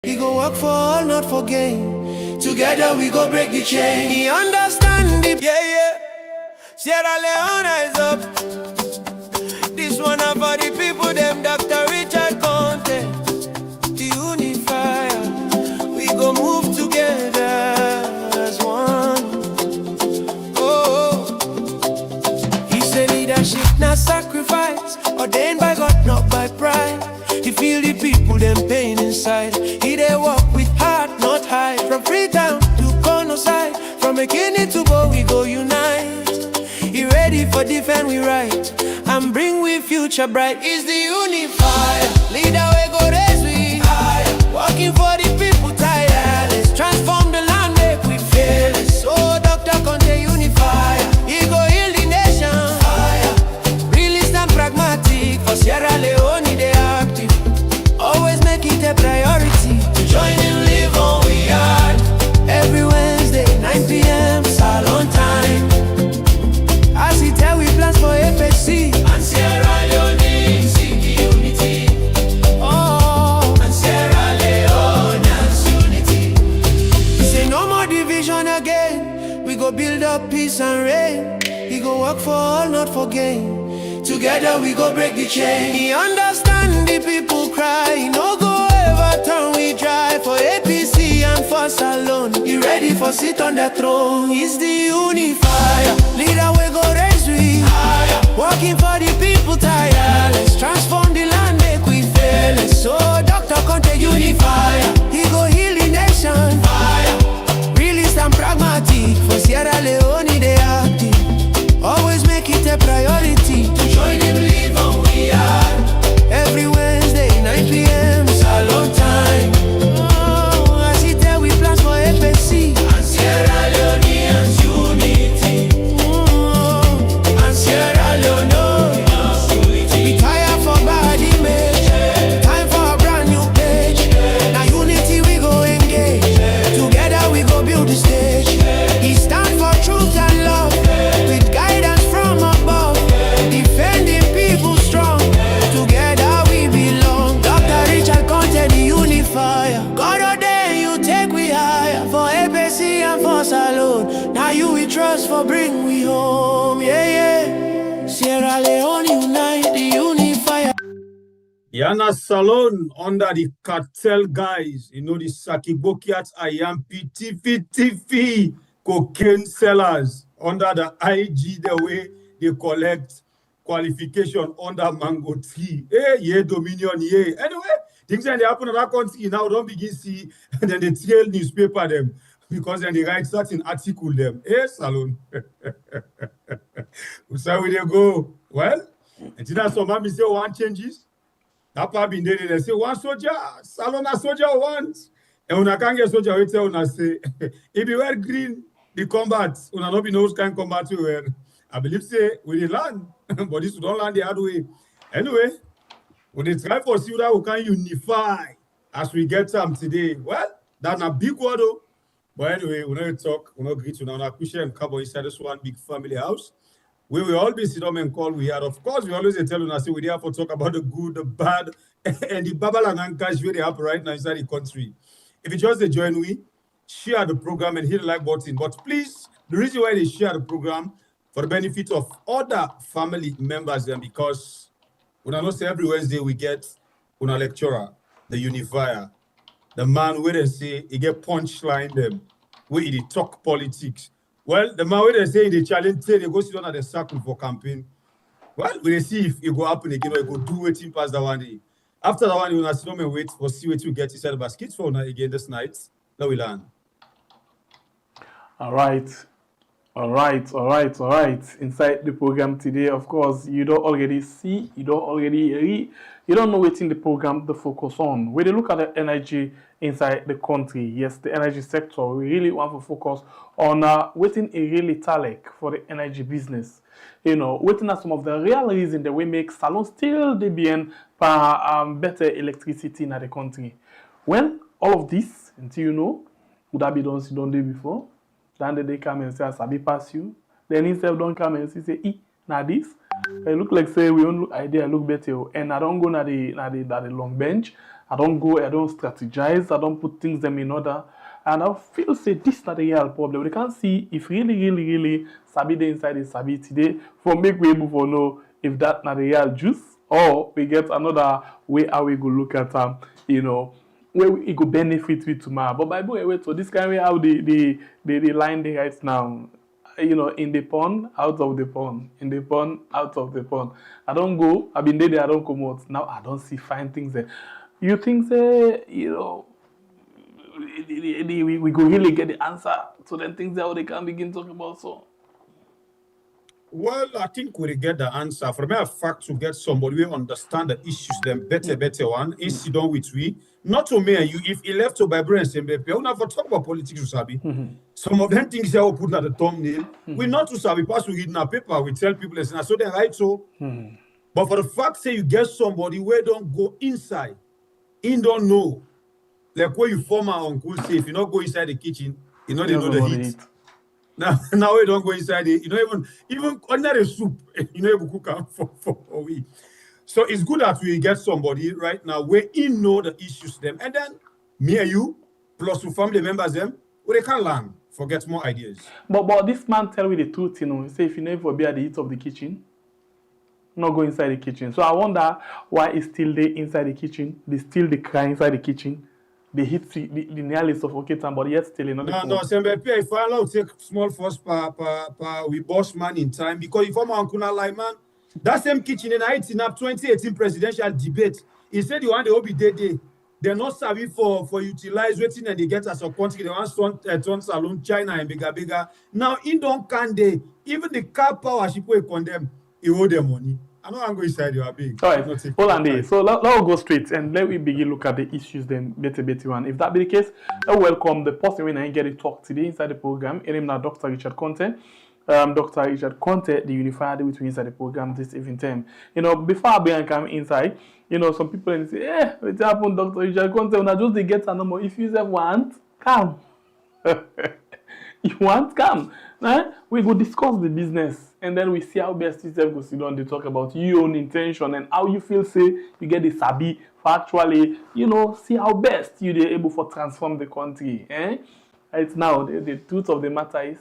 We go work for all, not for gain. Together we go break the chain. He understand it. Yeah. Sierra Leone is up. This one are for the people, them Dr. Richard Konteh. The unifier. We go move together as one. Oh. He said leadership, not sacrifice. Ordained by God, not by pride. He feel the people, them pain inside. He they walk with heart, not hide. From Freetown to Konteh side, from McKinney to Bo, we go unite. He ready for defend we right, and bring we future bright. Is the unifier, leader we go raise we higher. Working for the people tireless, transform the land make we fearless. So Dr. Konteh unifier, he go heal the nation fire. Realist and pragmatic, for Sierra Leone they active. Always make it a priority to join him, live on we are. Every Wednesday, 9 p.m. salon time. As he tell we plans for EDSA and Sierra Leone, seek unity. Oh, and Sierra Leone's unity. He say no more division again. We go build up peace and reign. He go work for all, not for gain. Together we go break the chain. He understand the people cry. No go ever turn we dry. For APC and for Salon, he ready for sit on the throne. He's the unifier, leader we go raise we higher. Working for the people tireless, transform the land make we fearless. So Dr. Konteh unifier, he go heal the nation fire. Realist and pragmatic, for Sierra Leone they active. Always make it a priority to join him, live on we are. Every Wednesday, 9 p.m. salon time. Oh, as he tell we plans for EDSA and Sierra Leone's unity. And Sierra Leone's unity. We tired for bad image, time for a brand new page. Now unity we go engage, together we go build the stage. He stand for truth and love, with guidance from above, defending people strong. Together we belong. Dr. Richard Konteh, the unifier. God ordain you take we higher. For EDSA and for Salon, now you we trust for bring we home. Yeah. Sierra Leone unite, the unifier. Yana Salon under the cartel guys, you know the Sakibokiat IMP TFT cocaine sellers under the IG, the way they collect qualification under mango tree. Yeah, Dominion, yeah. Anyway, things that they happen in that country now don't begin see, and then they trail newspaper them because then they write certain article them. Salon. So where they go? Well, and that's some man say one changes. That part been there, they say one soldier, Salon a soldier once. And when I can't get soldier, we tell una say, if you wear green, the combat, una not be knows kind combat you wear. I believe say we dey land, but this we don't land the hard way. Anyway, we dey try for see that we can unify as we get them today. Well, that's a big word though. But anyway, we don't talk, we don't greet you now. I appreciate and cover inside this one big family house. We will all be sit down and call we had. Of course, we always tell you, say we there for talk about the good, the bad, and the babble and ankash where they happen right now inside the country. If you just join we, share the program and hit the like button. But please, the reason why they share the program for the benefit of other family members, then because when I know say every Wednesday we get a lecturer, the unifier, the man where they say he get punchline them, where he talk politics. Well, the man where they say they challenge, say they go sit down at the circle for campaign. Well, we see if it go happen again or it go do waiting past that one day. After that one, you will sit down and wait for see what you get inside the basket for now again this night. Now we learn. All right. Inside the program today, of course, you don't already see, you don't already read, you don't know what's in the program to focus on. When you look at the energy inside the country, yes, the energy sector, we really want to focus on waiting a really talent for the energy business. You know, waiting at some of the real reasons that we make Salon still being better electricity in the country. When all of this, until you know, would that be done day before? Then they come and say, Sabi pass you. Then instead don't come and say, now this. It look like say we don't look idea look better, and I don't go na the long bench. I don't strategize. I don't put things them in order. And I feel say this not a real problem. We can't see if really sabi the inside is sabi today for make we able to know if that not a real juice or we get another way how we go look at where it go benefit with tomorrow. But by the way, so this kind of how the line they right now, in the pond, out of the pond, in the pond, out of the pond. I don't go, I've been there, I don't come out. Now I don't see fine things there. You think say, we go really get the answer to then things that they can begin talking about so. Well, I think we get the answer. For me, a fact to get somebody who understand the issues, them better one, is sit down with we. Not to me and you, if he left to Bible and Sembe, we not for talk about politics, you sabi. Some of them things I will put at the thumbnail. We not to sabi, pass we read in a paper, we tell people, listen, so they right so. But for the fact say you get somebody where don't go inside, in don't know. Like where you former uncle say, if you not go inside the kitchen, you know they know the heat. Now we don't go inside it. Even ordinary soup, able to cook out for we. So it's good that we get somebody right now where he know the issues them, and then me and you plus two family members them, where they can learn, get more ideas. But this man tell me the truth, He say if you never be at the heat of the kitchen, not go inside the kitchen. So I wonder why he's still there inside the kitchen. They still the cry inside the kitchen. They hit the nearly suffocate somebody yet still in No, if I allow take small force per we boss man in time because if I'm uncle like man, that same kitchen in 2018 presidential debate, he said you want the OB day. They're not savvy for utilize waiting and they get as a country, they want turn salon China and bigger. Now in don't can they even the car power she will condemn, he owe them money. I know I'm going inside you are big. All right, hold on there. So let's go straight and let we begin look at the issues then better one. If that be the case, I welcome the person when I get a talk today inside the program. His name is Dr. Richard Konteh. Dr. Richard Konteh, the unifier between inside the program this evening time. Before I come inside, some people say, what happened, Dr. Richard Konteh? When I just get a number, if you want, come. You want, come. We go discuss the business and then we see how best itself go sit down. They talk about your own intention and how you feel say you get the sabi for actually, see how best you're able to transform the country. Right now, the truth of the matter is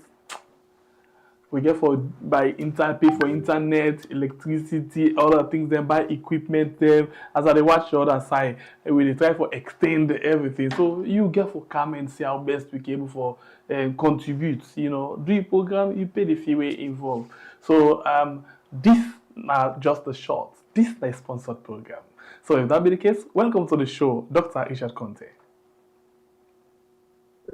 we get pay for internet, electricity, all the things, then buy equipment them. As I watch the other side, we try for extend everything. So you get for come and see how best we can able for contribute. Do the program, you pay the fee way involved. So this not just a short. This is a sponsored program. So if that be the case, welcome to the show, Dr. Richard Konteh.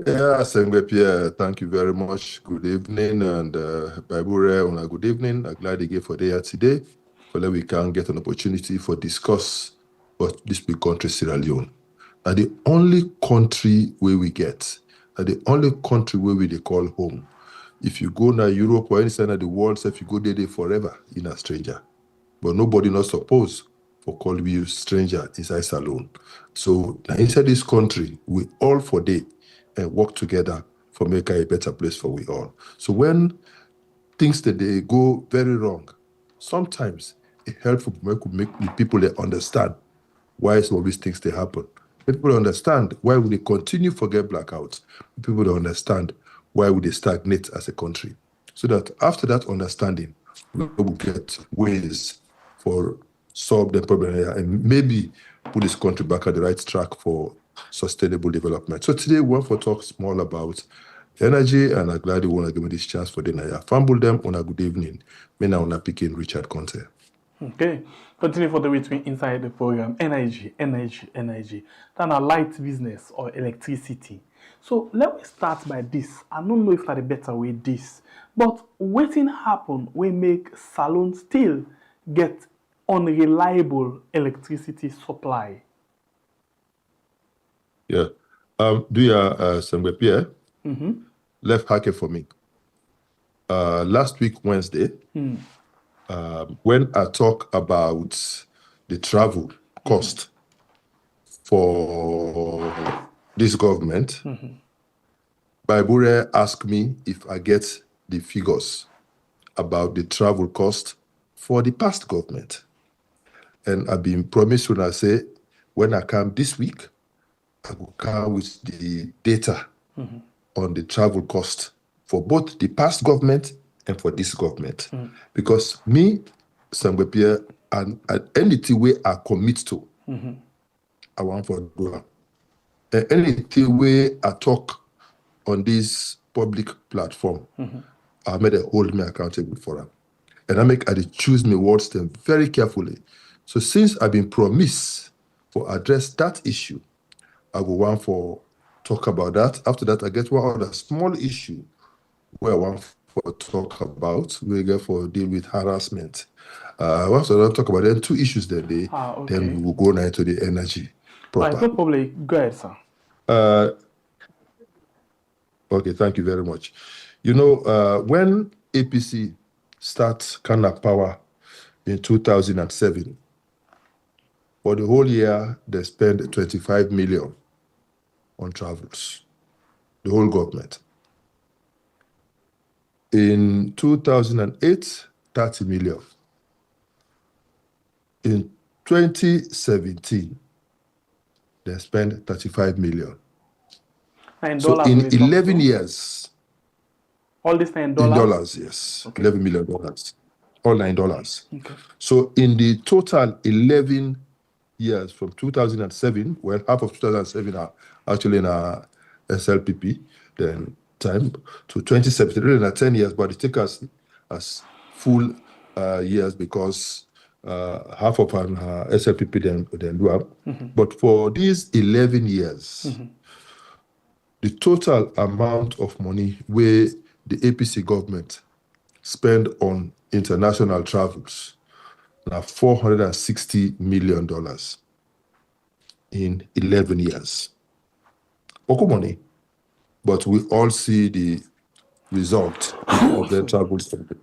Yeah, Sengwe Pierre, thank you very much. Good evening, and Baibure, good evening. I'm glad you gave for there today, for that we can get an opportunity for discuss what this big country, Sierra Leone. And the only country where we get, and the only country where we they call home. If you go to Europe or any side of the world, so if you go there forever, in a stranger. But nobody not supposed for call you stranger inside salon. So inside this country, we all for day and work together for make a better place for we all. So when things that they go very wrong, sometimes it helpful to make the people they understand why some of these things they happen. People understand why would they continue to get blackouts. People don't understand why would they stagnate as a country. So that after that understanding, we will get ways for solve the problem here and maybe put this country back at the right track for sustainable development. So today we want to talk small about energy, and I'm glad you want to give me this chance for dinner. Fumble them on a good evening. Me now on a picking Richard Konteh. Okay. Continue for the between inside the program. Energy. Then a light business or electricity. So let me start by this. I don't know if that's a better way this, but waiting happen we make salon still get unreliable electricity supply. Yeah. Do you Sengwe Pierre? Left hacker for me. Last week, Wednesday, when I talk about the travel cost for this government, Baibure asked me if I get the figures about the travel cost for the past government. And I've been promised when I say, when I come this week, I will come with the data on the travel cost for both the past government and for this government. Because me, Sangwe, and anything where I commit to, I want for do. And anything where I talk on this public platform, I made a hold me accountable for them. And I choose my words them very carefully. So since I've been promised for address that issue, I will want for talk about that. After that, I get one other small issue where I want for talk about. We get for deal with harassment. Once I don't talk about them, two issues that day, then we will go now into the energy proper. No problem. Go ahead, sir. Okay, thank you very much. You know, when APC starts Power in 2007, for the whole year, they spent 25 million on travels, the whole government. In 2008, 30 million. In 2017, they spent 35 million. So in 11 years, all this $9? In dollars, yes. Okay. $11 million. All $9. Okay. So in the total 11 years from 2007, well, half of 2007 are actually in our SLPP, then time to 2017, really 10 years, but it takes us as full years because half of our SLPP then do up. But for these 11 years, the total amount of money where the APC government spend on international travels now $460 million in 11 years. Okay, money, but we all see the result of the travel spending.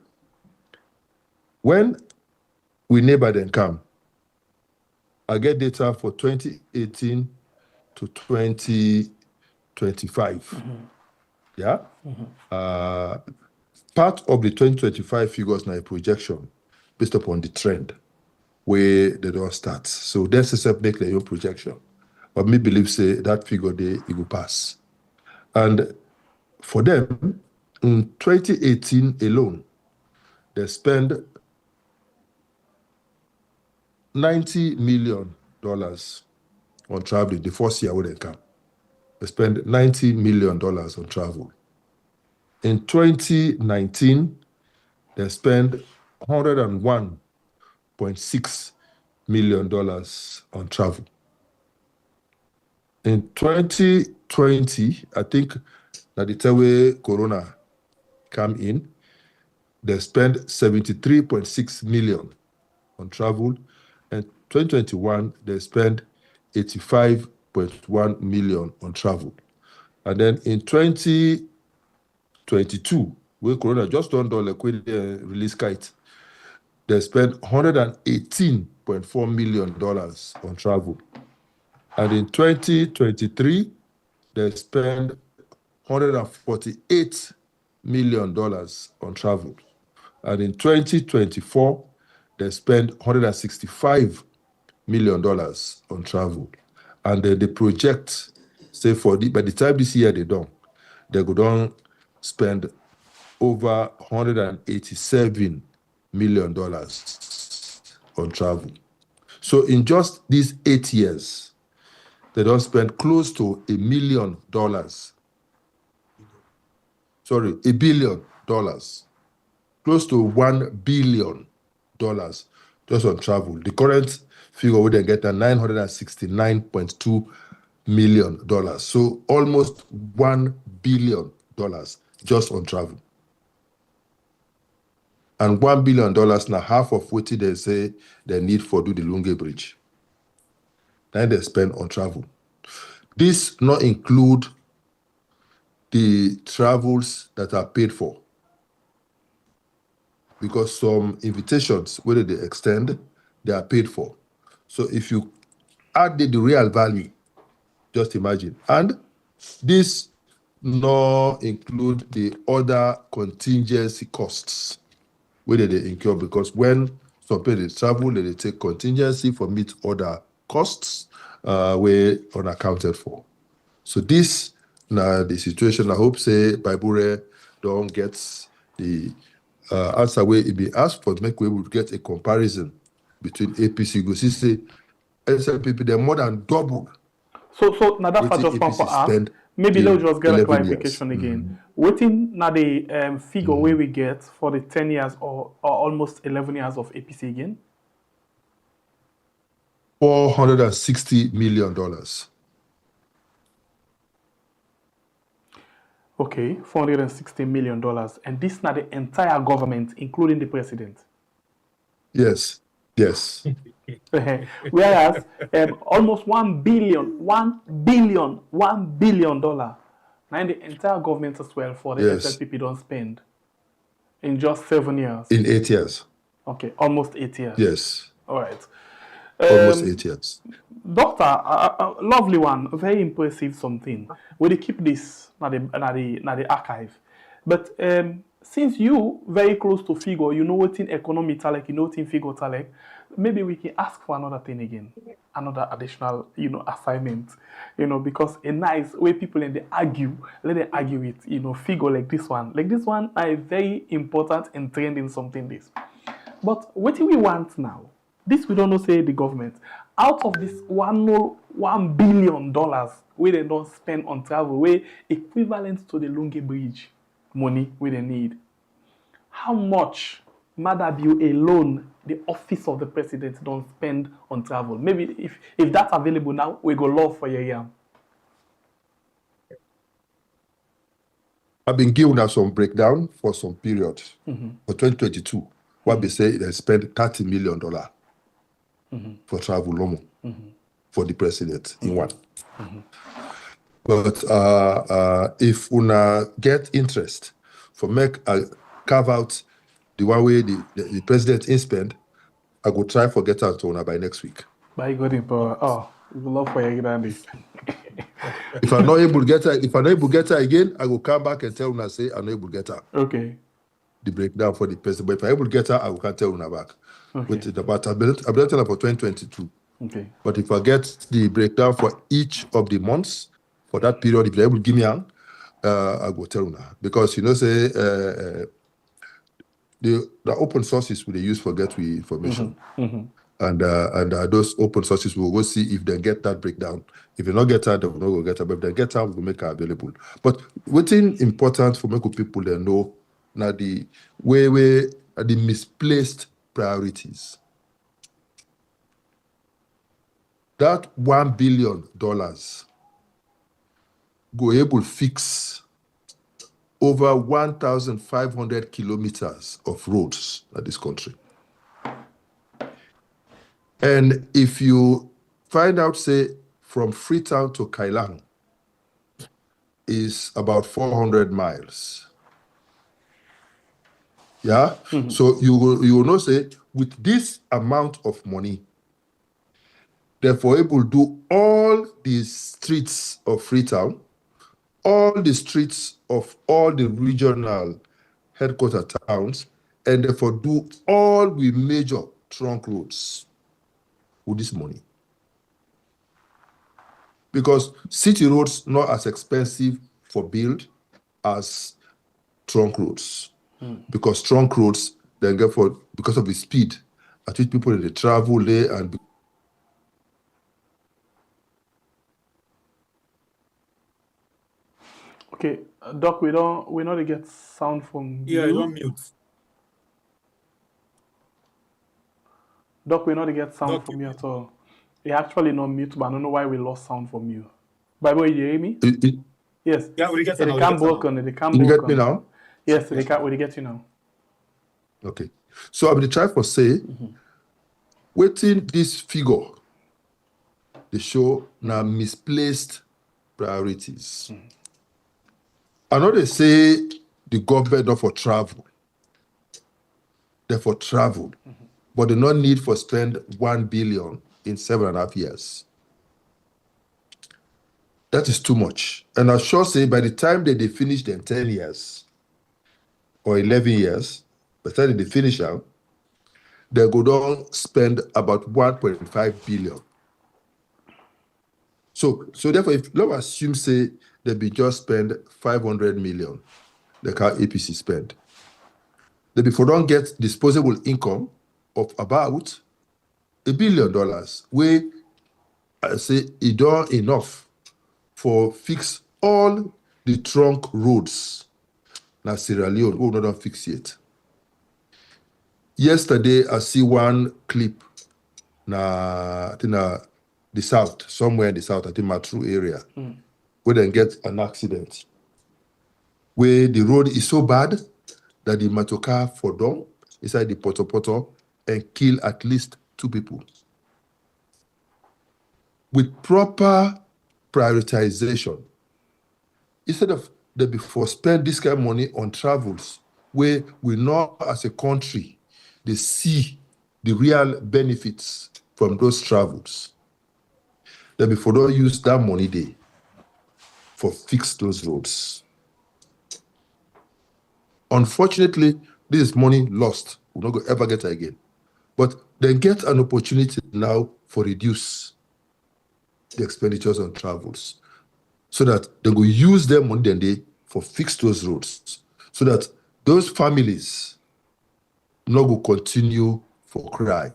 When we neighbor then come, I get data for 2018 to 2025. Yeah? Part of the 2025 figures now a projection based upon the trend where they don't start. So that's a make their own projection. But me believe say that figure it will pass. And for them, in 2018 alone, they spend $90 million on traveling the first year when they come. They spend $90 million on travel. In 2019, they spend $101.6 million on travel. In 2020, I think that the time where Corona came in, they spent $73.6 million on travel. And 2021, they spent $85.1 million on travel. And then in 2022, where Corona just done the liquidity release kite, they spent $118.4 million on travel. And in 2023, they spent $148 million on travel. And in 2024, they spent $165 million on travel. And they project, say by the time this year they go down spend over $187 million on travel. So in just these 8 years, they don't spend close to $1 billion. Sorry, $1 billion. Close to $1 billion just on travel. The current figure would then get a $969.2 million. So almost $1 billion just on travel. And $1 billion now, half of which they say they need for do the Lunge Bridge. Then they spend on travel. This not include the travels that are paid for. Because some invitations, whether they extend, they are paid for. So if you add the real value, just imagine. And this not include the other contingency costs, whether they incur, because when some people they travel, they take contingency for meet other costs were unaccounted for. So this now the situation. I hope say Baibure don't get the answer where it be asked for. Make we would get a comparison between APC. Go see say SLPP they're more than double. So now that's Wetin just one for APC us. spend Maybe in let's just get a 11 clarification years. again. Waiting now the figure where we get for the 10 years or almost 11 years of APC again. $460 million. Okay, $460 million. And this now the entire government, including the president. Yes. Whereas almost $1 billion. Now the entire government as well for the SLPP don't spend in just 7 years. In 8 years. Okay, almost 8 years. Yes. All right. Almost 8 years. Doctor, a lovely one, very impressive something. We keep this na the archive. But since you very close to figure, you know what in economy talek, you know what in figure talek, maybe we can ask for another thing again, another additional, assignment, because a nice way people in they argue, let them argue with, figure like this one. Like this one are very important and trained in something this. But what do we want now? This we don't know say the government. Out of this $1 billion where they don't spend on travel, where equivalent to the Lungi Bridge money where they need. How much Madabu alone, the office of the president, don't spend on travel? Maybe if that's available now, we go love for your yam. I've been given us some breakdown for some period. For 2022, what we say they spent $30 million for travel lomo for the president in one. But if una get interest for make carve out the one way the president in spend, I go try for get out to una by next week. By God in power. Oh, we will love for you again. If I'm not able to get her, again, I will come back and tell una say I'm not able to get her. Okay. The breakdown for the president. But if I'm able to get her, I will can tell una back. Okay. With the but I've been telling her for 2022. Okay. But if I get the breakdown for each of the months for that period, if you're able to give me I go tell una. Because say the open sources will they use for get we information. And those open sources will go see if they get that breakdown. If they not get that, they will not go get that. But if they get that, we'll make it available. But what's important for make people they know now the the misplaced priorities. That $1 billion go able fix over 1,500 kilometers of roads in this country. And if you find out, say, from Freetown to Kailang is about 400 miles. Yeah? So you will know, say, with this amount of money, therefore able to do all the streets of Freetown, all the streets of all the regional headquarter towns, and therefore do all the major trunk roads with this money. Because city roads not as expensive for build as trunk roads. Because trunk roads, then because of the speed at which people they travel there and Okay, Doc, we not get sound from you. Yeah, you don't mute. Doc, we not get sound Doc, from you at all. You actually not mute, but I don't know why we lost sound from you. By the way, you hear me? Yes. Yeah, we get They can't work on it. They can't you work get me on it. now? Yes, they can't. We get you now. Okay. So I will try for say, waiting this figure, they show now misplaced priorities. I know they say the government not for travel. They're for travel. But they not need for spend 1 billion in 7.5 years. That is too much. And I sure say by the time they finish them 10 years or 11 years, by the time they finish out, they go down spend about 1.5 billion. So therefore, if let's assume say they be just spend 500 million, like how APC spend, they before don't get disposable income of about $1 billion, where I say it don't enough for fix all the trunk roads. Now Sierra Leone, we not fix yet. Yesterday, I see one clip I think the south, somewhere in the south, I think Matru area, where they get an accident, where the road is so bad that the motorcar fall down inside the poto and kill at least 2 people. With proper prioritization, instead of they before spend this kind of money on travels, where we know as a country, they see the real benefits from those travels. They before don't use that money there for fix those roads. Unfortunately, this is money lost. We're not going to ever get it again. But they get an opportunity now for reduce the expenditures on travels, so that they will use their money then they for fix those roads, so that those families not will continue for cry.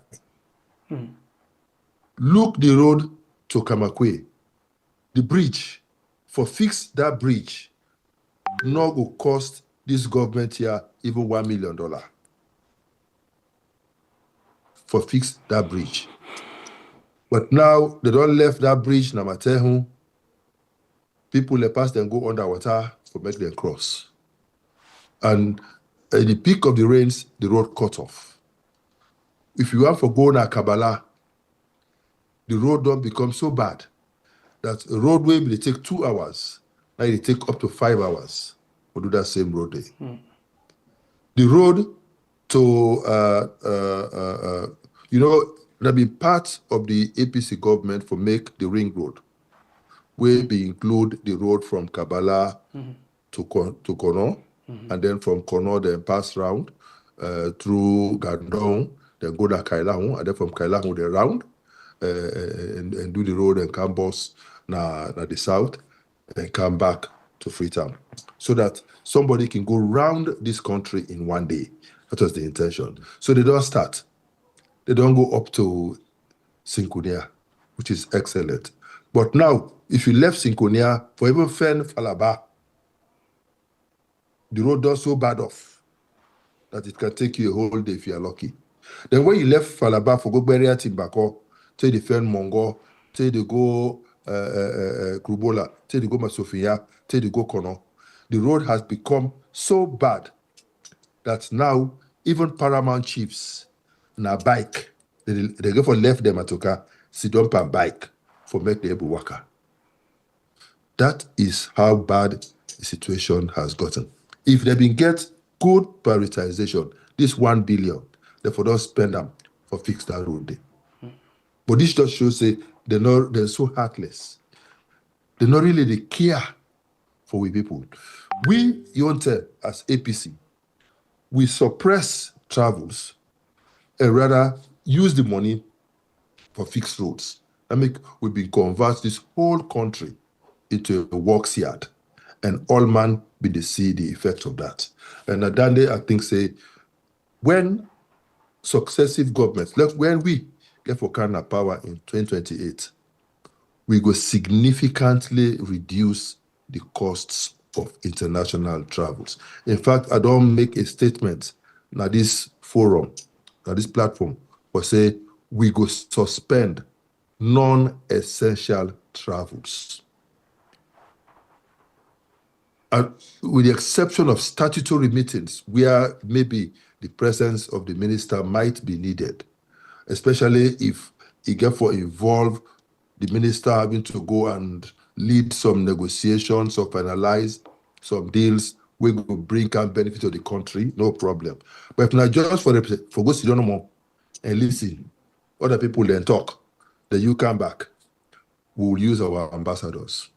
Look the road to Kamakwe, the bridge, for fix that bridge, not will cost this government here even $1 million for fix that bridge. But now they don't left that bridge, Namatehu. People they pass and go underwater for make them cross. And at the peak of the rains, the road cut off. If you want to go na Kabbalah, the road don't become so bad that a roadway will take 2 hours. Now it take up to 5 hours to do that same road day. The road to that be part of the APC government for make the ring road, where they include the road from Kabbalah to Kono, and then from Kono then pass round through Gandong, then go to Kailahu, and then from Kailahu they round and do the road and come bus na the south and come back to Freetown, so that somebody can go round this country in one day. That was the intention. So they don't start. They don't go up to Sinkunia, which is excellent. But now, if you left Sinkunia for even Fen Falaba, the road does so bad off that it can take you a whole day if you are lucky. Then when you left Falaba for go Beria Timbako, take the Fen Mongo, take the go Krubola, take the go Masofia, take the go Kono, the road has become so bad that now even paramount chiefs na bike, they go for left them atoka, sit up and bike for make the able worker. That is how bad the situation has gotten. If they been get good prioritization, this 1 billion, therefore don't spend them for fix that road day. But this just shows say they're so heartless. They not really they care for we people. We Yonte as APC, we suppress travels and rather use the money for fixed roads. That make we be convert this whole country into a works yard, and all man be to see the effect of that. And at that day, I think say when successive governments, like when we get for kind of power in 2028, we go significantly reduce the costs of international travels. In fact, I don't make a statement now this forum, now this platform, but say we go suspend non-essential travels. With the exception of statutory meetings where maybe the presence of the minister might be needed, especially if it get for involve the minister having to go and lead some negotiations or finalize some deals we will bring and benefit to the country, no problem. But if not just for go sit down more and listen, other people then talk, then you come back, we will use our ambassadors.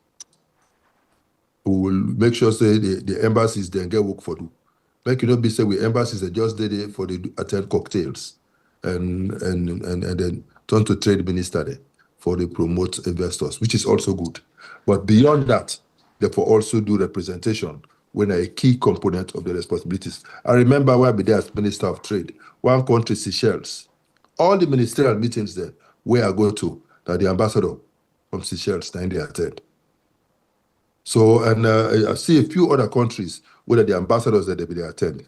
We will make sure say the embassies then get work for do. Like you know, be say with embassies they just did it for the attend cocktails and then turn to trade minister there for the promote investors, which is also good. But beyond that, therefore also do representation when a key component of the responsibilities. I remember when I was there as Minister of Trade, one country, Seychelles, all the ministerial meetings there where I go to, that the ambassador from Seychelles, they attend. So, and I see a few other countries where the ambassadors that they attend.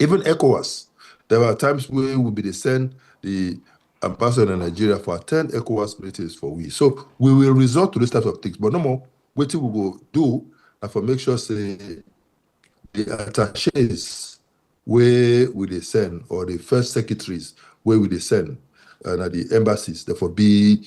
Even ECOWAS, there were times where we be send the ambassador in Nigeria for attend ECOWAS meetings for we. So we will resort to this type of things, but no more. What we will do and for make sure say the attaches where we they send or the first secretaries where we they send at the embassies, therefore be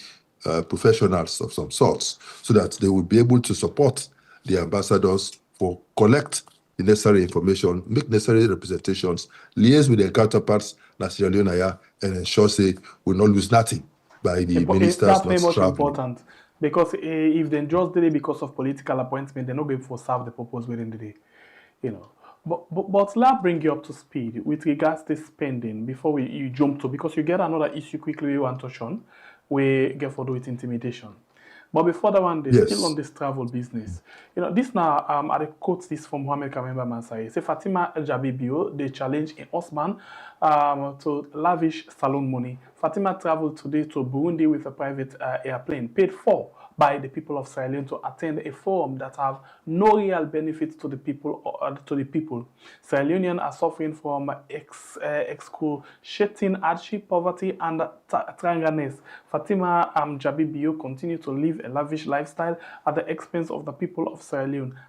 professionals of some sorts, so that they will be able to support the ambassadors for collect the necessary information, make necessary representations, liaise with their counterparts, Sierra Leone, and ensure say we not lose nothing by the ministers that's very not much traveling. important, because if they just did it because of political appointment, they're not going to serve the purpose within the day, you know. But let's bring you up to speed with regards to spending before you jump to, because you get another issue quickly you want to touch on, we get for do with intimidation. But before that one, they're still on this travel business. You know, this now, I quote this from Mohamed Kamemba Mansai. Say Fatima Jabibio, they challenge in Osman to lavish salon money. Fatima traveled today to Burundi with a private airplane, paid for by the people of Sierra Leone to attend a forum that have no real benefits to the people. Sierra Leoneans are suffering from excruciating hardship, poverty, and triangleness. Fatima Jabibio continue to live a lavish lifestyle at the expense of the people of Sierra Leone.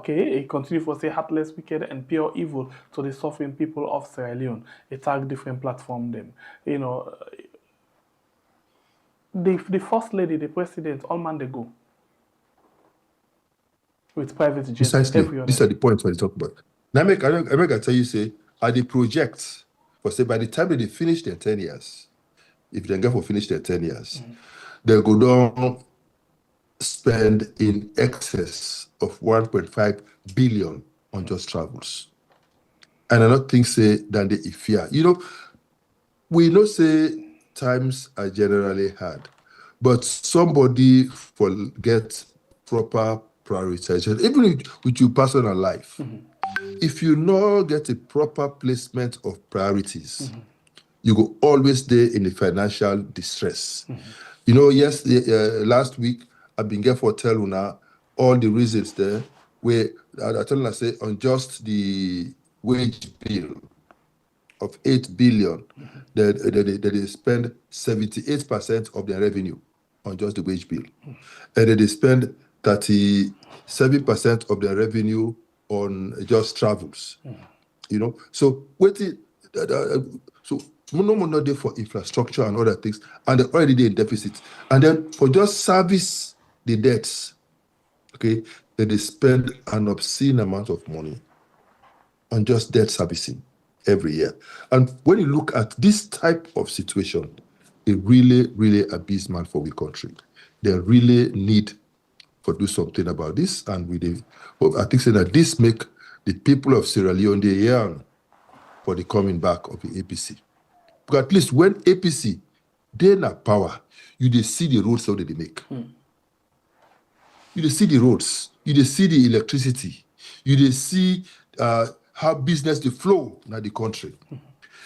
He continued to say heartless, wicked, and pure evil to the suffering people of Sierra Leone. They tag different platform them. You know, the first lady, the president, all man they go with private jets. Precisely. These are the points when you talk about. Now, I make I tell you, say, at the projects, for say by the time they finish their 10 years, if they get for finish their 10 years, they'll go down spend in excess of 1.5 billion on just travels. And I don't think say than the fear. You know, we know say times are generally hard, but somebody forget proper prioritization, even with your personal life. If you not get a proper placement of priorities, you go always there in the financial distress. You know, yes, last week I've been there for tell Una all the reasons there where I tell Una say on just the wage bill of 8 billion, they spend 78% of their revenue on just the wage bill. And they spend 37% of their revenue on just travels. You know, so so no more not there for infrastructure and other things, and they're already in deficit. And then for just service the debts, okay, they spend an obscene amount of money on just debt servicing every year. And when you look at this type of situation, it really abysmal for the country. They really need to do something about this, and I think that this make the people of Sierra Leone they yearn for the coming back of the APC. Because at least when APC they have power, you see the roads how they make. You see the roads, you see the electricity, you see how business they flow in the country.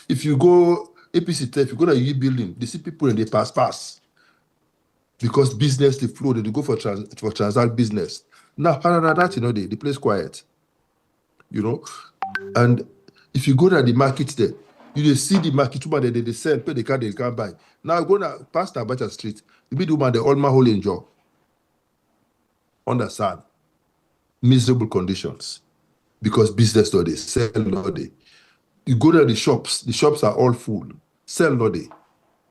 If you go APC, if you go to a building, they see people and they pass. Because business they flow, they go for transact business. Now, that you know, the place quiet. You know, and if you go to the market there, you see the market woman they sell, pay the card they can't buy. Now go past Abacha Street, you be the woman they all my whole enjoy. Understand? Miserable conditions. Because business no they sell no day. You go to the shops are all full, sell no day.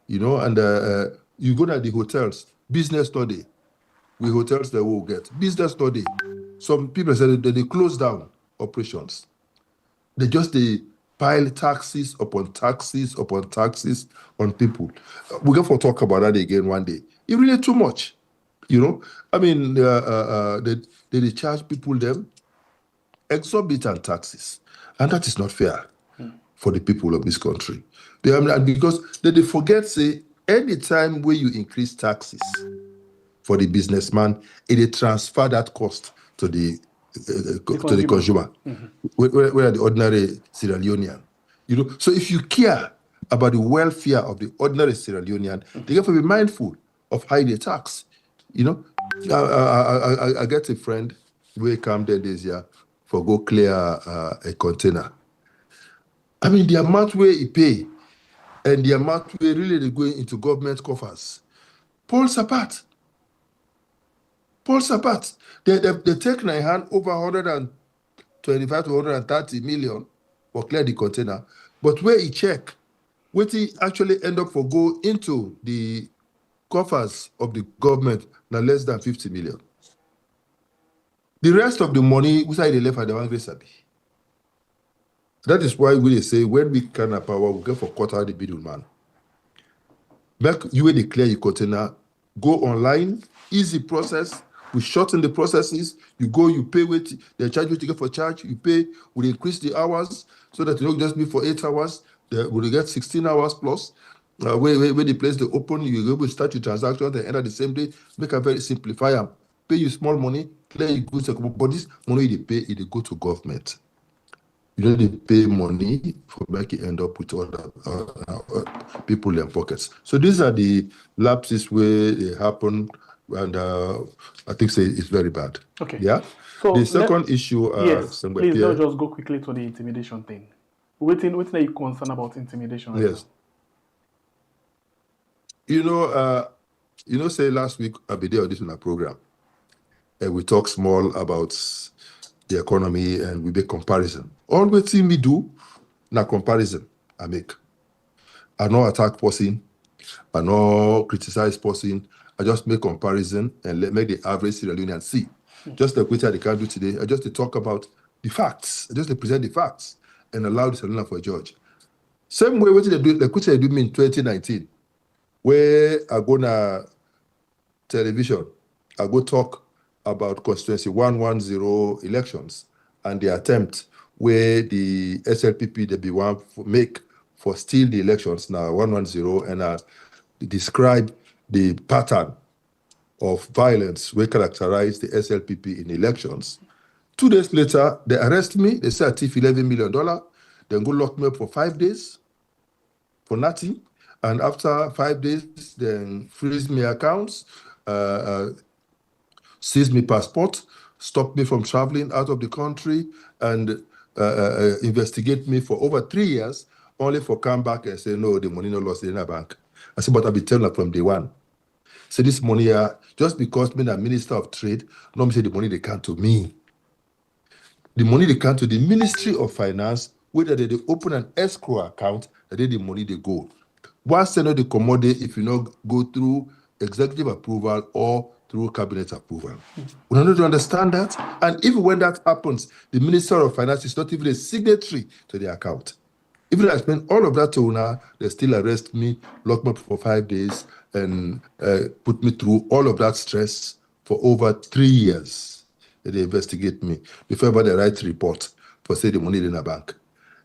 You know, and you go to the hotels, business no day. We hotels they will get business no day. Some people say they close down operations. They pile taxes upon taxes upon taxes on people. We're going to talk about that again one day. It's really too much, you know. I mean, they charge people them exorbitant taxes, and that is not fair for the people of this country. And because they forget, say, anytime where you increase taxes for the businessman, it transfer that cost to the consumer. Where the ordinary Sierra Leonean. So if you care about the welfare of the ordinary Sierra Leonean, they have to be mindful of how they tax. I get a friend who come there this year for go clear a container. I mean, the amount where he pay and the amount where really they go into government coffers, poles apart. They take in hand over 125 to 130 million for clear the container. But where he check, what he actually end up for go into the coffers of the government, now less than 50 million. The rest of the money, which I left at the one sabi. That is why we say when we can have power, we go for quarter the middleman. Make you declare your container, go online, easy process. We shorten the processes. You go, you pay with they charge you to get for charge. You pay, we increase the hours so that you don't just be for 8 hours. We get 16 hours plus. Where the place they open, you able to start your transaction, they end at the same day. Make a very simplify them. Pay you small money, clear your goods, but this money they pay, it go to government. You don't need to pay money for making end up with other people in their pockets. So these are the lapses where they happen, and I think it's very bad. Okay. Yeah. So the second issue. Yes. Please don't just go quickly to the intimidation thing. What are you concerned about intimidation? Right yes. Now? Say last week I be there on this in a program, and we talk small about the economy and we make comparison. All we see me do, na comparison I make. I no attack person, I no criticize person. I just make comparison and make the average Sierra Leonean see. Just like what I can do today, I just talk about the facts. I just present the facts and allow the Sierra Leonean for a judge. Same way what they do, like what they do me in 2019, where I go na television, I go talk about constituency 110 elections and the attempt where the SLPP they be one make for steal the elections now 110 and describe the pattern of violence where characterize the SLPP in elections. 2 days later, they arrest me. They say I thief $11 million. Then go lock me up for 5 days for nothing. And after 5 days, then freeze me accounts, seize me passport, stop me from traveling out of the country, and investigate me for over 3 years, only for come back and say, no, the money no lost in a bank. I said, but I've been telling her from day one. So this money, just because I'm a minister of trade, no me say the money they come to me. The money they come to the Ministry of Finance, whether they open an escrow account, that the money they go. Once they know the commodity, if you not go through executive approval or through cabinet approval. We don't need to understand that. And even when that happens, the Minister of Finance is not even a signatory to the account. Even I spend all of that to now, they still arrest me, lock me up for 5 days, and put me through all of that stress for over 3 years. They investigate me before ever they write report for say the money in a bank.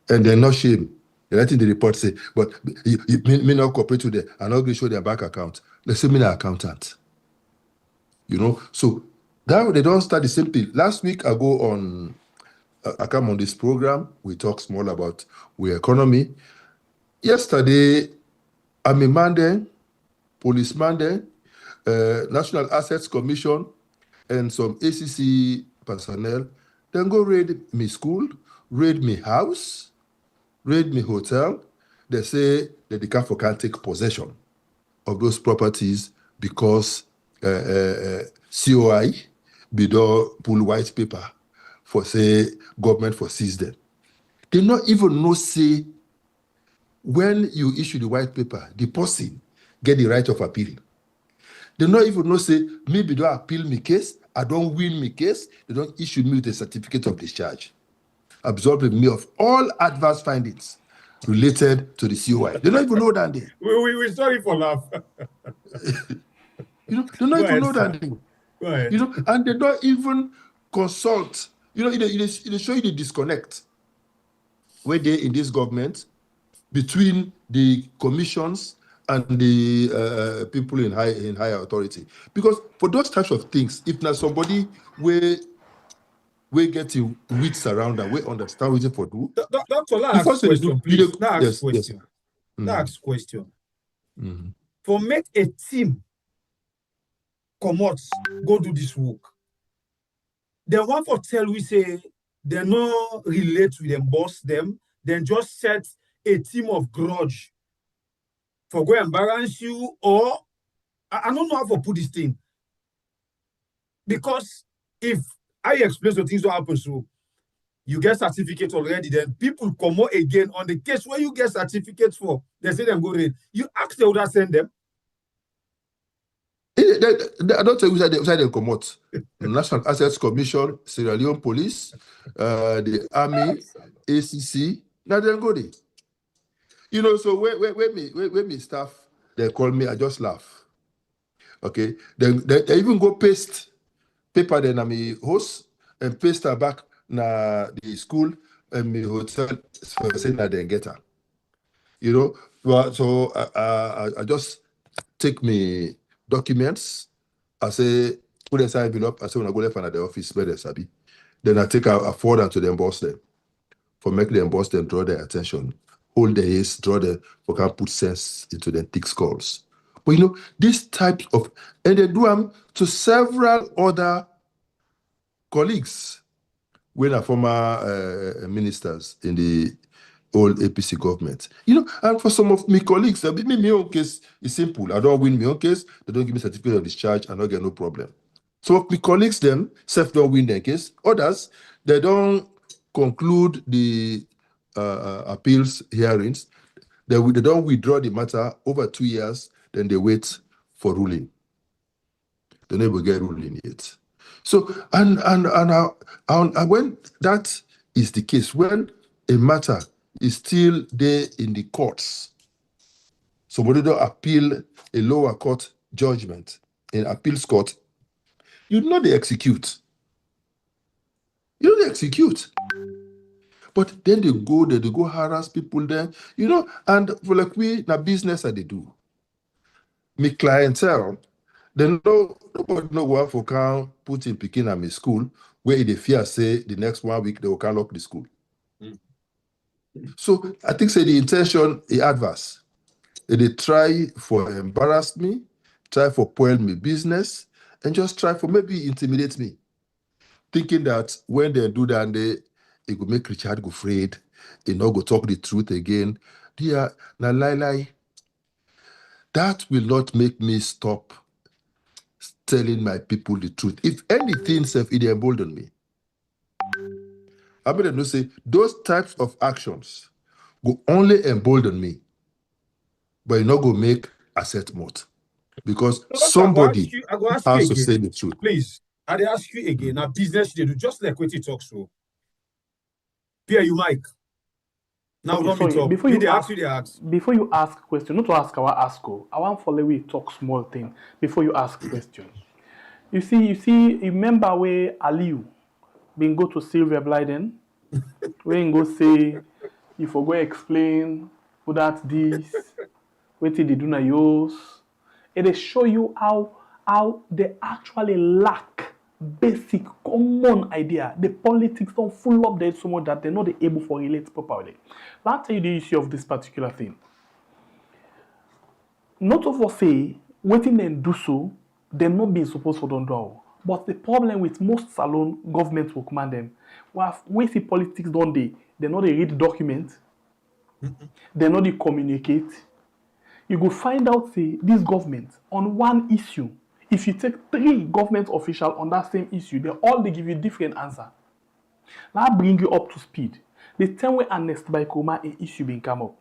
And they're not shame. They're writing the report say, but you may not cooperate with them. I'm not going to show their bank account. They say me an accountant. So that they don't start the same thing. Last week I come on this program. We talk small about our economy. Yesterday, I'm a man there, policeman there, National Assets Commission, and some ACC personnel. Then go raid me school, raid me house, raid me hotel. They say that the CAFO can't take possession of those properties because COI bidor pull white paper for say government for seize them. They not even know say when you issue the white paper, the person get the right of appeal. They not even know say me bidor appeal me case, I don't win me case, they don't issue me with a certificate of discharge, absolving me of all adverse findings related to the COI. They don't even know that day. We're sorry for laugh. They don't even know that thing. And they don't even consult. They show you the disconnect where they in this government between the commissions and the people in higher authority. Because for those types of things, if not somebody we get you wits around and we understand what for do. Doctor, The let's first ask thing they question, do, please. Let's ask question. Yes. Let's ask question. Mm-hmm. For make a team come out, go do this work. Then one for tell we say they not relate with them, boss them, then just set a team of grudge for go embarrass you, or I don't know how to put this thing. Because if I explain so things will happen, so you get certificate already, then people come out again on the case where you get certificates for, they say them go read. You ask the other send them. I don't tell you which side they come out. National Assets Commission, Sierra Leone Police, the Army, ACC, now they go there. You know, so when me staff, they call me, I just laugh. Okay, then they even go paste paper then on my host and paste her back na the school and my hotel for saying that they get her. You know, well, so I just take me documents. I say put aside envelope. I say when I go left at the office where they sabi. Then I take a forward to the emboss them for make the emboss them draw their attention, hold their ears, draw the for can put sense into the thick skulls. But you know, these types of and they do them to several other colleagues when are former ministers in the old APC government. You know, and for some of my colleagues, my own case is simple. I don't win my own case, they don't give me certificate of discharge, I don't get no problem. Some of my colleagues, them, self don't win their case. Others, they don't conclude the appeals hearings. They don't withdraw the matter over 2 years, then they wait for ruling. They never get ruling yet. So, and when that is the case, when a matter is still there in the courts, somebody don't appeal a lower court judgment in appeals court, you know they execute. You know they execute. But then they go harass people there, you know, and for like we, na business that they do. Me clientele, they know nobody know what for can put in Peking at my school where they fear say the next 1 week they will can lock the school. So I think say the intention is adverse. They try for embarrass me, try for spoil me business, and just try for maybe intimidate me. Thinking that when they do that, it will make Richard go afraid, he not go talk the truth again. Dear, na lie. That will not make me stop telling my people the truth. If anything, it embolden me. I mean, no say those types of actions go only embolden me, but it not go make asset mode. Because somebody I go ask has you to again, say the truth. please. I ask you again. Now, business they do just like what you talk so. Pierre, you Mike. Now Okay, don't sorry, talk. before you ask question, not to ask our ASCO, I want follow we talk small thing before you ask question. You remember where Aliu been go to Sylvia Blyden, where he go say, you forgo explain who that this, what they do na yours. It show you how they actually lack basic common idea. The politics don't full up there so much that they're not able to relate properly. But I'll tell you the issue of this particular thing. Not of us say waiting them do so, they're not being supposed to don't do. But the problem with most salon government will command them. We see politics don't they not they read documents, they not they communicate. You go find out say this government on one issue. If you take 3 government officials on that same issue, they give you different answer. That bring you up to speed. The time when Ernest by Koma a issue being come up,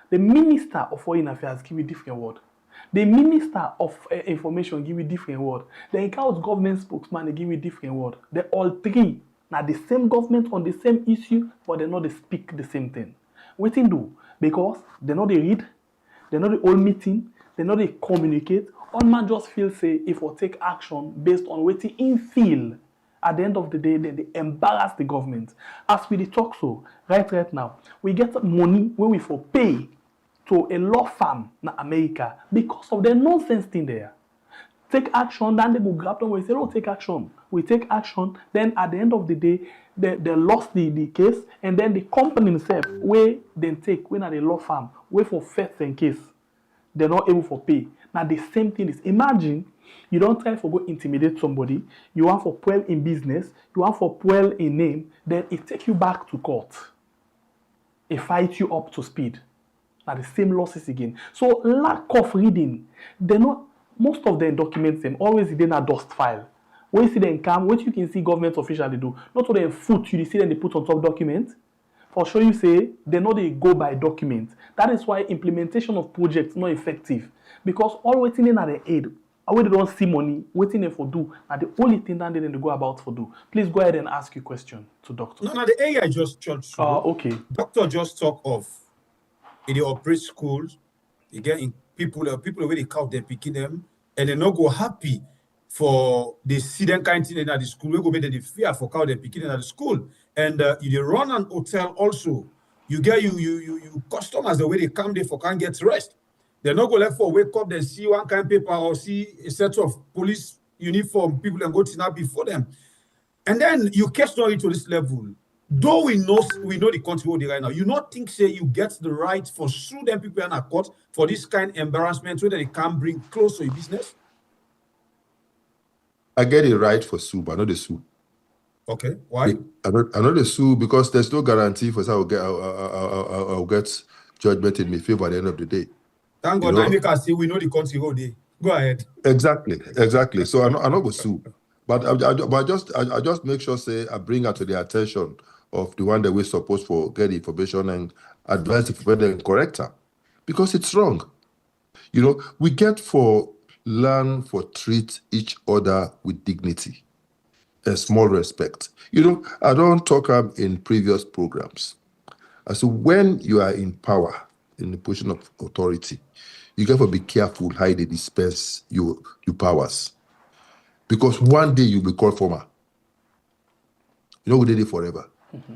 the Minister of Foreign Affairs give you different word. The Minister of Information give you different word. The in-house government spokesman they give you different word. They all 3 now the same government on the same issue, but they not they speak the same thing. What they do? Because they know they read, they know the whole meeting, they know they communicate. One man just feel say if we take action based on what he feel. At the end of the day, then they embarrass the government. As we talk so, right now, we get money when we for pay to a law firm in America because of the nonsense thing there. Take action, then they go grab them. We say, oh, take action. We take action. Then at the end of the day, they lost the case, and then the company itself, where they take, when at the law firm, wait for first and case, they're not able to pay. Now the same thing is, imagine you don't try to go intimidate somebody, you want for pull in business, you want for pull in name, then it take you back to court. It fight you up to speed. Now the same losses again. So lack of reading, they're not, most of them documents them always in a dust file. When you see them come, what you can see government officials they do, not all them foot, you see them they put on top document. For sure you say, they know they go by document. That is why implementation of projects not effective. Because all waiting in at the aid, when they don't see money, waiting for do, and the only thing that they go about for do. Please go ahead and ask your question to doctor. No, the AI just church. Okay. Doctor just talk of in the operate schools, you get in people where they count them, picking them, and they not go happy for the see them kind of thing at the school. We go make them fear for count them picking them at the school. And you run an hotel also. You get you customers the way they come there for can't get rest. They're not going to let for wake up, then see one kind of paper or see a set of police uniform people and go to now before them. And then you catch it to this level. Though we know the country where they right now, you not think say you get the right for sue them people in a court for this kind of embarrassment so that they can't bring close to your business? I get it right for sue, but not the sue. Okay, why? I know the sue because there's no guarantee for I'll get judgment in my favor at the end of the day. Thank God, I make us say we know the country where they. Go ahead. Exactly. So I'm not going to sue. But I just make sure say I bring her to the attention of the one that we're supposed to get information and advise the people and correct her. Because it's wrong. We get for learn for treat each other with dignity and small respect. I don't talk in previous programs. I say when you are in power, in the position of authority, you got to be careful how they dispense your powers. Because one day you'll be called former. We did it forever. Mm-hmm.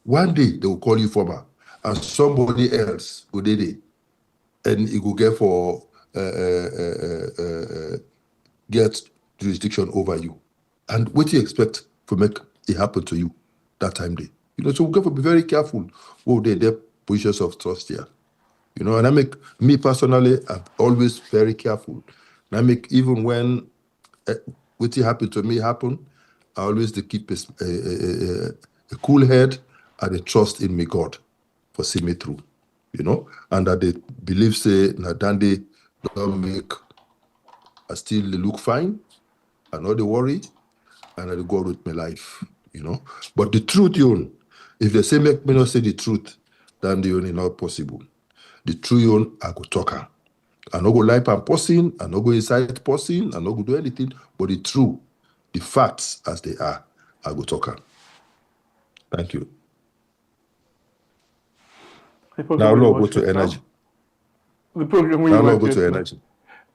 One day they will call you former, and somebody else will did it, and it will get for get jurisdiction over you. And what do you expect to make it happen to you that time day? So we got to be very careful what their positions of trust here. And I make me personally, I'm always very careful. And I make even when what happened to me happen, I always keep a cool head and a trust in me God for see me through, and that they believe say that they don't make I still look fine, I know they worry, and I go with my life, But the truth, if they say make me not say the truth, then the only not possible. The truth, I go talk her. I no go lie per person, I no go inside person, I no go do anything, but the truth, the facts as they are, I go talk her. Thank you. Now we'll go to energy. The program we now go to energy.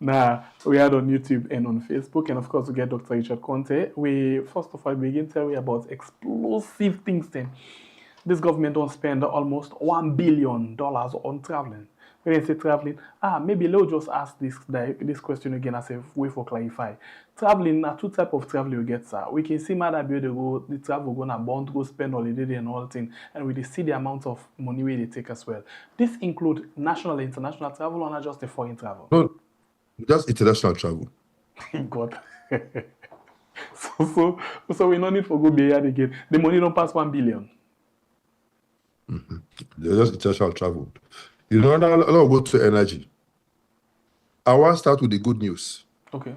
Now we are on YouTube and on Facebook, and of course we get Dr. Richard Konteh. We first of all begin tell you about explosive things then. This government don't spend almost $1 billion on traveling. When they say traveling, maybe Leo just ask this question again as a way for clarify. Traveling, two type of travel you get, sir. We can see mother be the travel gonna bond, go spend holiday and all thing, and we see the amount of money where they take as well. This include national and international travel or not just the foreign travel? No, just international travel. God. so we no need for go beyond again. The money don't pass 1 billion. Mm-hmm. Just international travel. Now I'll go to energy. I want to start with the good news. Okay.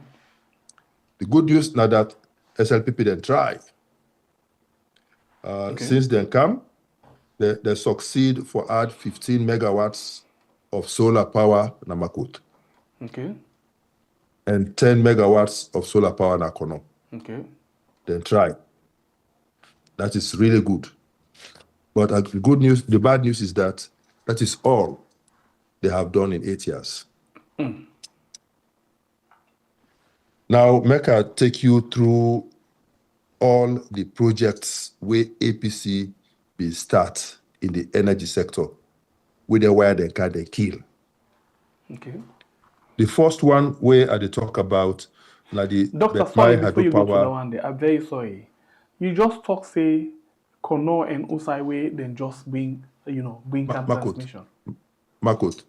The good news now that SLPP then try. Since they come, they succeed for add 15 megawatts of solar power in Namakot. Okay. And 10 megawatts of solar power in Akono. Okay. Then try. That is really good. But the good news, the bad news is that is all they have done in 8 years. Mm. Now, Mecca take you through all the projects where APC will start in the energy sector where they wire they can they kill. Okay. The first one where I talk about now the Doctor, my sorry, before you go to that hydropower. one there, I'm very sorry. You just talk say Kono and Usaiwe, then just bring camp transmission. Makot.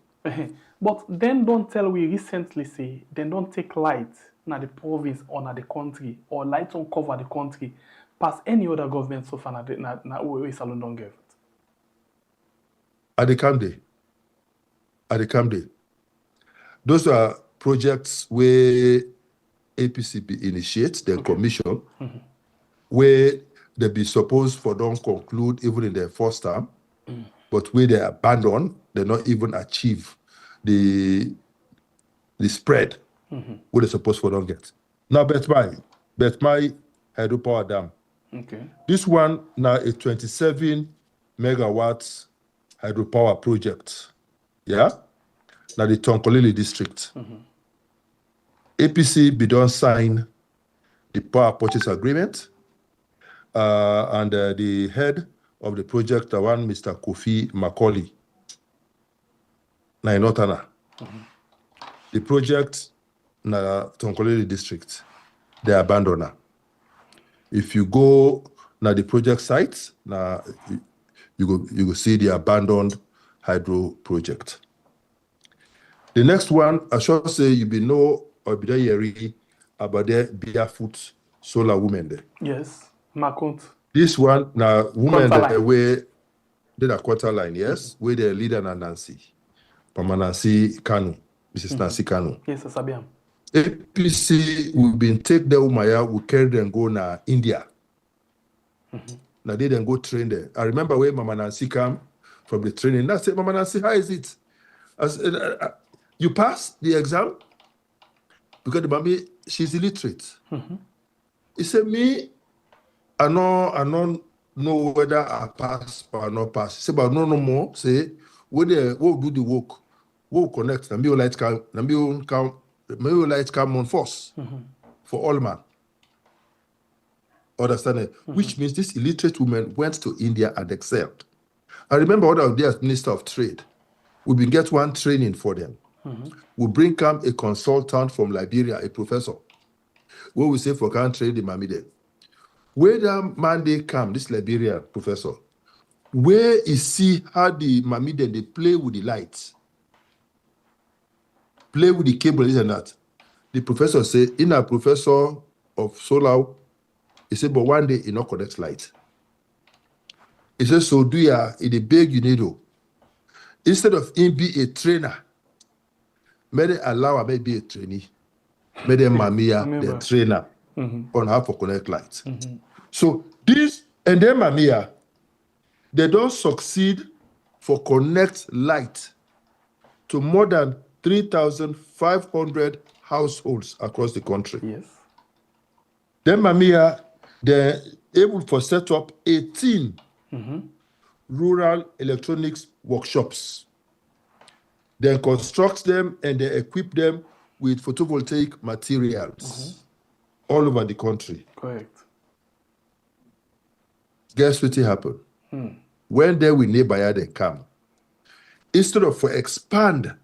But then don't tell we recently say then don't take light na the province or na the country or light on cover the country past any other government so far na we salon don't give. At the camp day. Those are projects where APCP initiates, then commission, where they be supposed for don't conclude even in their first term, but where they abandon, they not even achieve the spread where they supposed for don't get. Now, Betmai hydropower dam. Okay. This one now a 27 megawatts hydropower project. Yeah? Now the Tonkolili district. APC be done sign the power purchase agreement, and the head of the project, the one Mr. Kofi Macaulay, na in Otana. The project na Tonkolili district, they abandon now. If you go na the project site, na you go see the abandoned hydro project. The next one, I should say you be know or be there about the barefoot solar women there. Yes, Makont. This one now women Quarter the way did a quarter line, yes, where the leader na Nancy. Mama Nancy Kanu, Mrs. Nancy Kanu. Yes, Sabiam. APC we've been take the Umaya, we carry them go na India. Now they then go train there. I remember where Mama Nancy come from the training. I said, Mama Nancy, how is it? I said, you passed the exam? Because the mommy, she's illiterate. He said, me, I don't know whether I pass or not pass. He said, but no more. Say, we'll do the work. We'll connect. And me light come on force for all man. Understand it? Which means this illiterate woman went to India and excelled. I remember when I was there as Minister of Trade, we been get one training for them. We bring come a consultant from Liberia, a professor, where we say for can trade the Mamide. Where that man they come, this Liberian professor, where he see how the Mamide they play with the lights, play with the cable, this and that. The professor say, in a professor of solar, he said, but one day he not connect light. He said, so do ya in the big UNIDO. Instead of him be a trainer, may they allow him to be a trainee. May they Mamiya, the trainer, on how to connect lights. So this, and then Mamiya, they don't succeed for connect light to more than 3,500 households across the country. Yes. Then Mamiya, they're able to set up 18 rural electronics workshops. They construct them and they equip them with photovoltaic materials all over the country. Correct. Guess what happened? When they will neighbor they come, instead of for expand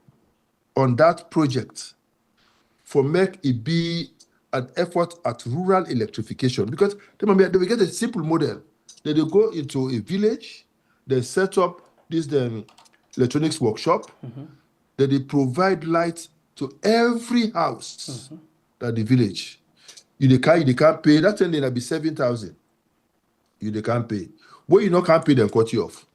on that project, for make it be an effort at rural electrification, because they will get a simple model. They go into a village, they set up this electronics workshop, that they provide light to every house that the village. You can't pay, that thing will be 7,000. You can't pay. When you can't pay, then cut you off.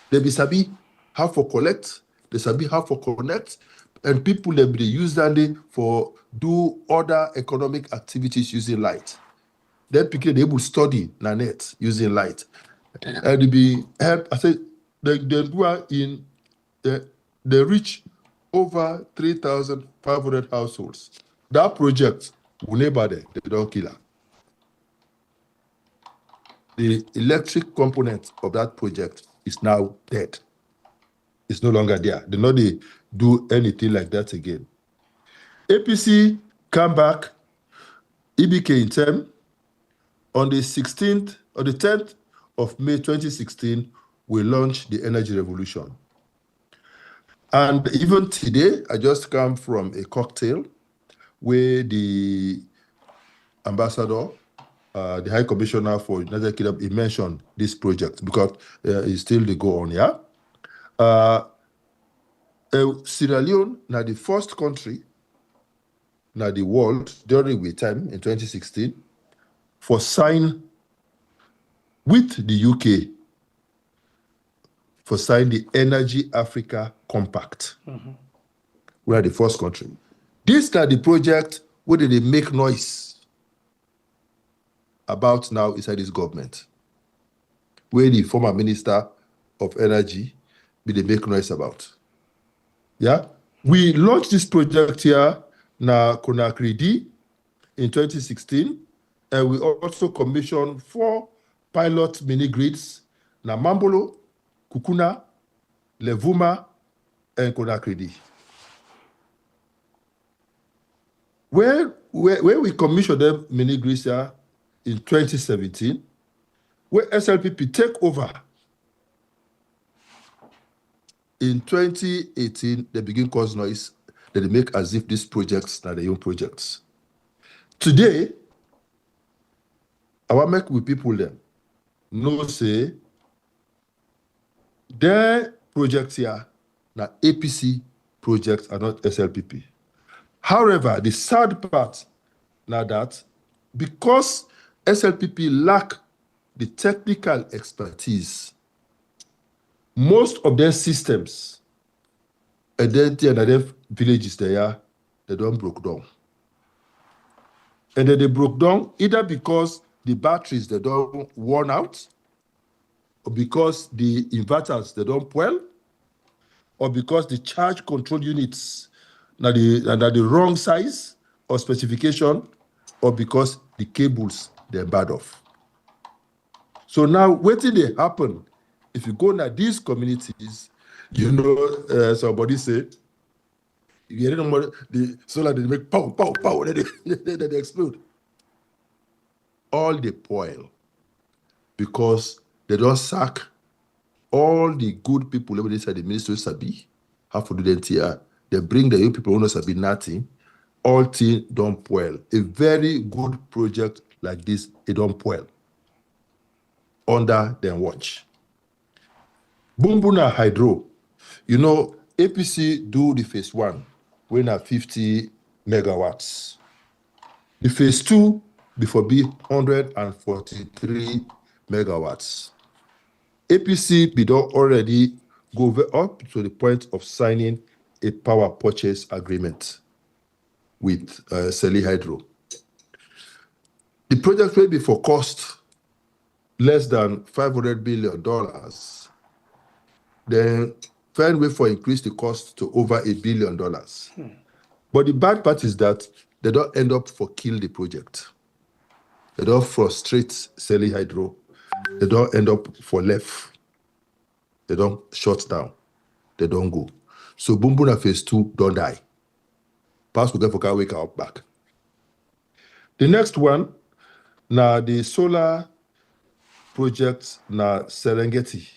They be sabi how for collect, they sabi how for connect, and people they be use that day for do other economic activities using light. Then people they able to study na net using light. And they be help. I said they do in they reach over 3,500 households. That project will never there. They don't kill her. The electric component of that project is now dead. It's no longer there. They not do anything like that again. APC come back, EBK in term, on the 16th or the 10th of May 2016, we launched the energy revolution. And even today, I just come from a cocktail where the ambassador, the High Commissioner for United Kingdom, he mentioned this project because it's still the go on, yeah? Sierra Leone, now the first country, now the world, during the time in 2016, for sign with the UK, for sign the Energy Africa Compact. We are the first country. This is the project where they make noise about now inside this government, where the former Minister of Energy they make noise about. Yeah, we launched this project here na Conakry in 2016, and we also commissioned 4 pilot mini grids na Mambolo, Kukuna, Levuma, and Conakry. Where we commissioned them mini grids here in 2017, where SLPP take over. In 2018, they begin cause noise that they make as if these projects are their own projects. Today, I want to make with people them know say their projects here are APC projects are not SLPP. However, the sad part now that because SLPP lack the technical expertise, most of their systems, identity and other villages there, they don't broke down. And then they broke down either because the batteries they don't worn out, or because the inverters they don't well, or because the charge control units are the wrong size or specification, or because the cables they're bad off. So now waiting they happen. If you go to these communities, you know, somebody said, you know, the solar they make pow, pow, pow, then they explode. All the poil because they don't sack all the good people inside the ministry sabi have to do them here. They bring the young people who don't sabi nothing. All things don't poil. A very good project like this, it don't poil. Under their watch. Bumbuna Hydro, you know, APC do the phase 1, when at 50 megawatts. The phase 2, before be 143 megawatts. APC be done already go up to the point of signing a power purchase agreement with Sierra Hydro. The project will be for cost less than $500 billion. Then find way for increase the cost to over $1 billion. But the bad part is that they don't end up for kill the project. They don't frustrate Sierra Hydro. They don't end up for left. They don't shut down. They don't go. So Bumbuna phase 2 don't die. Pass will get for wake up back. The next one, now the solar project na Serengeti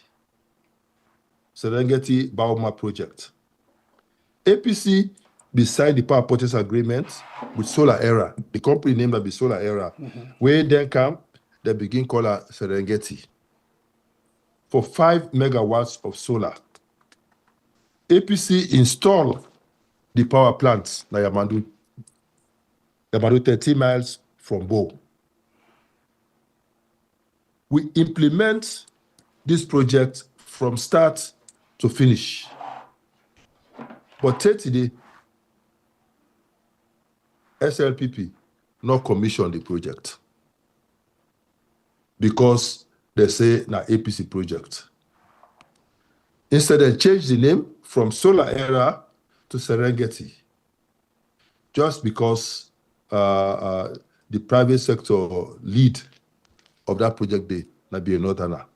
Bioma project. APC beside the power purchase agreement with Solar Era, the company named that be Solar Era, where then come, they begin call her Serengeti for 5 megawatts of solar. APC install the power plants na Yamandu 30 miles from Bo. We implement this project from start to finish. But today, SLPP not commission the project because they say na APC project. Instead, they change the name from Solar Era to Serengeti just because the private sector lead of that project day na be a northerner.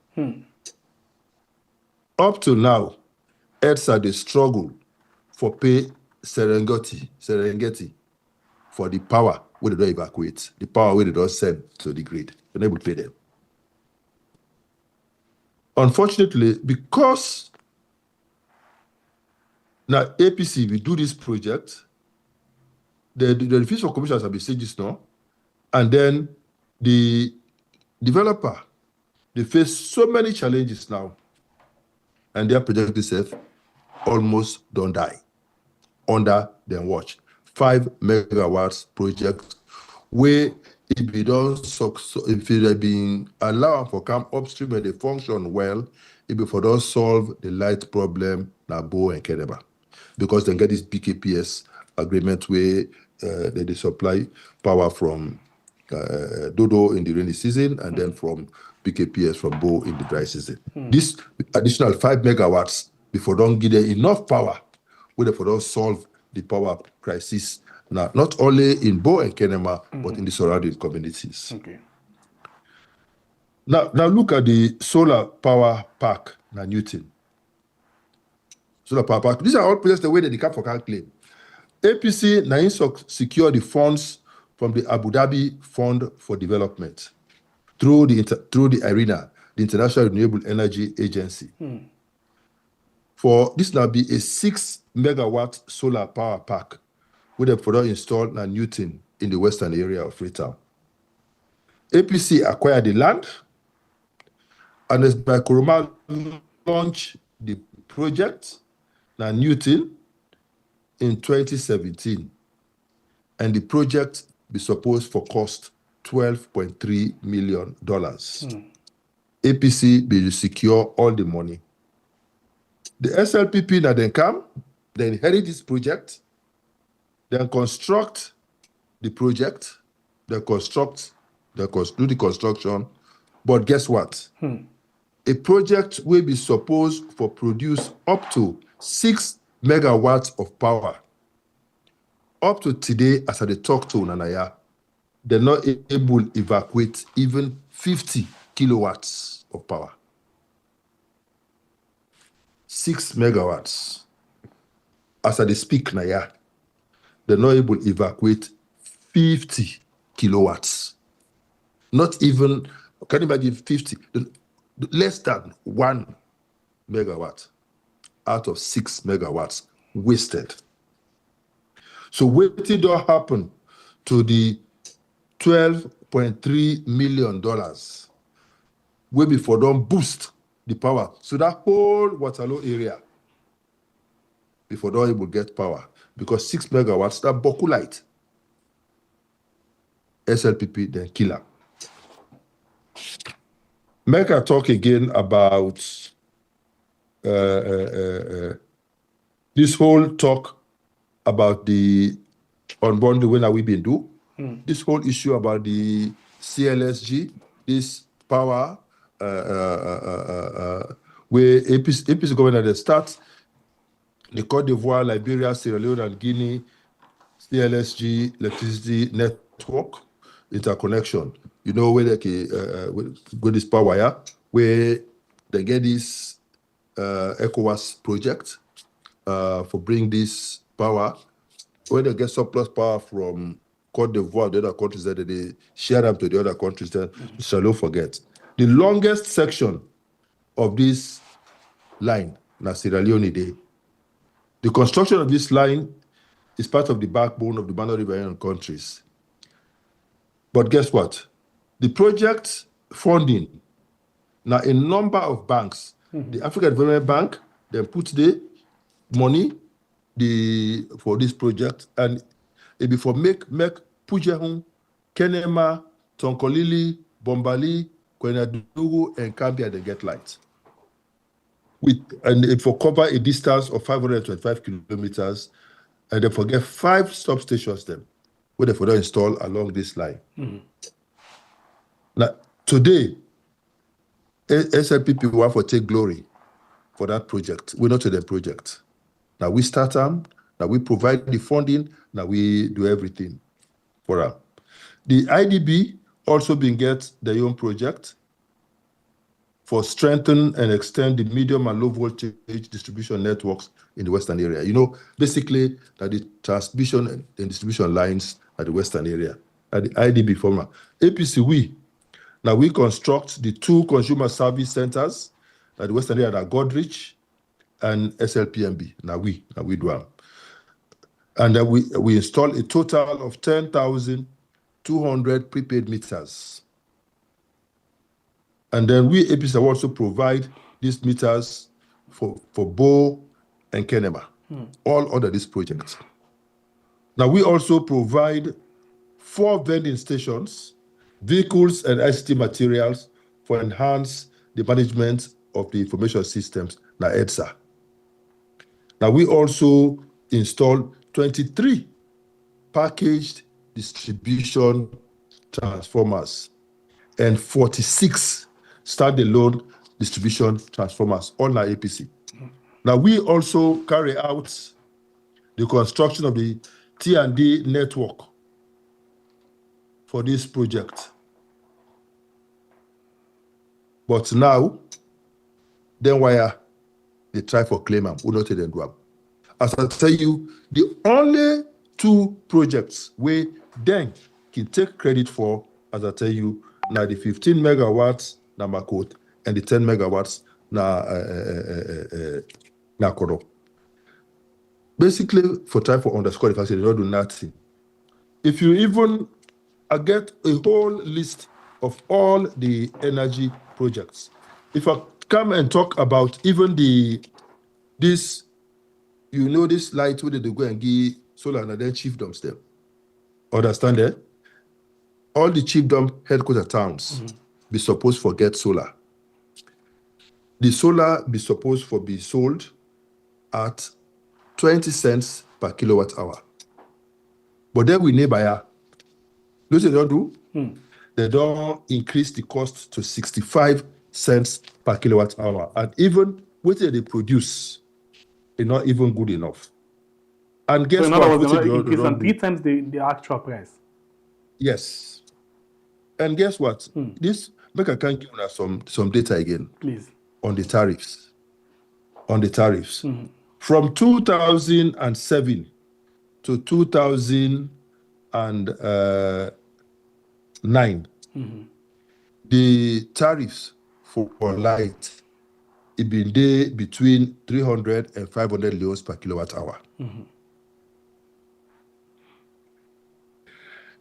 Up to now, EDSA they struggle for pay Serengeti for the power where they don't evacuate, the power where they don't send to the grid. They're not able to pay them. unfortunately, because now APC we do this project, the fees for commissions have been stages now, and then the developer, they face so many challenges now, and their project itself almost don't die under their watch. 5 megawatts project where if it been allowed for come upstream and they function well, it be for those solve the light problem na Bo and Keneba. Because they get this BKPS agreement where they supply power from Dodo in the rainy season and then from BKPS from Bo in the dry season. This additional 5 megawatts before don't give them enough power where they for don't solve the power crisis now, not only in Bo and Kenema, but in the surrounding communities. Okay. Now look at the solar power park na Newton. Solar power park. These are all projects the way that the cap for can claim. APC now secure the funds from the Abu Dhabi Fund for Development through the IRENA, the International Renewable Energy Agency. For this now be a 6 megawatt solar power park with a product installed in Newton in the western area of Freetown. APC acquired the land and as by Kuruma launched the project na Newton in 2017, and the project be supposed for cost $12.3 million. APC be secure all the money. The SLPP now then come, they inherit this project, then construct the project, do the construction, but guess what? A project will be supposed for produce up to 6 megawatts of power. Up to today, as I talk to Nanaya, they're not able to evacuate even 50 kilowatts of power. 6 megawatts. As I speak, Naya, they're not able to evacuate 50 kilowatts. Not even, can you imagine 50? Less than 1 megawatt out of 6 megawatts wasted. So what did that happen to the $12.3 million where before don't boost the power? So that whole Waterloo area before don't able get power because 6 megawatts that Boku light. SLPP then kill her. Make I talk again about this whole talk about the unbundling when we been do. This whole issue about the CLSG, this power where APC government at the start, the Côte d'Ivoire, Liberia, Sierra Leone, and Guinea, CLSG electricity network interconnection. You know where they go this power wire, where they get this ECOWAS project for bring this power. When they get surplus power from Côte d'Ivoire, the other countries that they share them to the other countries, then shall not forget. The longest section of this line, na Sierra Leone Day. The construction of this line is part of the backbone of the boundary River countries. But guess what? The project funding, now a number of banks, the African Development Bank, they put the money for this project, and it before make Pujehun, Kenema, Tonkolili, Bombali, Kwenadugu, and Kambia, they get light. And it for cover a distance of 525 kilometers, and they forget 5 substations them, where they for install along this line. Now, today, SLPP want to take glory for that project. We're not to the project. Now we start them, now we provide the funding, now we do everything for them. The IDB also been get their own project for strengthen and extend the medium and low voltage distribution networks in the western area. You know, basically that the transmission and distribution lines at the western area, at the IDB former. APC, now we construct the 2 consumer service centers the Western area, Godrich, and SLPMB. Now we do them. And we install a total of 10,200 prepaid meters. And then we EPC also provide these meters for Bo and Kenema, all under this project. Now we also provide 4 vending stations, vehicles and ICT materials for enhance the management of the information systems, now EDSA. Now we also install 23 packaged distribution transformers and 46 standalone distribution transformers, all our APC. Now we also carry out the construction of the T&D network for this project. But now, then why they try for claim them, we not tell them do them. As I tell you, the only 2 projects where then can take credit for, as I tell you, now the 15 megawatts na Makot and the 10 megawatts na Kodo. Basically, for try for underscore the fact that they don't do nothing. If you even get a whole list of all the energy projects, if I come and talk about even this light where they go and give solar and then chiefdoms them. Understand that? All the chiefdom headquarter towns be supposed to get solar. The solar be supposed for be sold at 20 cents per kilowatt hour. But then we neighbor, those they don't do, they don't increase the cost to 65 cents per kilowatt hour. And even what they produce is not even good enough. And guess so in what? other words, What they they increase don't on do? 3 times the actual price. Yes. And guess what? This, make I can give you some data again. Please. On the tariffs. From 2007 to 2009, the tariffs for light, it been there between 300 and 500 leos per kilowatt hour.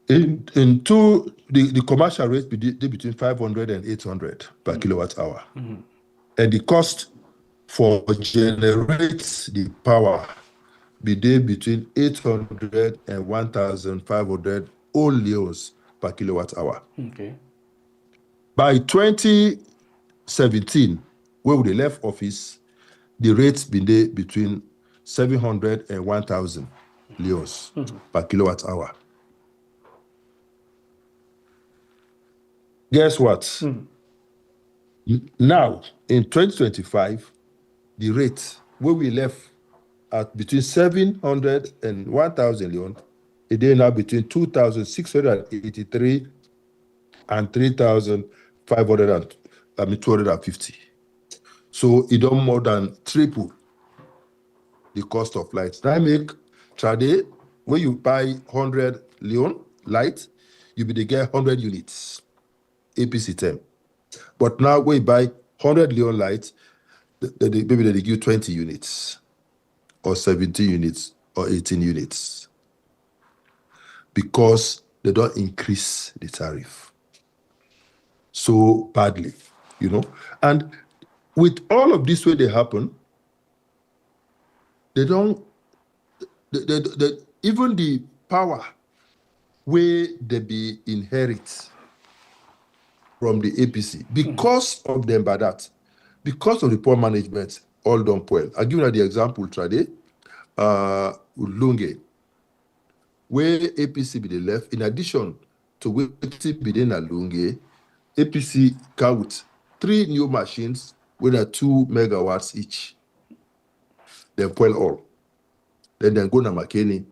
The commercial rate be between 500 and 800 per kilowatt hour. And the cost for generate the power be there between 800 and 1,500 leos per kilowatt hour. Okay. By 2017, when they left office, the rates been there between 700 and 1,000 leos per kilowatt hour. Guess what? Now, in 2025, the rate where we left at between 700 and 1,000 leon, it is now between 2,683 and 3,250. So it don't more than triple the cost of light. That make trade when you buy 100 leon light, you be to get 100 units APC term. But now when you buy 100 leon light, maybe they give 20 units or 17 units or 18 units because they don't increase the tariff so badly, And with all of this way they happen, they don't, even the power where they be inherit from the APC, because of them by that, because of the poor management, all done well. I'll give you the example today, Lunge, where APC be the left, in addition to waiting be in Lunge, APC count 3 new machines with 2 megawatts each. Then well all. Then go to McKinney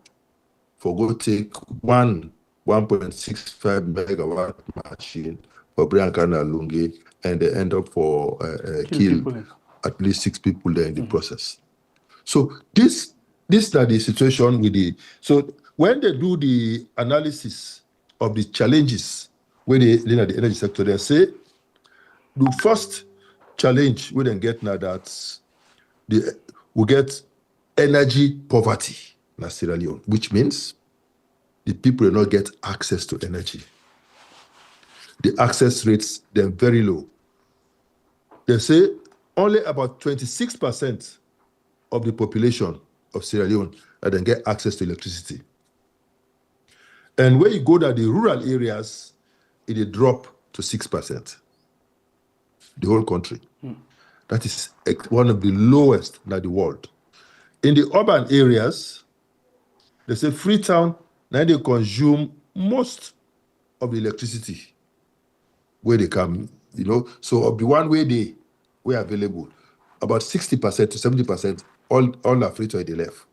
for go take 1.65 megawatt machine for Briancana Lunge, and they end up for kill at least 6 people there in the process. So this is the situation with the. So when they do the analysis of the challenges when they in the energy sector, they say, the first challenge we then get now that we get energy poverty in Sierra Leone, which means the people do not get access to energy. The access rates, they're very low. They say only about 26% of the population of Sierra Leone that then get access to electricity. And when you go to the rural areas, it drop to 6%. The whole country. That is one of the lowest in the world. In the urban areas, they say Freetown, now they consume most of the electricity where they come, So of the one way they were available, about 60% to 70%, all are Freetown they left.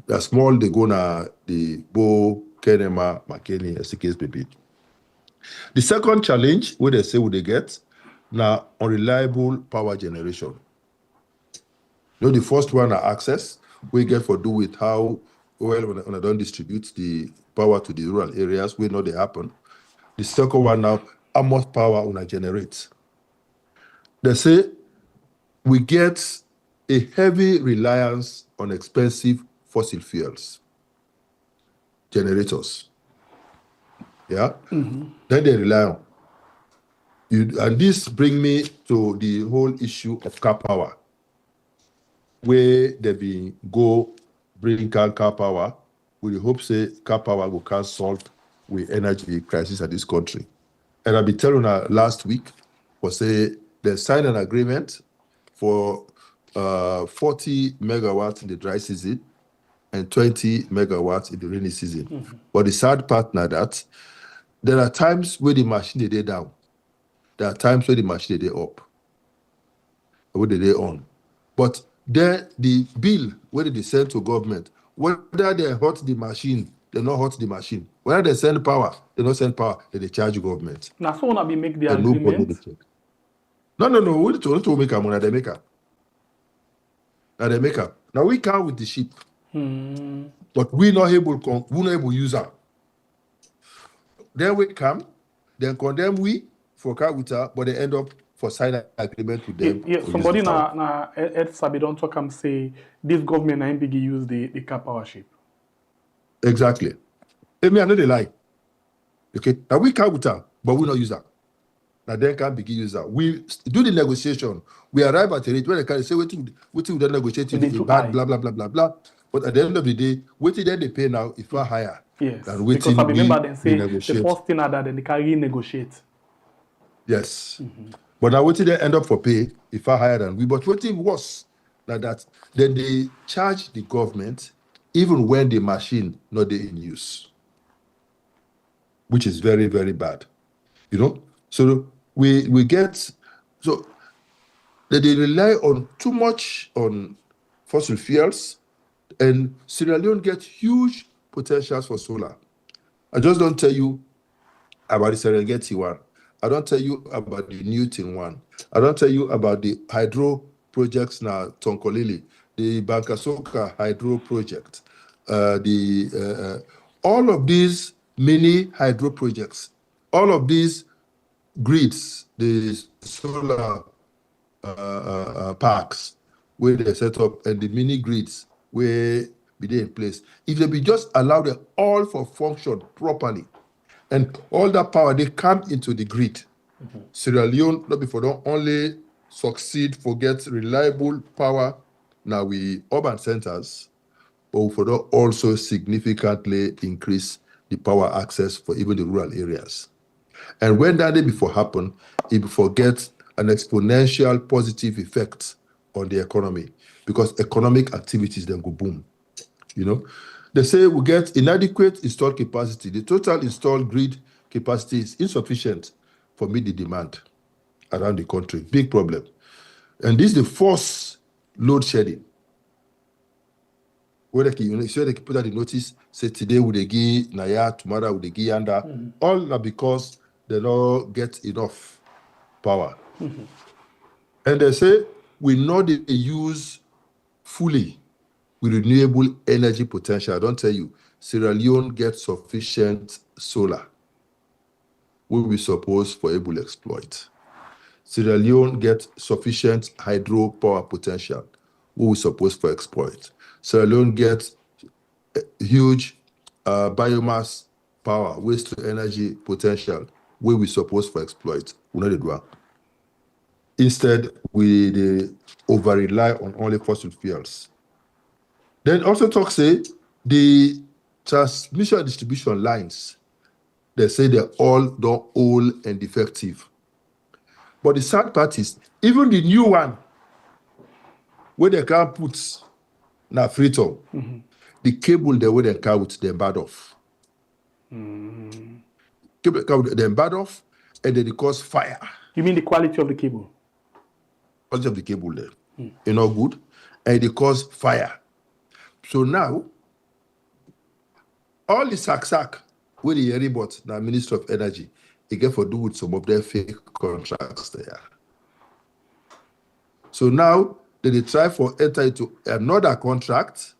They're small, they go na the Bo, Kenema, Makeni, as the case may be. The second challenge, where they say what they get, now unreliable power generation. The first one are access, we get for do with how well when I don't distribute the power to the rural areas, we know they happen. The second one now, how much power when I generate. They say we get a heavy reliance on expensive fossil fuels, generators. Yeah? Then they rely on. And this brings me to the whole issue of car power, where they be go bring car power, we hope say car power will can solve with energy crisis at this country. And I'll be telling her last week, was say they signed an agreement for 40 megawatts in the dry season and 20 megawatts in the rainy season. But the sad part now that there are times where the machine they down. There are times where the machine they up. Where they on. But then the bill, whether they send to government, whether they hot the machine, they not hot the machine. Whether they send power, they not send power, they charge government. Now, so wanna be make the agreement. No. We need to make a money, they make up. Now they make up. Now we can with the ship. But we're not able to use her. Then we come, then condemn we for car with her, but they end up for signing an agreement with them. Yeah, somebody na EDSA don't talk and say this government ain't big use the car power ship. Exactly. I know they lie. Okay. Now we can with her, but we not use her. Now they can't begin use her. We do the negotiation. We arrive at a rate where they can say we don't negotiate in bad blah blah blah blah blah. But at the end of the day, what then they pay now is far higher. Yes. Than because I remember them say the first thing that then they can renegotiate. Yes. But now what they end up for pay is far higher than we. But what it was like that, then they charge the government even when the machine not in use, which is very, very bad. So we get so that they rely on too much on fossil fuels, and Sierra Leone get huge potentials for solar. I just don't tell you about the Serengeti one. I don't tell you about the Newton one. I don't tell you about the hydro projects now, Tonkolili, the Bankasoka hydro project, all of these mini hydro projects, all of these grids, the solar parks where they set up, and the mini grids where be in place. If they be just allow them all for function properly, and all that power, they come into the grid. Sierra Leone, not before, don't only succeed for get reliable power now we urban centers, but we for also significantly increase the power access for even the rural areas. And when that day before happen, it before get an exponential positive effect on the economy, because economic activities then go boom. They say we get inadequate installed capacity. The total installed grid capacity is insufficient for meet the demand around the country. Big problem. And this is the first load shedding. Where they can put out the notice, say today would they give Naya, tomorrow would they give Yanda. All are because they don't get enough power. And they say we know they use fully with renewable energy potential. I don't tell you, Sierra Leone gets sufficient solar. We supposed for able to exploit. Sierra Leone get sufficient hydropower potential, what we supposed to exploit. Sierra Leone get huge biomass power, waste to energy potential, where we supposed to exploit. We know the do. Instead, we over rely on only fossil fuels. Then also talk say the transmission and distribution lines, they say they're all old and defective. But the sad part is, even the new one, where they can put na freedom, the cable they where they can with them bad off. Cable can them bad off, and then it cause fire. You mean the quality of the cable? Quality of the cable there, you know, good, and it cause fire. So now, all the sack where the report now Minister of Energy, they get for do with some of their fake contracts there. So now they try for enter into another contract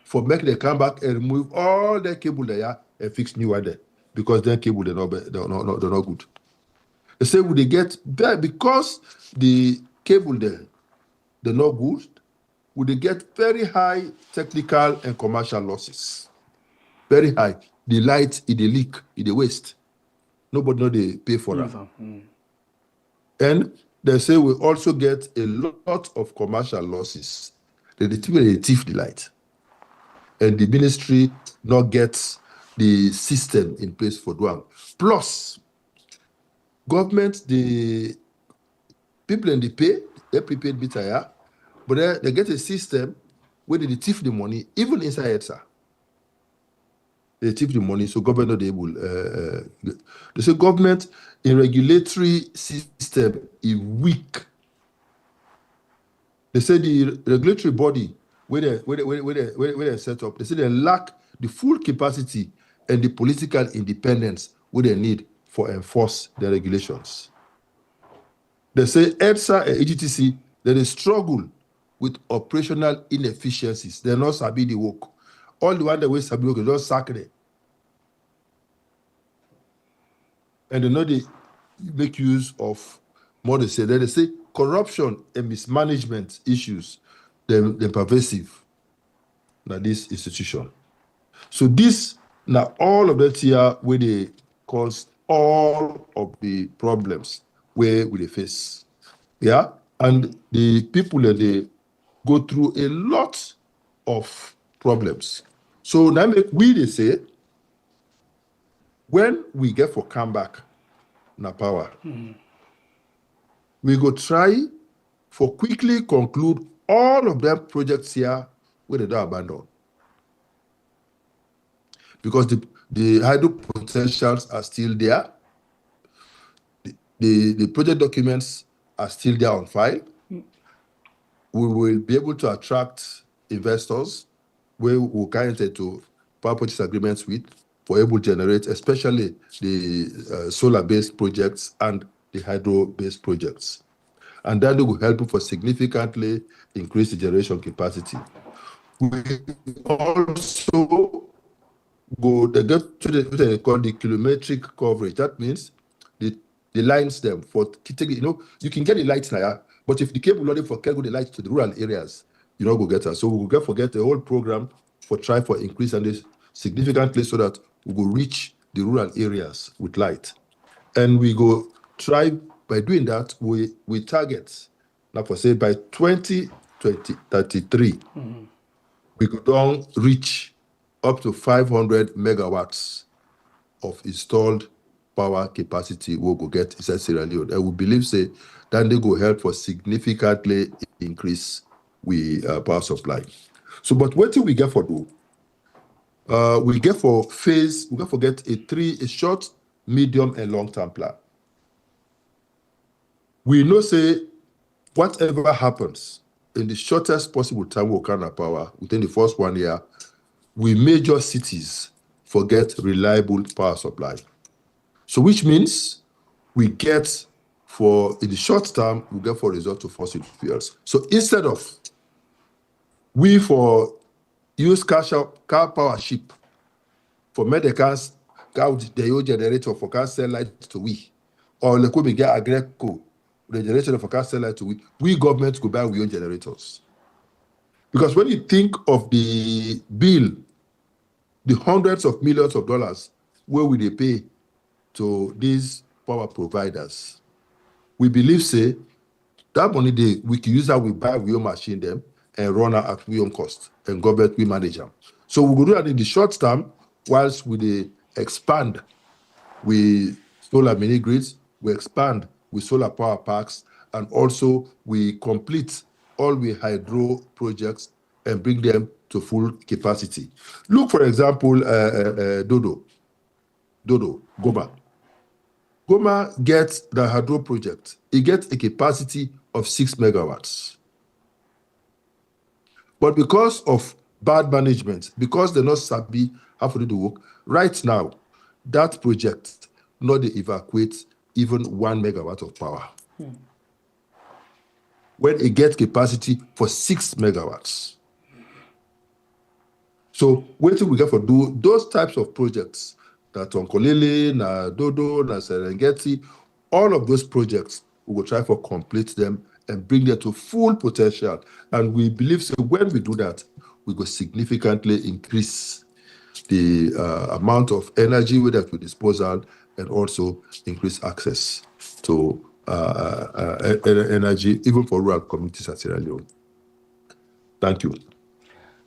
for make them come back and remove all the cable there and fix new one there, because their cable they're not good. They say would they get there because the cable there they're not good, would they get very high technical and commercial losses. Very high. The light, the leak, the waste. Nobody know they pay for that. And they say we also get a lot of commercial losses. They thief the light. And the ministry not gets the system in place for doing. Plus, government, the people in the pay, they prepaid meter, yeah, but they get a system where they thief the money, even inside EDSA. They thief the money, so government not able. They say government in regulatory system is weak. They say the regulatory body where they set up, they say they lack the full capacity and the political independence where they need for enforce the regulations. They say EDSA and EGTC, they struggle with operational inefficiencies. They're not sabi the work. All the one that we sabi work, they just sack them. And they know they make use of more they say corruption and mismanagement issues, they're pervasive in this institution. So this now all of that here where they cause all of the problems where we face. Yeah. And the people that they go through a lot of problems. So now they say when we get for comeback na power, we go try for quickly conclude all of them projects here where they don't abandon. Because the hydro potentials are still there. The project documents are still there on file. We will be able to attract investors where we can enter to power purchase agreements with for able to generate, especially the solar-based projects and the hydro-based projects. And that will help for significantly increase the generation capacity. We also they get to what they call the kilometric coverage. That means the lines them for you can get the lights now, but if the cable loading for carry the lights to the rural areas, you know go get her. So we will forget the whole program for try for increase and this significantly so that we will reach the rural areas with light. And we go try by doing that, we target now for say by 2033, we could don't reach up to 500 megawatts of installed power capacity we go get inside Sierra Leone. And we believe say that they go help for significantly increase power supply. So, but what do we get for do? We get for phase, we get for get a short, medium, and long-term plan. We know say whatever happens in the shortest possible time we can have power within the first 1 year, we major cities forget reliable power supply. So which means we get for, in the short term, we get for resort to fossil fuels. So instead of we for use car power ship for medicals, car the generator for car sell light to we, or like we get Agreco the generation forecast sell to we government could buy our own generators. Because when you think of the bill, the hundreds of millions of dollars where will they pay to these power providers, we believe say that money we can use that we buy our own machine them and run out at our own cost and government we manage them. So we will do that in the short term whilst we expand with solar mini grids, we expand with solar power parks, and also we complete all the hydro projects and bring them to full capacity. Look, for example, Goma. Goma gets the hydro project. It gets a capacity of 6 megawatts. But because of bad management, because they're not sabi how to do the work, right now, that project not they evacuate even 1 megawatt of power. When it gets capacity for 6 megawatts. So what we get for do those types of projects, that Tonkolele, na Dodo, na Serengeti, all of those projects, we will try for complete them and bring them to full potential. And we believe so when we do that, we will significantly increase the amount of energy we have to disposal and also increase access to energy, even for rural communities at Sierra Leone. Thank you.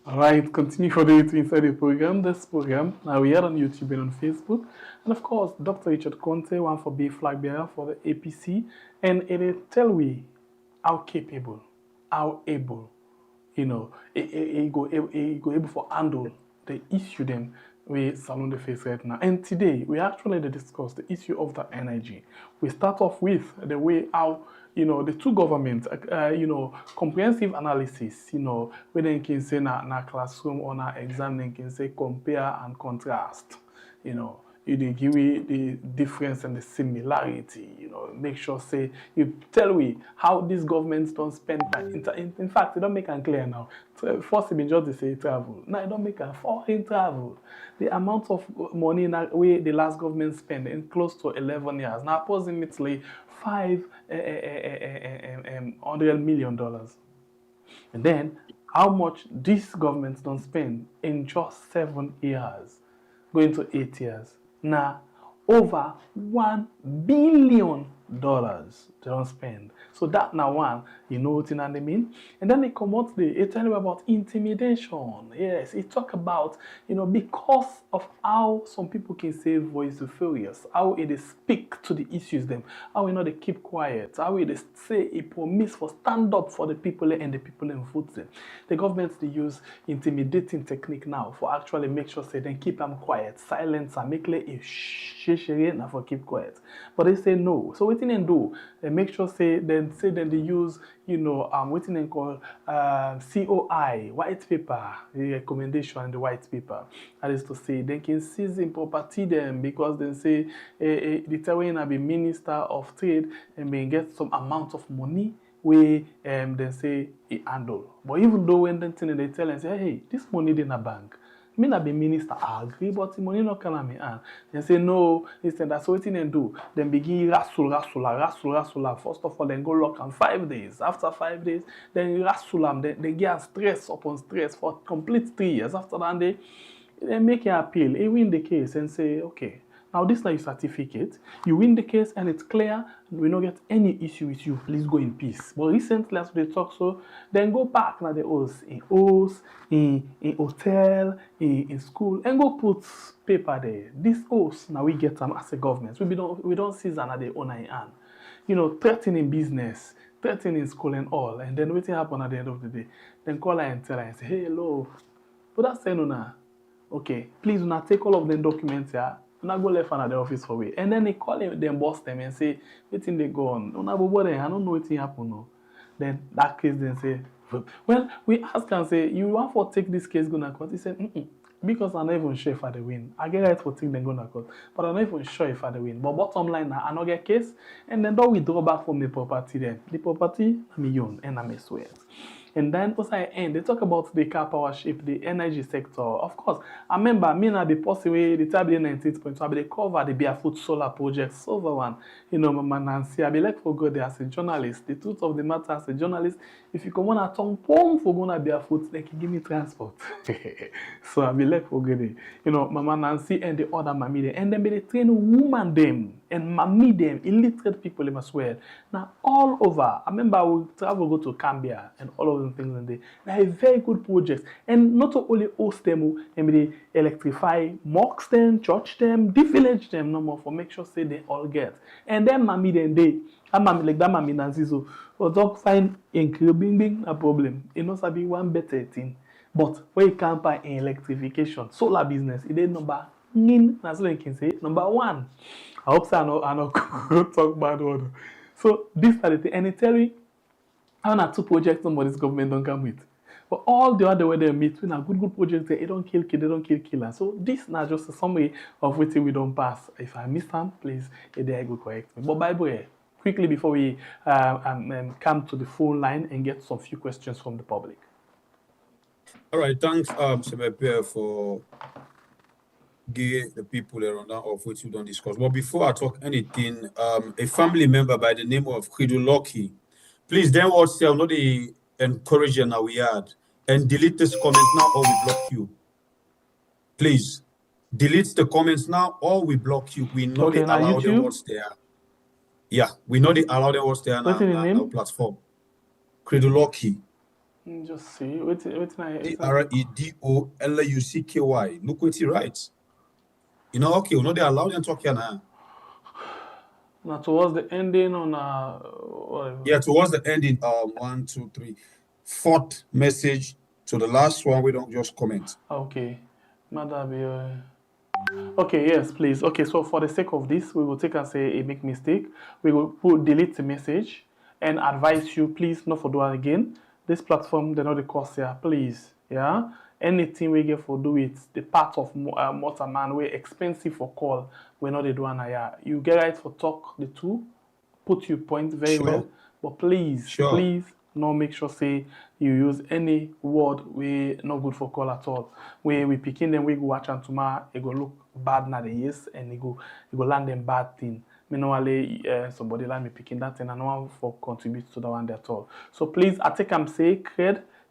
All right, continue for the inside the program. This program, now we are on YouTube and on Facebook. And of course, Dr. Richard Konteh, one for B flag bearer for the APC. And it tell we how capable, how able, he go able for handle the issue them we salon the face right now. And today, we actually discuss the issue of the energy. We start off with the way how the two governments, comprehensive analysis, where they can say na classroom or na exam, they can say compare and contrast, you give me the difference and the similarity, make sure say, you tell me how these governments don't spend time. In fact, they don't make it clear now. First, it just they say travel. Now, they don't make a foreign travel. The amount of money that the last government spent in close to 11 years, now approximately $500 million. And then, how much these governments don't spend in just 7 years, going to 8 years. Now, over $1 billion they don't spend. So that now one, what I mean? And then they come out they tell you about intimidation. Yes, it talk about, because of how some people can say voice furious, how they speak to the issues them, how they keep quiet, how they say a promise for stand up for the people and the people in vote them. The governments they use intimidating technique now for actually make sure say they keep them quiet, silence and make like a share for keep quiet. But they say no. So what they do? They make sure say they use what they call COI white paper, the recommendation and the white paper. That is to say they can seize in property them because they say the Taiwan be minister of trade and may get some amount of money where they say it handle. But even though when they tell and say hey, this money in a bank. Me not be minister, I agree, but the money not come at me. They say no, listen, that's what they do. Then begin rassle. First of all, then go lock on 5 days. After 5 days, then rassle them. They get stress upon stress for complete 3 years. After that, they make an appeal. They win the case and say, okay, now this is your certificate. You win the case and it's clear. We don't get any issue with you. Please go in peace. But recently, as we talk, so then go back now the house, in hotel, in school, and go put paper there. This house now we get them as a government. We don't see that they own in hand. Threatening business, threatening school and all, and then waiting happen at the end of the day. Then call her and tell her and say, hey, hello, but that's saying now. Okay, please now take all of them documents here. Una go left at the office for way. And then they call them, boss them and say, what thing they go on? Una go there, I don't know what thing happen no. Then that case then say, well, we ask and say, you want for take this case gonna court? He said, because I'm not even sure if I the win. I get right for take them gonna court, but I'm not even sure if I the win. But bottom line now, I not get case, and then don't withdraw back from the property then. The property, I'm young and I'm swear. And then also end, they talk about the car power shift, the energy sector. Of course, I remember me and the possibly the time 19th point, so I be cover the barefoot solar project, silver one. Mama Nancy, I be like for God as a journalist. The truth of the matter as a journalist, if you come on a tongue pong for going barefoot, they can give me transport. So I be like for God, Mama Nancy and the other mommy there, and then be the train woman them and mommy them, illiterate people them as well. Now all over, I remember I will travel go to Cambia and all of them things in there. They are very good projects, and not only host them, and they electrify mosques them, church them, the village them no more for make sure say they all get. And then mommy then they, and mommy like that mommy Nancy so, or dog find including a problem. It knows be one better thing. But when you can't buy in electrification, solar business, it is number that's what I can say. Number one. I hope so I know talk bad word. So this are the thing, and it's telling I want two projects somebody's government don't come with. But all the other way they meet, when a good project, they don't kill kid, they don't kill killer. So this is not just a summary of what we don't pass. If I miss them, please, they go correct me. But by the way, quickly before we come to the phone line and get some few questions from the public. All right, thanks, Semepe, for give the people around that of which we don't discuss. But before I talk anything, a family member by the name of Loki, please then watch say not the encouragement that we had and delete this comment now or we block you. Please delete the comments now or we block you. We know they allow them what's there. Yeah, we know they allow them what's there on our platform. Loki. Just see. What's my Redolucky. Look what he writes. Okay, we know they allow them talk here now. Now towards the ending on whatever. Yeah, towards the ending, 1, 2, 3, 4th message to the last one, we don't just comment. Okay. Okay, yes, please. Okay, so for the sake of this, we will take and say a big mistake. We will delete the message and advise you, please, not for doing again. This platform, they're not the cost here, please. Yeah. Anything we get for do it, the part of motor man, we expensive for call, we're not the do here. You get right for talk the two, put your point very well, but please, please, no make sure say you use any word we not good for call at all. We picking them, we go watch and tomorrow it go look bad na the yes and it go land them bad thing. Me normally somebody like me picking that and I no want for contribute to that one at all. So please, I think I'm saying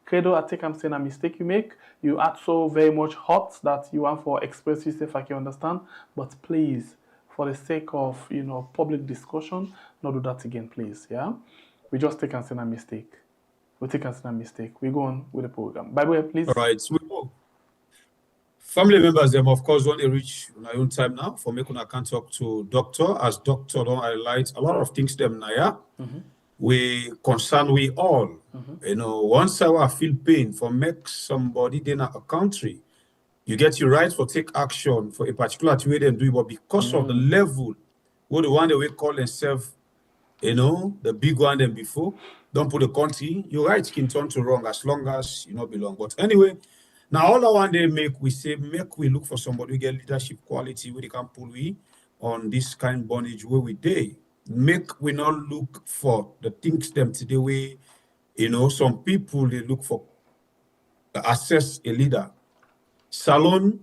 Credo, I think I'm saying a mistake you make. You add so very much hot that you want for express yourself, I can understand. But please, for the sake of public discussion, not do that again, please. Yeah, we just take and say a mistake. We take and say a mistake. We go on with the program. By the way, please. All right. So family members, them of course, when they reach my own time now for making I can talk to doctor as doctor don't highlight a lot of things them now. Yeah. Mm-hmm. We concern we all. Mm-hmm. Once I feel pain for make somebody in a country, you get your right for take action for a particular way they do, but because of the level, what the one that we call themselves, the big one than before, don't put the country, your right can turn to wrong as long as you not belong. But anyway, now all I want they make we look for somebody who get leadership quality where they can pull we on this kind of bondage where we day. Make we not look for the things them today way, some people they look for assess a leader. Salon,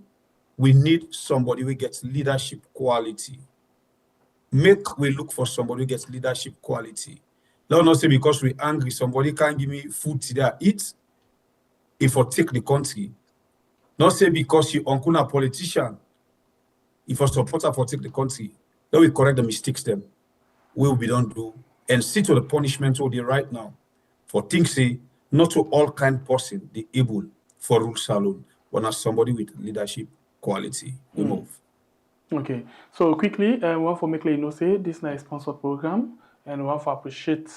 we need somebody who gets leadership quality. Make we look for somebody who gets leadership quality. Let us not say because we're angry, somebody can't give me food today I eat if I take the country. Not say because you uncle a politician, if a supporter for take the country, then we correct the mistakes them. Will be done do and see to the punishment what they right now for things say not to all kind person the able for rule salon but as somebody with leadership quality. We move. Okay, so quickly, one for make say this is a sponsored program and one for appreciate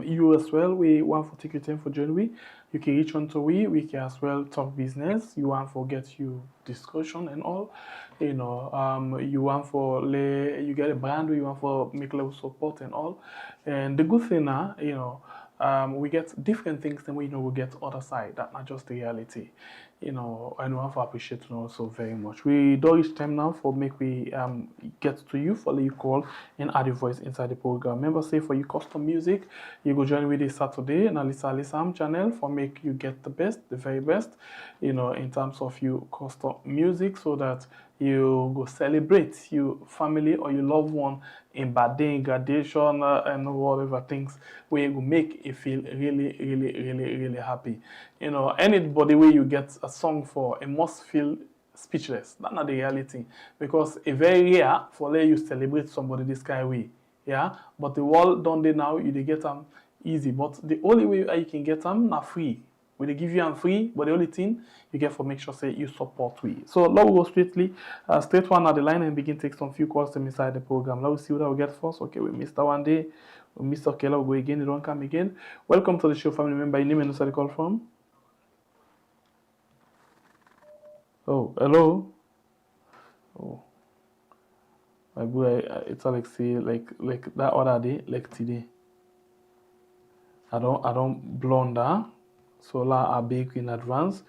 you as well. We want for take your time for joining. You can reach on to we can as well talk business. You want for get you discussion and all. You want for you get a brand, you want for make level support and all. And the good thing now, we get different things than we get other side. That's not just the reality. you know, and we have to appreciate you also very much. We don't reach time now for make we get to you for you call and add your voice inside the program. Remember, say for you custom music, you go join with this Saturday and Alisa channel for make you get the best, the very best, you know, in terms of you custom music, so that you go celebrate your family or your loved one in birthday, graduation, and whatever things where you go make you feel really happy. You know, anybody where you get a song for, it must feel speechless. That's not the reality, because it's very rare for let you celebrate somebody this kind of way. Yeah, but the world done they now, you they get them easy. But the only way you can get them not free. We they give you them free, but the only thing you get for make sure say you support we. So now we go straight one at the line and begin take some few calls from inside the program. Now we see what we get first. Okay, we missed that one day. We missed okay, we'll go again, you don't come again. Welcome to the show, family member. Your name and where you call from? Oh, hello. Oh, my boy, it's like say like that other day, like today. I don't blunder, so I beg in advance.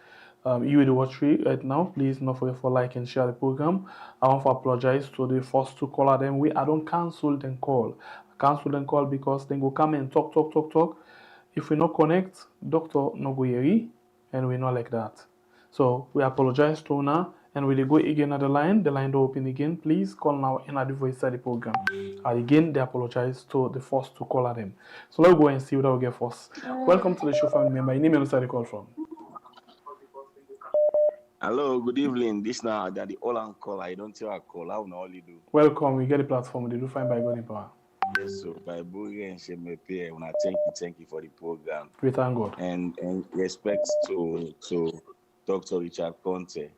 You will watch it right now. Please don't forget for like and share the program. I want to apologize to the first two caller them. I don't cancel them call. I cancel them call because then go come and talk. If we not connect, doctor no go hear, and we not like that. So we apologize to now, and we go again at the line don't open again. Please call now and add the voice of the program. And again, they apologize to the first to call them. So let's go and see what we get first. Welcome to the show, family member. Your name and where you call from? Hello, good evening. This now that the all on call. I don't tell a call. I will not only do. Welcome. We get the platform. They do fine by God in power. Yes, so by Buri and Shemepe, when I thank you for the program. We thank God. And respect to Dr. Richard Konteh.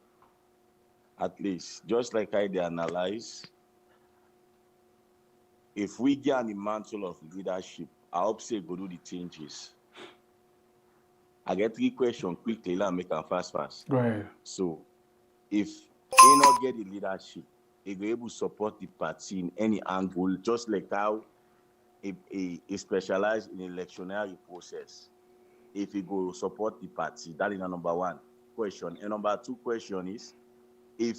At least, just like I analyze, if we get the mantle of leadership, I hope say go do the changes. I get 3 questions quickly and make them fast. Right. So, if he not get the leadership, he go able to support the party in any angle, just like how he specialized in electionary process. If he go support the party, that is the number 1 question. And number 2 question is, if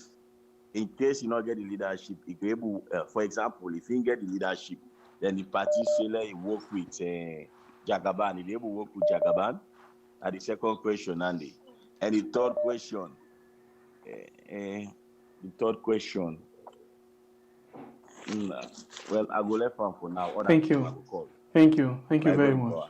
in case he not get the leadership, he go able, for example, if he get the leadership, then the party feel he work with Jagaban, he able to work with Jagaban. That's the second question, Andy. And the third question, well, I go left one for now. Thank you very much.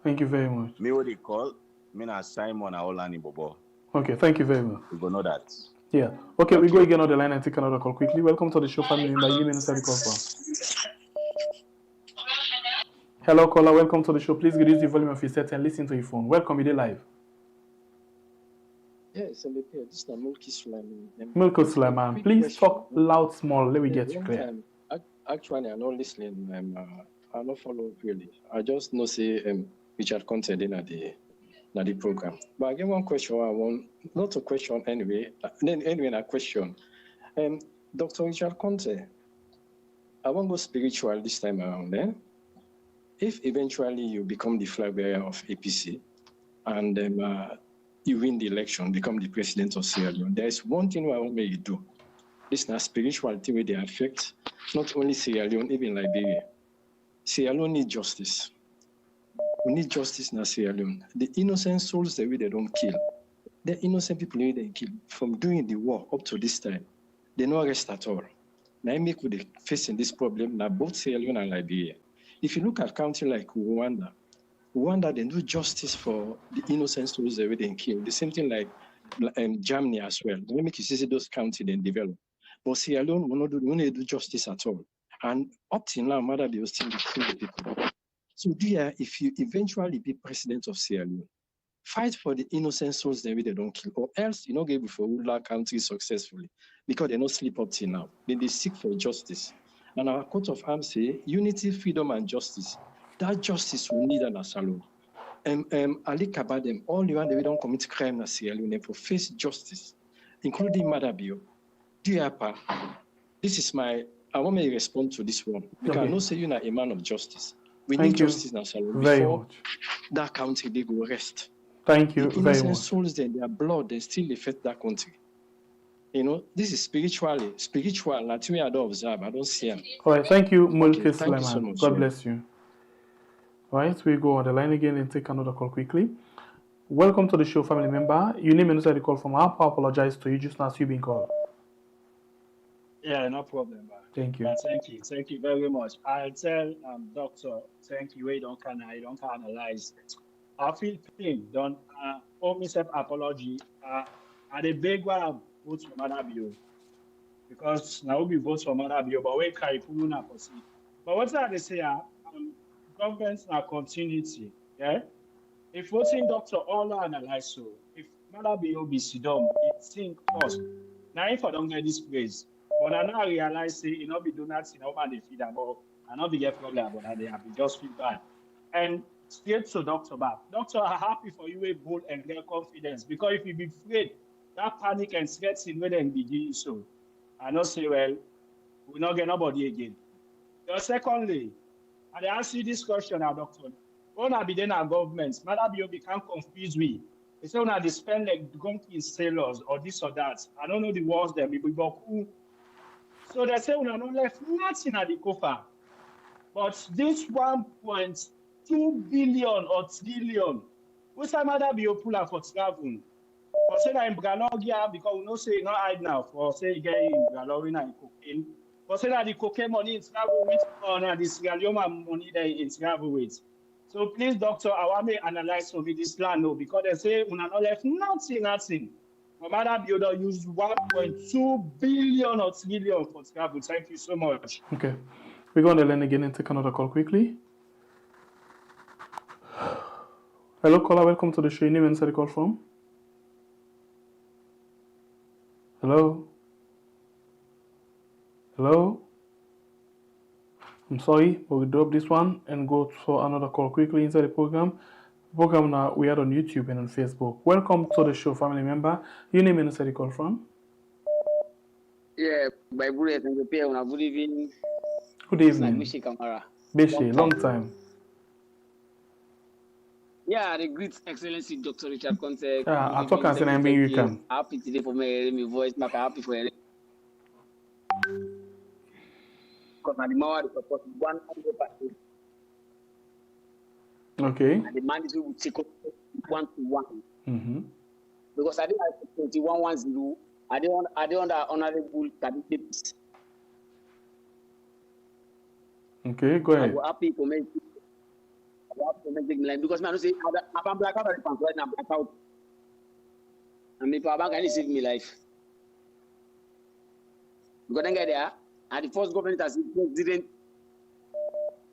Thank you very much. Me what they call, me na Simon Aolani Bobo. Okay, thank you very much. We go know that. Yeah. Okay, we go again on the line and take another call quickly. Welcome to the show, family member. Your name and where you call from? Hello, caller. Welcome to the show. Please reduce the volume of your set and listen to your phone. Welcome, you live. Yes, this is Milky Sulaiman. Milky Sulaiman, please talk loud, small. Let me get you clear. Actually, I'm not listening. I'm not following really. I just know say Richard Konteh in the program. But I get one question. I want not a question anyway. Anyway, a question. Dr. Richard Konteh, I want to go spiritual this time around. If eventually you become the flag bearer of APC and you win the election, become the president of Sierra Leone, there is one thing I want you to do. This is not spirituality where they affect not only Sierra Leone, even Liberia. Sierra Leone needs justice. We need justice in Sierra Leone. The innocent souls that they don't kill, the innocent people they kill from doing the war up to this time, they no arrest at all. Now I make with facing this problem now both Sierra Leone and Liberia. If you look at a country like Rwanda, they do justice for the innocent souls that they kill. The same thing like Germany as well. They make you see those countries then develop. But Sierra Leone will not do justice at all. And up till now, Mother will still kill the people. So dear, if you eventually be president of Sierra Leone, fight for the innocent souls that they don't kill, or else you're not going to rule our country successfully because they don't sleep up till now. Then they seek for justice. And our coat of arms say unity, freedom, and justice. That justice we need in Asalo. Ali Kabadem, all the one that we don't commit crime in Sierra Leone for face justice, including Madabio. Diapa, this is my, I want me to respond to this one. Because I know say you're not a man of justice. We need justice in Asalo before that country they go rest. Thank you The very innocent much. souls, then their blood, they still affect that country. You know, this is spiritual. That's me I don't observe. I don't see them. All right, thank you, Mulke Okay, thank you so Suleiman. much. God bless you. All right, we go on the line again and take another call quickly. Welcome to the show, family member. Your name and inside the call from I apologize to you just now as you being called. Yeah, no problem. Thank you. Thank you very much. I'll tell doctor, thank you. You don't analyze. I feel pain. Don't myself apology. I the big one vote for Madabio because now we vote for Madabio, but we carry Puluna proceed. But what they say, governments are continuity. Yeah. If voting doctor all analyze so, if Madabio be sidom, it think first. Now if I don't get this praise, but I now realize say not be doing that in over the feed about I not be get problem about that they have just feel bad. And straight to doctor back. Doctor, I'm happy for you a bold and get confidence because if you be afraid, that panic and stressing when they begin so. I not say well, we not get nobody again. Secondly, I ask you this question now, doctor. When I be then our governments, Madabio become confused me. They say when I spend like donkey sailors or this or that. I don't know the words them, but who. So they say when I don't left nothing at the coffer. But this 1.2 billion or trillion, which time Madabio pull out for travel. For say that in Bralogia, because we know say not hide now, for say you get in Bralogia and cocaine. For say that the cocaine money in travel with or the Sierra Leone money there in travel with. So please, doctor, I want to analyze over this plan, no, because they say we are not left nothing. No matter you don't use 1.2 billion or trillion for travel. Thank you so much. Okay. We're going to learn again and take another call quickly. Hello, caller. Welcome to the show. Your name and inside the call from? Hello? Hello? I'm sorry, but we'll drop this one and go for another call quickly inside the program. Program now, we are on YouTube and on Facebook. Welcome to the show, family member. Your name and inside the call from? Yeah, by Bullet and repair on a good evening. Good evening. Bishi Kamara. Bishi, long time. Yeah, the great excellency Dr. Richard Konteh. I talk and say I'm being you can. Happy today for my voice, I'm happy for you. Because I'm the more support 100%. Okay. And the mandatory will take up 1-to-1. Mm-hmm. Because I didn't have 21-10. I don't under honorable candidates. Okay, go ahead. I'm happy for me. Because I say I'm black out right now, black out. And if I'm going to save me life. Because then get there, and the first government as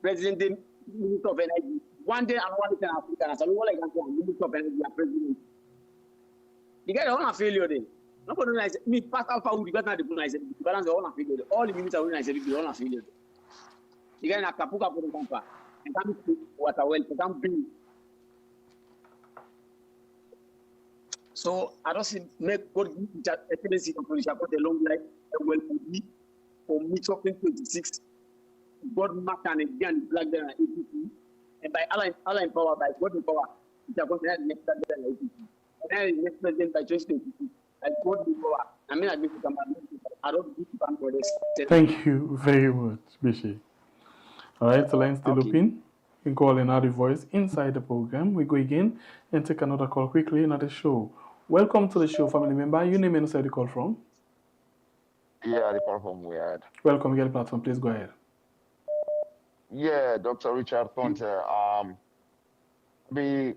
president, Minister of Energy. One day I'm one in Africa, so all I can say, Minister of Energy and president. The guy don't failure then. Nobody knows me past alpha would because not the one I said, balance all failure. All the ministers when I said it, all failure. The guy in Akapuka for the camper. And come to water well, come build. So I don't see make God excellency of Polish for the long life and well for me talking 26. God mark and again black there and EGTC. And by Allah in power, by God in power, it's going to have next president like EGTC. And then next president by 2022. Like God in power. I mean I give you come I don't give you come for this. Thank you very much, Bishi. All right, the line's still open. You can call another voice inside the program. We go again and take another call quickly in the show. Welcome to the show, family member. Your name and inside the call from? Yeah, the call from Weird. Welcome, get the platform. Please go ahead. Yeah, Dr. Richard Konteh. We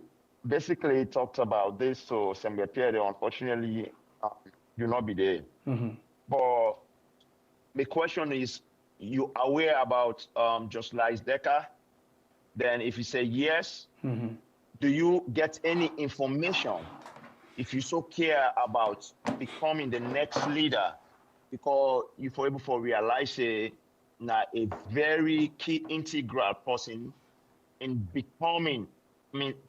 basically talked about this, so Sembetiere, unfortunately, you'll not be there. Mm-hmm. But the question is, you aware about just Lies Decker? Then if you say yes, mm-hmm. do you get any information if you so care about becoming the next leader? Because you for able to realize a very key integral person in becoming,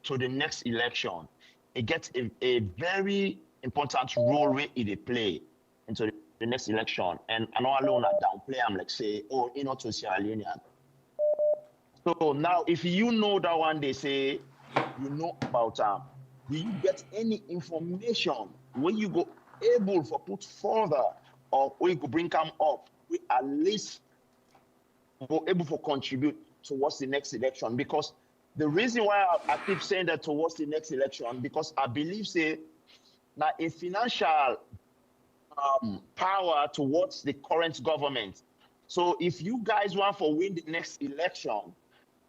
to the next election. It gets a very important role where it play into the next election. And I know alone I downplay, I'm like say, oh, to Sierra Leone. So now if you know that one, they say, you know about do you get any information when you go able for put further or we could bring come up, we at least go able for contribute towards the next election? Because the reason why I keep saying that towards the next election, because I believe say now a financial power towards the current government. So if you guys want for win the next election,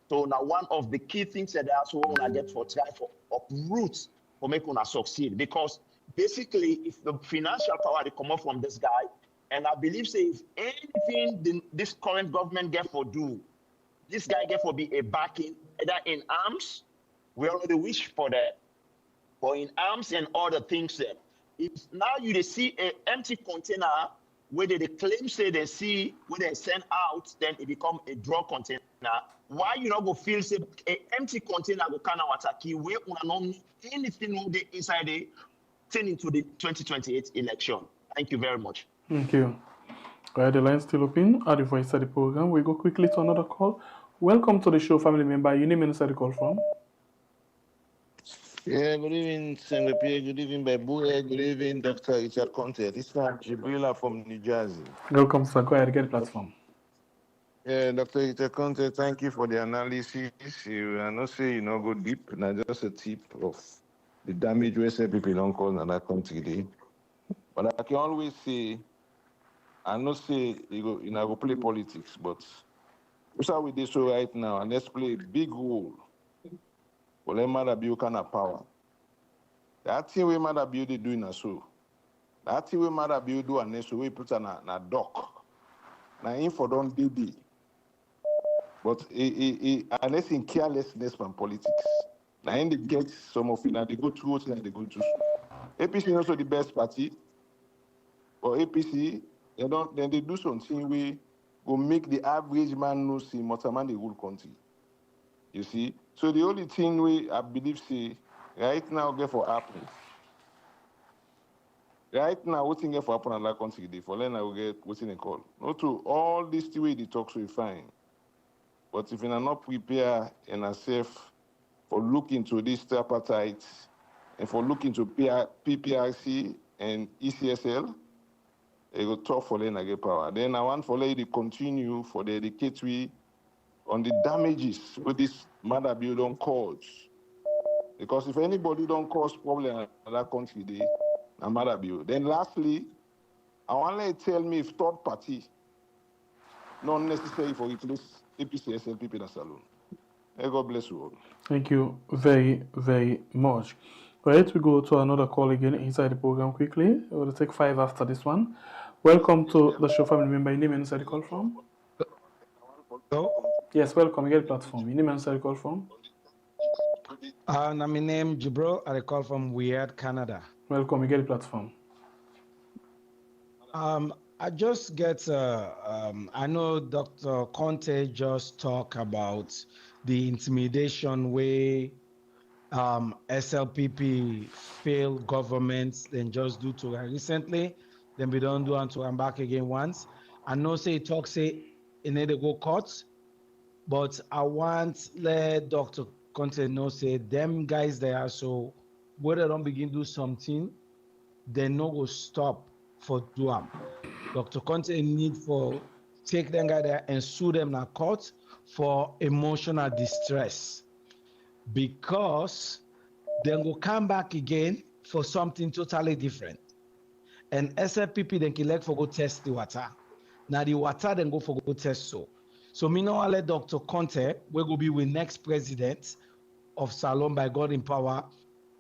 so now one of the key things that that's what I get for try for uproot for make una succeed. Because basically, if the financial power they come up from this guy, and I believe say if anything this current government get for do, this guy get for be a backing either in arms, we already wish for that, but in arms and other things. If now you see an empty container where they claim say they see where they send out, then it become a drug container. Why you not go feel say an empty container go kind of attack you where you not know anything will be inside it turn into the 2028 election? Thank you very much. Thank you. The line still open at the voice of the program. We go quickly to another call. Welcome to the show, family member. Your name and the call from? Yeah, good evening, Senator Pierre. Good evening, Babu. Good evening, Dr. Richard Konteh. This is Jibrila from New Jersey. Welcome, sir. Go ahead, get the platform. Yeah, Dr. Richard Konteh, thank you for the analysis. I not say you know go deep, not just a tip of the damage we say people don't cause in that country. But I can always say, I not say you go play politics, but that's how we do so right now, and let's play a big role. Well, let matter be kind of power. That thing we matter be they doing so. That thing we matter be do and so we put on a dock. Now info don't baby. But unless in carelessness from politics. Now in the get some of it, now they go through it and they go to. APC is also the best party. Or APC, then they do something we go make the average man know see Motaman the whole country. You see? So the only thing we I believe say right now get for happen. Right now, what thing get for happen in that country day for then I will get what's in a call. Not to all this the way they talk so fine. But if you are not prepared and are safe for looking to these tripartite and for looking to PPRC and ECSL, it go tough for them to get power. Then I want for them to continue for the educatory on the damages with this matter bill don't cause. Because if anybody don't cause problem in that country, they no matter bill. Then lastly, I want to tell me if third party not necessary for replace APC SLPP that alone. May God bless you all. Thank you very, very much. Right, we go to another call again inside the program quickly. We'll take 5 after this one. Welcome to the show, family member. Your name and inside the call from? Hello? Yes, welcome. You get the platform. Your name and inside the call from? My name is Jibril. I call from Weird, Canada. Welcome. You get the platform. I just get, I know Dr. Konteh just talked about the intimidation way SLPP failed governments then just do to her recently, then we don't do until I'm back again once. I know say talk say in need to go court, but I want let Dr. Konteh know say them guys there, so where they don't begin do something, they no go stop for do them. Dr. Konteh need for take them guy there and sue them in court for emotional distress, because then go come back again for something totally different. And SLPP then elect for go test the water. Now the water then go for go test so. So me now let Dr. Konteh, we go be with next president of Salon by God in power.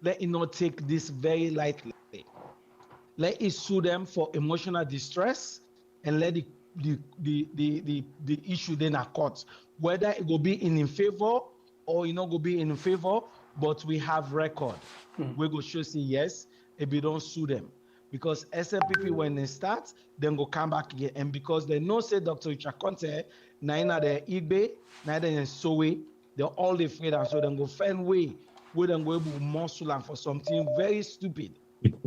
Let him not take this very lightly. Let it sue them for emotional distress and let the issue then a court. Whether it will be in favor or it not go be in favor, but we have record. We go show say yes, if we don't sue them. Because SLPP when they start, then go come back again. And because they know say Dr. Richard Konteh, neither the Igbe, neither in Sowe, they're all afraid, and so then go find way where then go able to muscle and for something very stupid.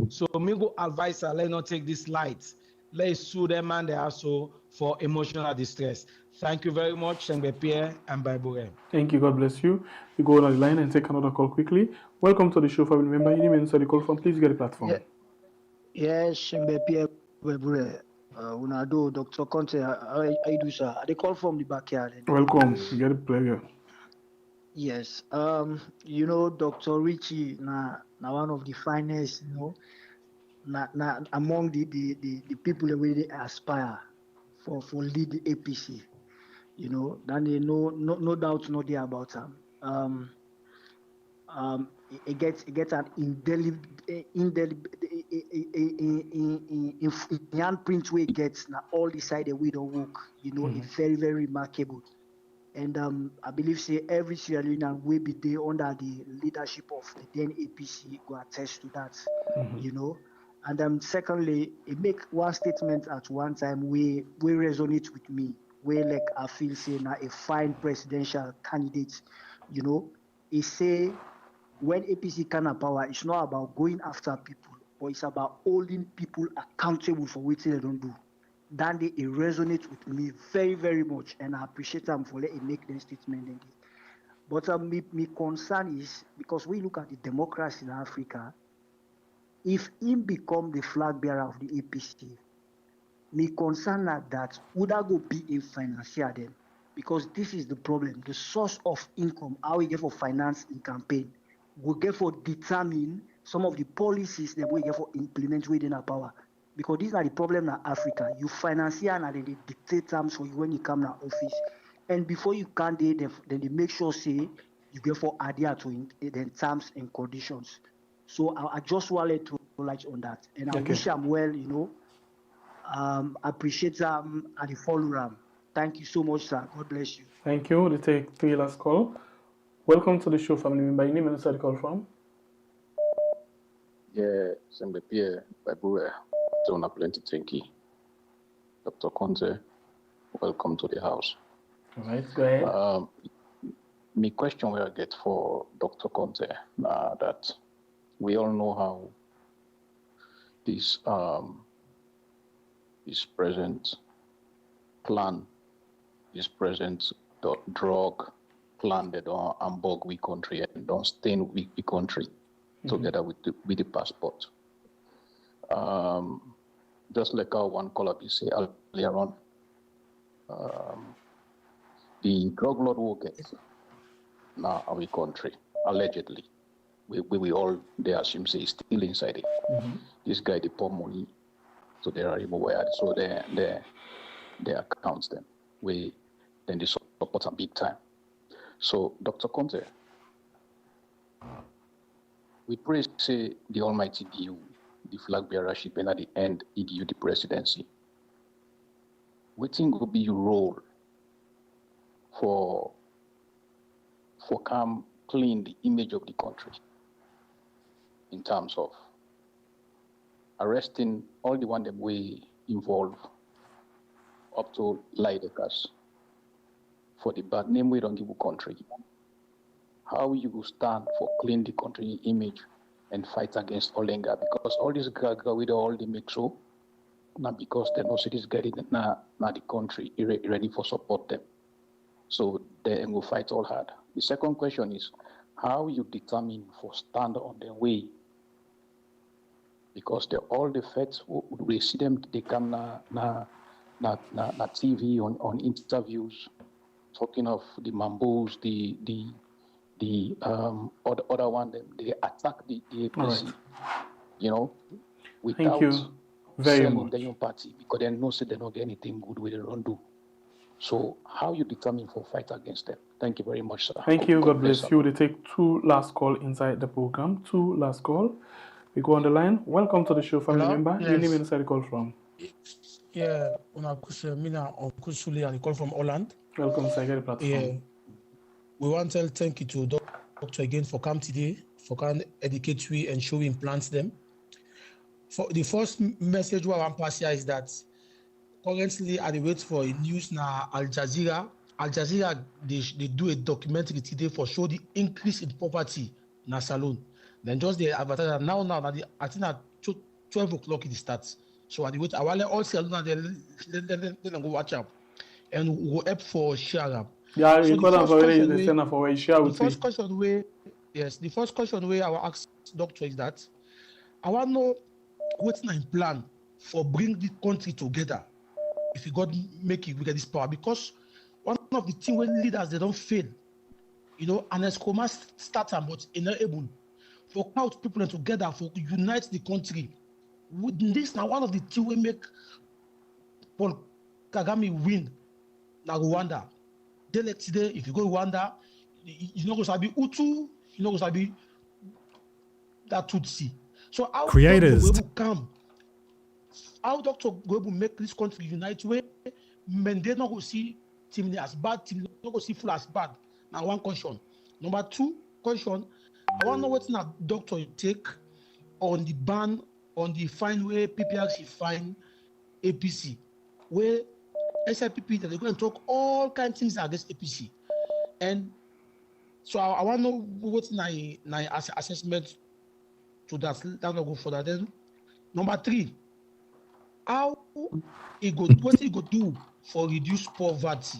So me go advise her, let not take this light. let's sue them and they also for emotional distress. Thank you very much, Sengbe Pierre and Bible. Thank you. God bless you. We go on the line and take another call quickly. Welcome to the show, family member. Your name and the call from. Please get the platform. Yes, Sengbe Pierre, Unado, Dr. Konteh, I do, sir. They call from the backyard. Welcome. You get a pleasure. Yes. Dr. Richie, na one of the finest, among the people that really aspire for lead the APC. Then they no doubt no there about him. It gets an handprint where it gets now all the side that we don't work. It's very, very remarkable. And I believe every Sierra Leonean will be there under the leadership of the then APC go attest to that. And secondly, it make one statement at one time where resonate with me, where like I feel now a fine presidential candidate. He say when APC can have power, it's not about going after people, but it's about holding people accountable for what they don't do. Then it resonates with me very, very much, and I appreciate them for letting make the statement. But my concern is because we look at the democracy in Africa, if him become the flag bearer of the APC, my concern is that would I go be a financier then? Because this is the problem. The source of income, how we get for finance in campaign, we get for determine some of the policies that we get for implement within our power. Because these are the problem in Africa. You financier and then they dictate terms for you when you come to office. And before you can do then they make sure say you get for adhere to the terms and conditions. So I just wanted to light on that. And I wish them well, appreciate them at the follow. Thank you so much, sir. God bless you. Thank you. We take 3 last call. Welcome to the show, family member. Your name and the call from. Yeah, Sengbe Pierre, Bible. Zona plenty, thank you. Dr. Konteh, welcome to the house. All right, go ahead. My question will get for Dr. Konteh that we all know how this present plan, this present drug plan that don't unbog we country and don't stain we country together with the passport. Just like our one caller we say earlier on, the drug lord will get now our country allegedly. We all they assume say still inside it. This guy they pour money, so they are removed. So they accounts them. Then they support them big time. So Dr. Konteh, we pray say the Almighty give you the flag bearership and at the end he give you the presidency. What think will be your role for come clean the image of the country in terms of arresting all the one that we involve up to Lidekas for the bad name we don't give a country. How you will stand for clean the country image and fight against Olenga? Because all these guys with all the make so, not because they know cities getting now the country ready for support them. So they will fight all hard. The second question is how you determine for stand on their way. Because all the facts we see them they come na TV on interviews talking of the Mambos, the other one they attack the APC, right. Without selling their own party because they know they don't get anything good with they don't do. So how you determine for fight against them? Thank you very much, sir. Thank you. God bless you. They take 2 last call inside the program. 2 last call. We go on the line. Welcome to the show, family member. Yes. Your name inside the call from. Yeah, Mina Kusuli, I call from Holland. Welcome, sir. Get the platform. Yeah, we want to thank you to Doctor again for coming today, for can educate we and show we implant them. For the first message we want to pass here is that currently I wait for a news now. Al Jazeera, they do a documentary today for show the increase in poverty in a saloon. Then just the advertiser now I think at 12 o'clock it starts. So I wait. I will all sell now. Then go watch up, and we'll help for share up. Yeah, So you call them for the center for where share the with first question where the first question where I will ask doctor is that I want to know what's my plan for bring the country together. If you God make it, we get this power, because one of the thing when leaders they don't fail, and as commerce start but enable for crowd people together for unite the country. With this now one of the things we make Paul Kagame win na Rwanda. Then like today, if you go to Rwanda, you know going to be Utu, you know going to be that Tutsi. So how Creators. doctor will come? How doctor go able make this country unite where men they not go see team as bad, team not go see full as bad. Now one question. Number two question, I want to know what's now doctor you take on the ban on the fine way PPRC fine APC, where SIPP they're going to talk all kinds of things against APC. And so I want to know what's my assessment to that. That will go further. Then number three, how what he go do for reduce poverty?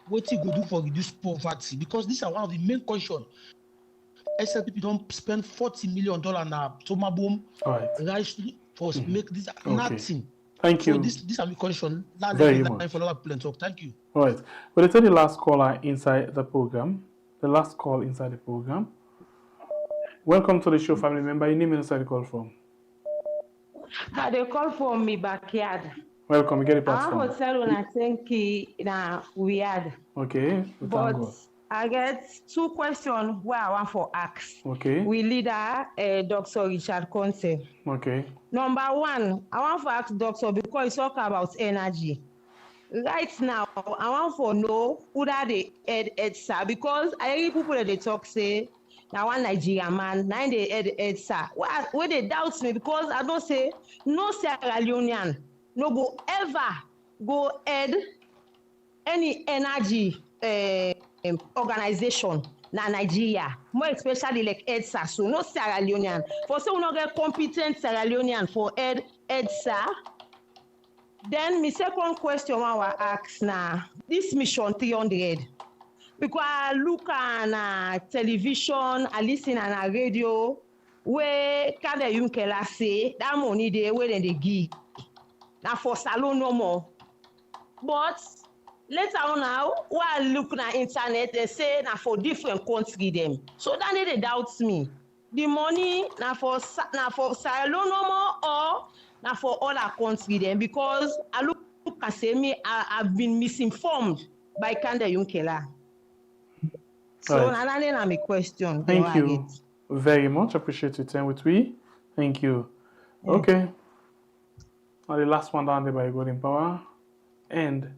What he go do for reduce poverty? Because these are one of the main questions. SLPP don't spend $40 million now to my boom rice for make this nothing. Thank you. So this are my question. Very much. For another plan talk. Thank you. All right. We'll take the last caller inside the program. The last call inside the program. Welcome to the show, family member. Your name and inside the call from. They call from me backyard. Welcome. You get it platform. I hotel when I think weird. Okay. But I get two questions where I want for ask. Okay. We leader Dr. Richard Konteh. Okay. Number one, I want to ask doctor because he's talking about energy. Right now, I want to know who that the EDSA, because I hear people that they talk say now one Nigerian man, now they EDSA. Where they doubt me because I don't say no Sierra Leonean no go ever go add any energy organization na Nigeria, more especially like EDSA. So no Sierra Leonean. For so we not get competent Sierra Leonean for EDSA. Then my second question I will ask now, this mission 300. Because I look on television, I listen on radio, where Konteh Yunkela say that money they where they give. Now for salon no more. But later on now, while I look on internet, they say now for different country them. So that they doubt me. The money now for salon no more or now for other country then, because I look and say me I've been misinformed by Konteh Yunkela. So now that's my question. Thank you very much. Appreciate your time with me. Thank you. Yeah. Okay. Now the last one down there by God in Power. And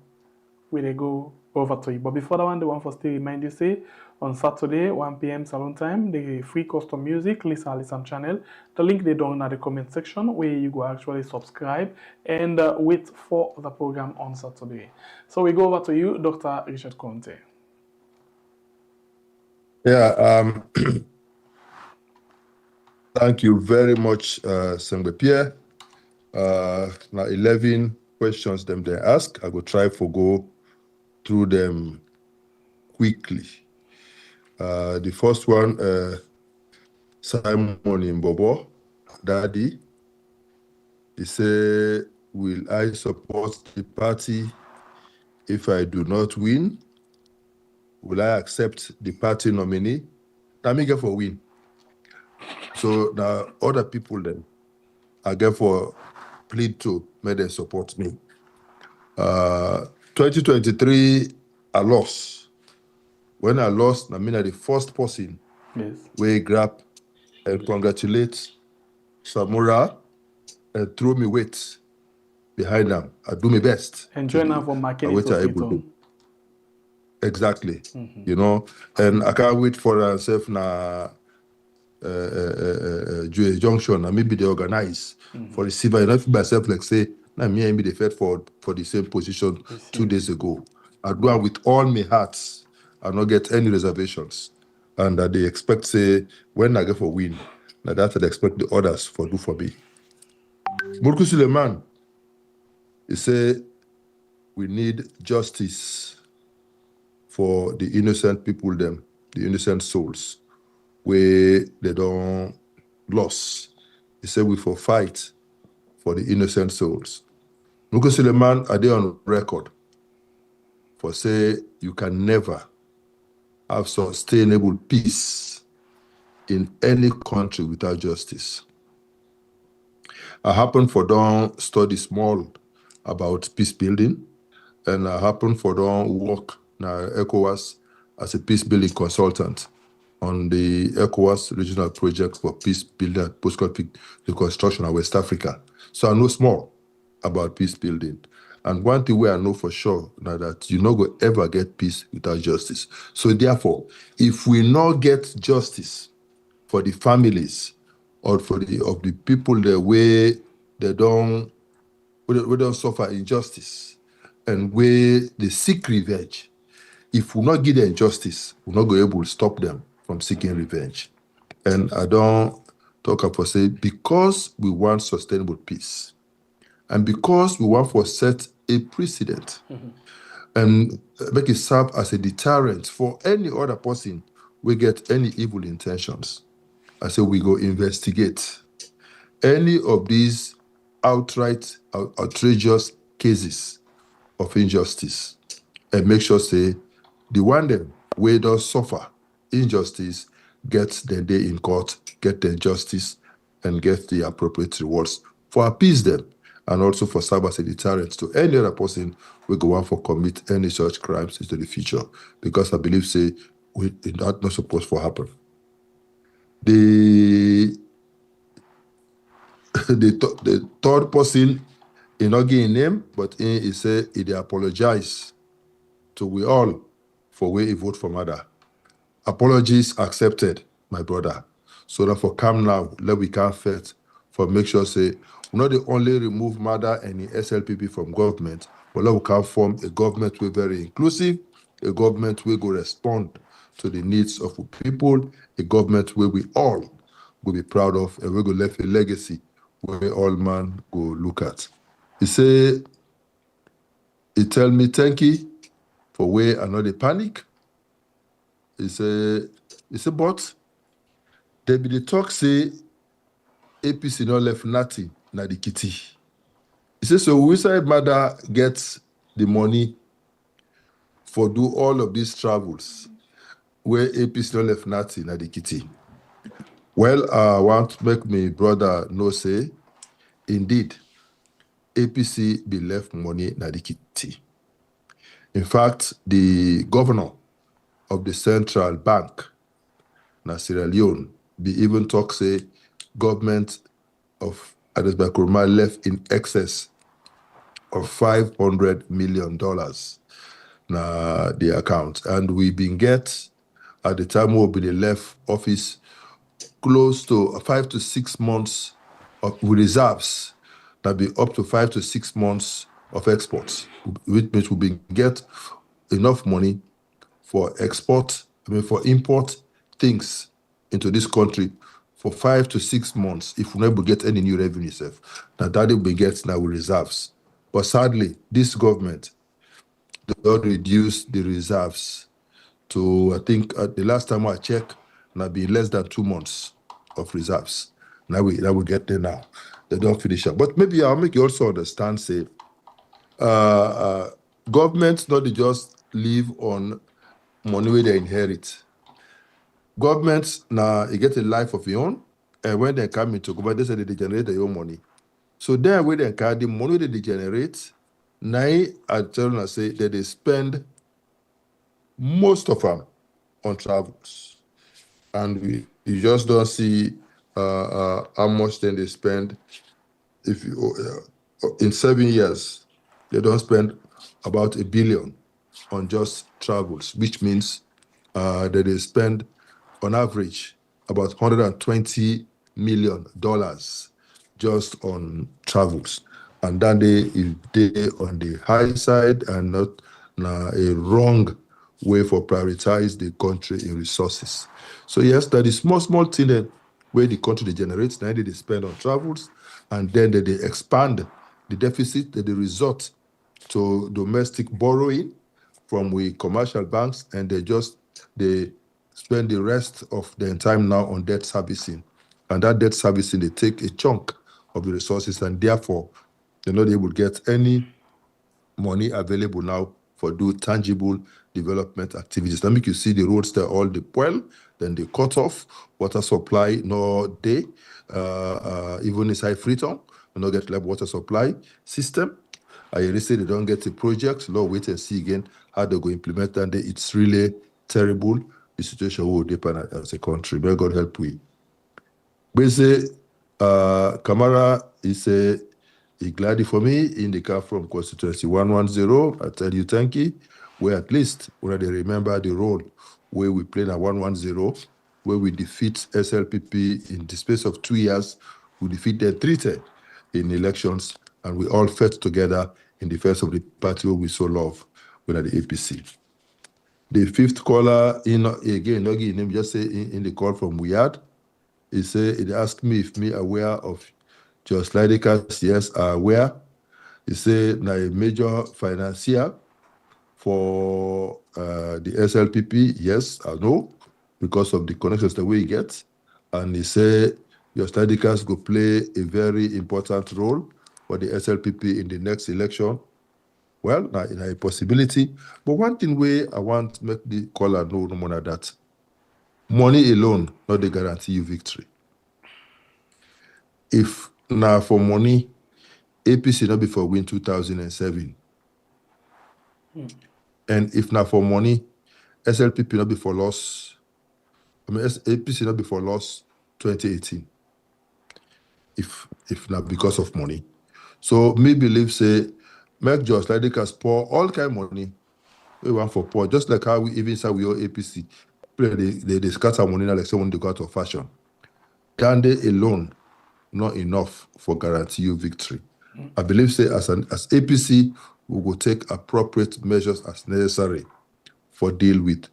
we go over to you. But before that one, the one for still remind you, say on Saturday, 1 p.m. salon time, the free custom music, listen channel. The link they down in the comment section where you go actually subscribe and wait for the program on Saturday. So we go over to you, Dr. Richard Konteh. Yeah, thank you very much, Sengbe Pierre. Now 11 questions them they ask. I will try to go through them quickly. The first one, Simon in Bobo, Daddy. He say, will I support the party if I do not win? Will I accept the party nominee? That me get for win. So now other people then, I get for plead to make them support me. 2023, I lost. When I lost, I mean, I'm the first person where grab and congratulate Samura and throw me weight behind them. I do my best. And join them for marketing. Exactly. You know, and I can't wait for myself now. Junction and maybe they organize for the silver. And I feel myself like say, now me and me they fed for the same position 2 days ago. I do it with all my hearts. I not get any reservations. And they expect say when I get for win, now that I expect the others for do for me. Murku Suleiman, he said, we need justice for the innocent people, them, the innocent souls, where they don't lost. He said, we for fight for the innocent souls. Murku Suleiman, are they on record for say you can never have sustainable peace in any country without justice. I happen for don't study small about peace building, and I happen for don't work now ECOWAS as a peace building consultant on the ECOWAS regional project for peace building and post-conflict reconstruction in West Africa. So I know small about peace building. And one thing where I know for sure now that you not go ever get peace without justice. So therefore, if we not get justice for the families or for the people the way they don't suffer injustice and where they seek revenge, if we not give them justice, we're not going to be able to stop them from seeking revenge. And I don't talk about say because we want sustainable peace, and because we want to set a precedent and make it serve as a deterrent for any other person we get any evil intentions. I say we go investigate any of these outright outrageous cases of injustice and make sure say the one them where does suffer injustice gets their day in court, get their justice, and get the appropriate rewards for appease them, and also for serve as a deterrent to any other person we go on for commit any such crimes into the future. Because I believe say that not supposed to happen. The third person in not getting name, but he say he apologize to we all for where he vote for mother. Apologies accepted, my brother. So therefore come now, let we can fight for make sure say we not the only remove mother and the SLPP from government, but let we can form a government we very inclusive, a government we go respond to the needs of the people, a government where we all will be proud of, and we go left a legacy where all man go look at. He say, he tell me thank you for where I know the panic. He say, but there be the talk say APC not left nothing na the kitty. He says, so we say mother gets the money for do all of these travels where APC not left nothing na the kitty. Well, I want to make my brother know say, indeed, APC be left money na the kitty. In fact, the governor of the central bank na Sierra Leone be even talk say government of Adesbai Kurma left in excess of $500 million na the account. And we been get, at the time we'll be left office, close to 5 to 6 months of reserves that be up to 5 to 6 months of exports, which means we been get enough money for for import things into this country for 5 to 6 months if we never get any new revenue. Now that will be get now with reserves. But sadly, this government don't reduce the reserves to, I think the last time I checked, now be less than 2 months of reserves. Now we get there now. They don't finish up. But maybe I'll make you also understand, say, governments not just live on money where they inherit. Governments now you get a life of your own, and when they come into government, they say they generate their own money. So then when they carry the money that they generate, now I tell them, I say that they spend most of them on travels, and you just don't see how much then they spend. If you in 7 years, they don't spend about $1 billion on just travels, which means that they spend on average about $120 million just on travels. And then they on the high side and not a wrong way for prioritize the country in resources. So yes, that is small thing where the country they generate, now they spend on travels, and then they expand the deficit, that they resort to domestic borrowing from we commercial banks, and they spend the rest of their time now on debt servicing. And that debt servicing, they take a chunk of the resources, and therefore they're not able to get any money available now for do tangible development activities. That make you see the roads there all the well, then they cut off, water supply no day, even inside Freetown, we not get like water supply system. I say they don't get a project, Lord, wait and see again how they go implement that. It's really terrible, the situation will depend as a country. May God help we. Bese Kamara is glad for me in the car from constituency 110. I tell you thank you. Where at least when they remember the role where we played at 110, where we defeat SLPP in the space of 2 years, we defeated 310 in elections, and we all fought together in defense of the party we so love, when at the APC. The fifth caller in again, name just say in the call from Wiyad, he asked me if me aware of just Lydikas. Yes, are aware. He said na a major financier for the SLPP. Yes, I know, because of the connections that we get. And he said your Lydikas go play a very important role for the SLPP in the next election. Well, now a possibility. But one thing where I want to make the caller know no more than that. Money alone not they guarantee you victory. If now for money, APC not before win 2007. And if now for money, SLPP not before loss. I mean APC not before loss 2018. If not because of money. So me believe say make just like they can pour all kind of money. We want for poor, just like how we even say we all APC. They scatter money like someone they go out of fashion. Can they alone not enough for guarantee you victory? I believe say as APC, we will take appropriate measures as necessary for deal with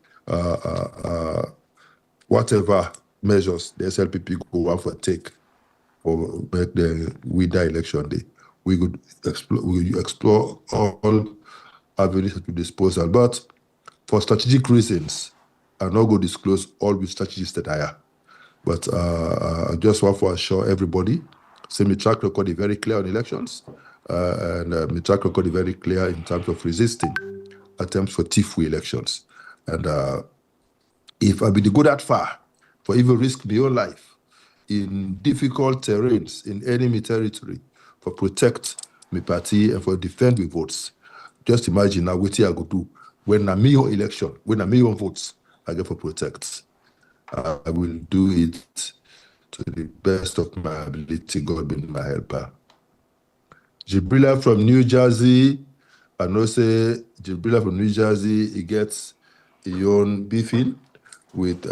whatever measures the SLPP go out for take or make the winter election day. We could explore all avenues at disposal, but for strategic reasons, I'm not going to disclose all the strategies that I have. But I just want to assure everybody, say my track record is very clear on elections, and my track record is very clear in terms of resisting attempts for TIFU elections. And if I be to go that far, for even risk my own life in difficult terrains, in enemy territory, for protect my party and for defend my votes, just imagine now what I go do when I'm my own election, when I'm my own votes, I get for protect. I will do it to the best of my ability. God be my helper. Jibrila from New Jersey. I know say Jibrila from New Jersey, he gets his own beefing with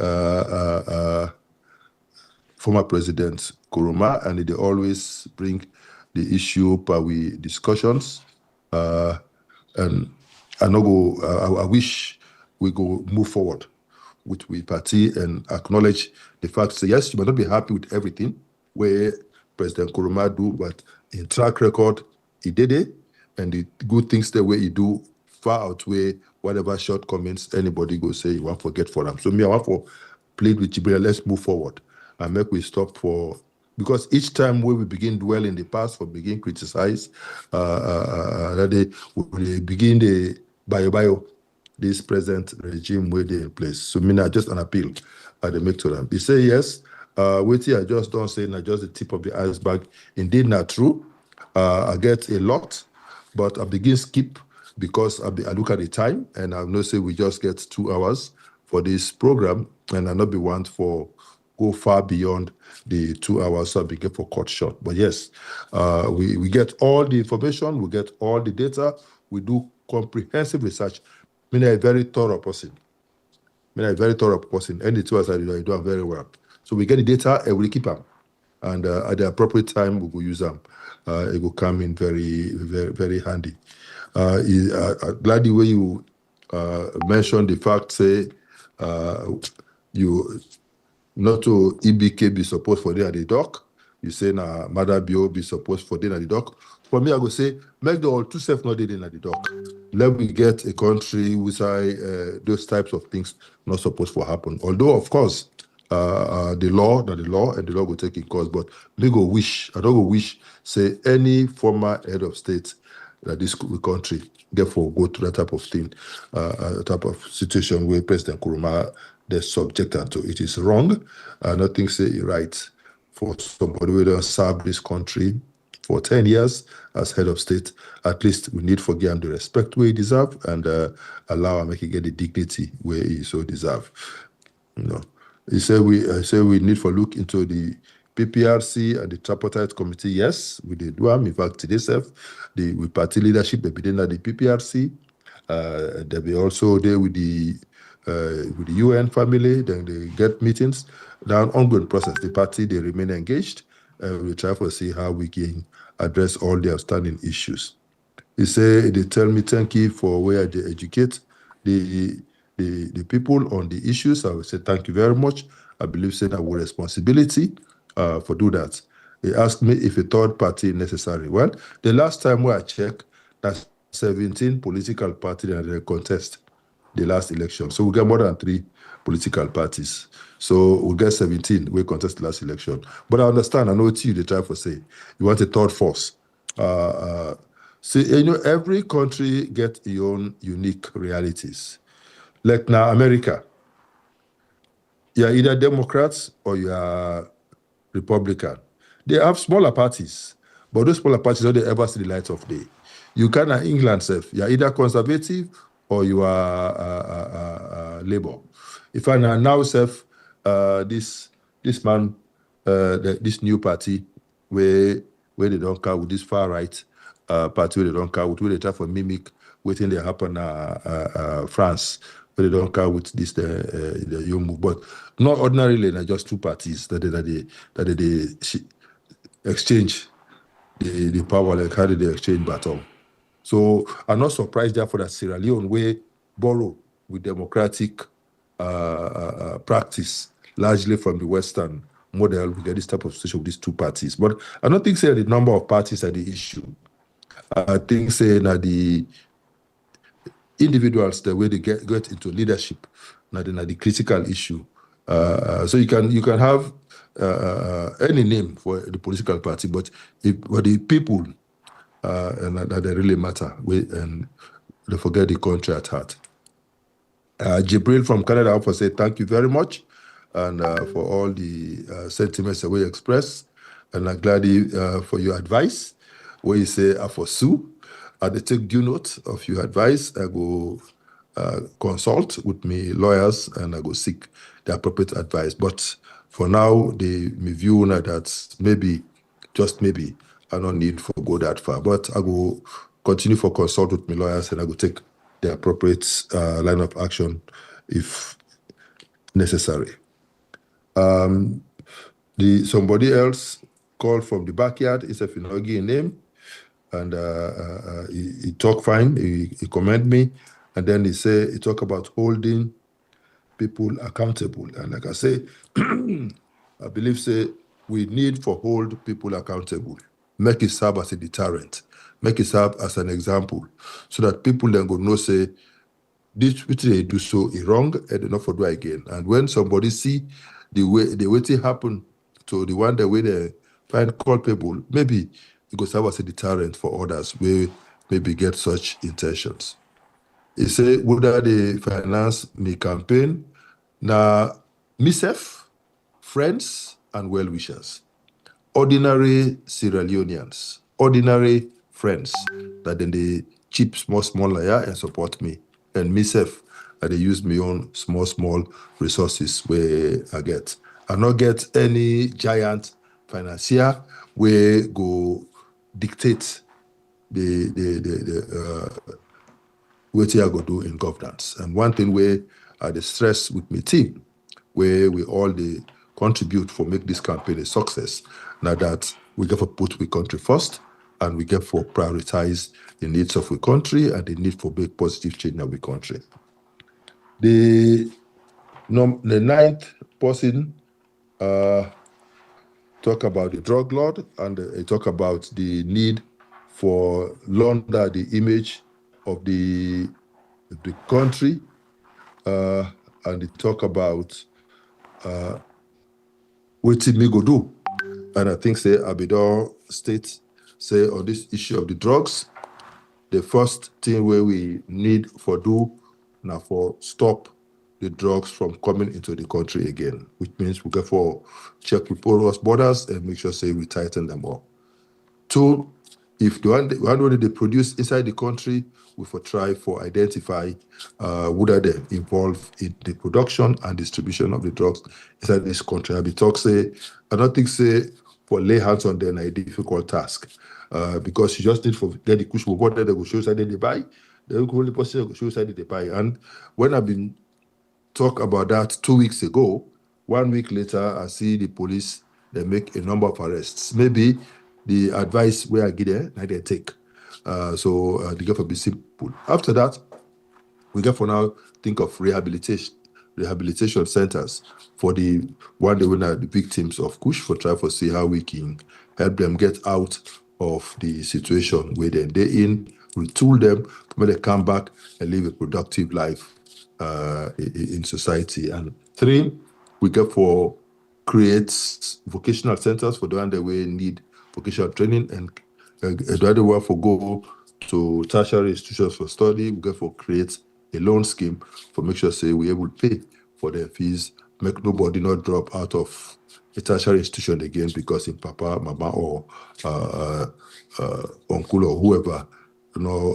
former President Kuruma, and they always bring the issue up with discussions. And I wish we go move forward with we party and acknowledge the fact that yes, you might not be happy with everything where President Kuruma do, but in track record, he did it, and the good things the way he do far outweigh whatever shortcomings anybody go say you want to forget for them. So me, I want to plead with Jibril, let's move forward and make we stop for, because each time when we begin dwell in the past or begin criticize, that we begin the bio this present regime where they in place. So me, just an appeal they make to them. They say yes, wait here, I just don't say not just the tip of the iceberg. Indeed not true. I get a lot, but I begin skip because I look at the time and I know say we just get 2 hours for this program, and I not be want for go far beyond the 2 hours, so I begin for cut short. But yes, we get all the information, we get all the data, we do comprehensive research. I mean, a very thorough person. And the 2 hours I do very well. So we get the data and we keep them. And at the appropriate time, we will use them. It will come in very, very, very handy. Glad the way you mentioned the fact, say, you not to EBK be supposed for there at the dock. You say na Mother Bio be supposed for there at the dock. For me, I would say make the all two self not in at the dock. Let me get a country with those types of things not supposed to happen. Although, of course, the law, and the law will take in course. But I don't go wish, say any former head of state that this country therefore go through that type of thing, type of situation where President Nkrumah they subject to. It is wrong. Nothing say it right for somebody who don't serve this country for 10 years as head of state. At least we need to give him the respect where he deserve and allow him make he get the dignity where he so deserve. You know, he said we need to look into the PPRC and the tripartite committee. Yes, we did do them. In fact, today, we party leadership, they be at the PPRC. They be also there with the UN family. Then they get meetings. Now, ongoing process. The party they remain engaged. We try to see how we can address all the outstanding issues. He say they tell me thank you for where they educate the people on the issues. I will say thank you very much. I believe say our responsibility for do that. He asked me if a third party necessary. Well, the last time I checked, that's 17 political parties that they contest the last election. So we get more than 3 political parties. So we'll get 17 we contest the last election. But I understand, I know it's you they try to say. You want a third force. See, you know, every country gets its own unique realities. Like now, America, you're either Democrats or you are Republican. They have smaller parties, but those smaller parties don't ever see the light of day. You can in England, you're either conservative or you are Labour. If I now this man, this new party where they don't count with this far right party where they don't count with, where they try to mimic waiting they happen France, where they don't count with this the young move. But not ordinarily, just 2 parties that they exchange the power, like how did they exchange battle. So I'm not surprised therefore that Sierra Leone will borrow with democratic practice largely from the Western model. We get this type of situation with these 2 parties. But I don't think say the number of parties are the issue. I think say that the individuals, the way they get into leadership, now the critical issue. So you can have any name for the political party, but the people and that they really matter, and they forget the country at heart. Jibril from Canada also say thank you very much, and for all the sentiments that we express, and I'm glad for your advice. Where you say I foresue, I take due note of your advice. I go consult with me lawyers and I go seek the appropriate advice. But for now, my view now that maybe, just maybe, I don't need to go that far. But I go continue for consult with my lawyers and I go take the appropriate line of action if necessary. Somebody else called from the backyard. It's a Finogi name. And he talk fine, he commend me, and then he talk about holding people accountable. And like I say, I believe we need to hold people accountable, make it serve as a deterrent, make it serve as an example, so that people then go know say this which they do so is wrong and they not for do again. And when somebody see the way it happen to the one the way they find culpable, maybe it goes serve as a deterrent for others where maybe get such intentions. He say, whether they finance me campaign, now myself, friends, and well-wishers, ordinary Sierra Leoneans, ordinary friends, that then they chip small layer and support me. And myself, that they use my own small resources where I get. I not get any giant financier where go dictate what I go do in governance. And one thing where I stress with my team, where we all contribute for make this campaign a success. Now that we get to put the country first, and we get to prioritize the needs of the country and the need for make positive change in our country. The 9th person talk about the drug lord, and talk about the need for launder the image of the country, and they talk about what me go do. And I think say Abidor State say on this issue of the drugs, the first thing where we need for do now for stop the drugs from coming into the country again, which means we go for check with porous borders and make sure say we tighten them up. Two, if the one they produce inside the country, we for try for identify whether they involved in the production and distribution of the drugs inside this country. I don't think say for lay hands on them a difficult task, because you just need for get the kush what they go show side they buy, they go only possible go show side they buy. And when I've been talk about that 2 weeks ago, 1 week later I see the police they make a number of arrests. Maybe the advice where I get there, now they take. So the get for be simple. After that, we get for now think of rehabilitation centers for the one day when are the victims of Kush for try for see how we can help them get out of the situation where they're in, retool them, when they come back and live a productive life in society. And three, we get for create vocational centers for the one that we need vocational training, and the other one for go to tertiary institutions for study. We get for create a loan scheme for make sure say we able to pay for their fees, make nobody not drop out of a tertiary institution again because in papa, mama, or uncle or whoever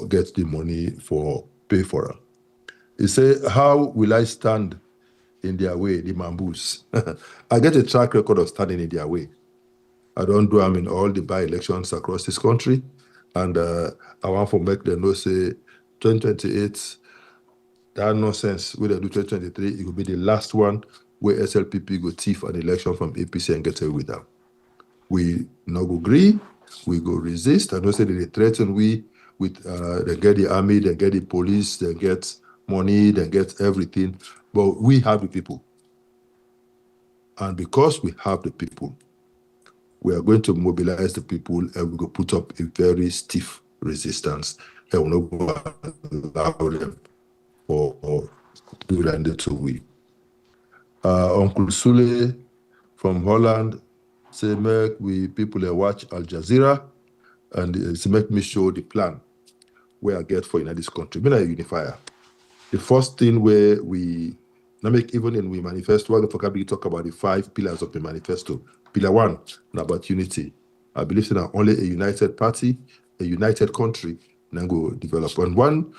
get the money for pay for it. He say, how will I stand in their way, the Mambus? I get a track record of standing in their way. I don't do them in all the by-elections across this country. And I want to make them know, say, 2028, that nonsense, where they do 2023, it will be the last one where SLPP go thief an election from APC and get away with them. We not go agree, we go resist. I know say they threaten we with, they get the army, they get the police, they get money, they get everything. But we have the people. And because we have the people, we are going to mobilize the people and we go put up a very stiff resistance. And we're not going to allow them or do that to we. Uncle Sule from Holland say, make we people watch Al Jazeera and say, make me show the plan where I get for in this country. We're not a unifier. The first thing where we now make even in we manifesto, we talk about the 5 pillars of the manifesto. Pillar 1, about unity. I believe that only a united party, a united country, then go develop. And one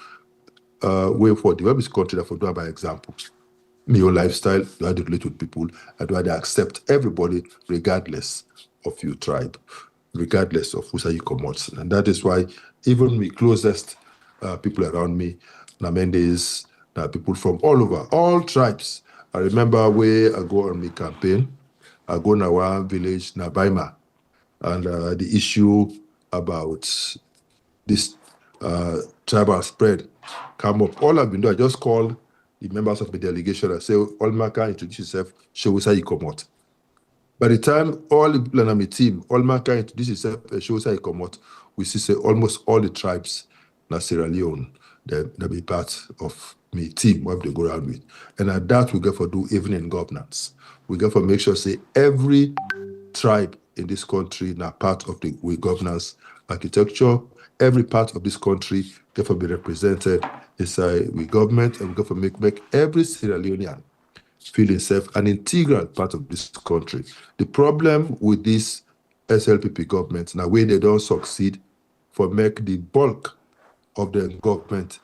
way for develop this country, that for do by example. Me your lifestyle, you have to relate with people, and you have to accept everybody regardless of your tribe, regardless of who say you come out. And that is why even my closest people around me, Namendes, people from all over, all tribes. I remember where I go on my campaign, I go to one village, Nabaima, and the issue about this tribal spread come up. All I've been doing, I just called the members of the delegation and say, all Maka introduce yourself, show us how you come out. By the time all the people on my team, all Maka introduce yourself and show us how you come out, we see say almost all the tribes in Sierra Leone, they'll be part of my team, what they go around with. And at that, we get for do even in governance. We get for make sure say every tribe in this country now part of the governance architecture. Every part of this country get for be represented inside we government, and we get for make every Sierra Leonean feel himself an integral part of this country. The problem with this SLPP government now where they don't succeed for make the bulk of the government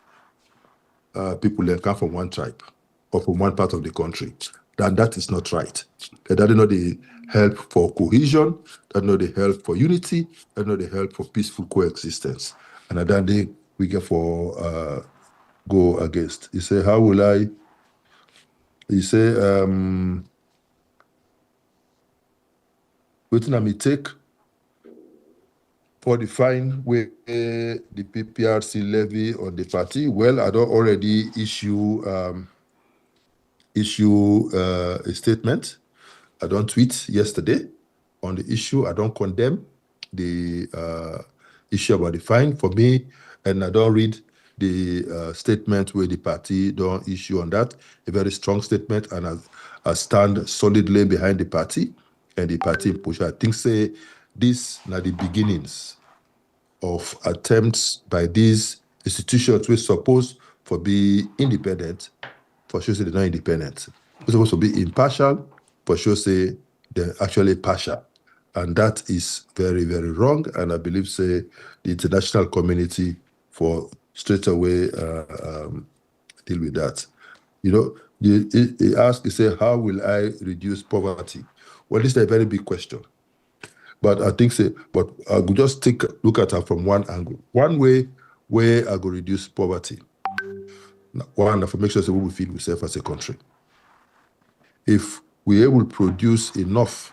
people that come from one tribe or from one part of the country. That is not right. That is not the help for cohesion, that not the help for unity, that not the help for peaceful coexistence. And at that day, we get for go against. He say, how will I? He say, what I may take for the fine where the PPRC levy on the party? Well, I don't already issue a statement. I don't tweet yesterday on the issue. I don't condemn the issue about the fine for me, and I don't read the statement where the party don't issue on that. A very strong statement, and I stand solidly behind the party and the party push. I think say this are the beginnings of attempts by these institutions which supposed to be independent, for sure say they're not independent. They're supposed to be impartial, for sure say they're actually partial. And that is very, very wrong. And I believe say the international community for straight away deal with that. You know, he say, how will I reduce poverty? Well, this is a very big question. But I think but I could just take a look at it from one angle. One way where I could reduce poverty. One, for make sure that we will feed ourselves as a country. If we're able to produce enough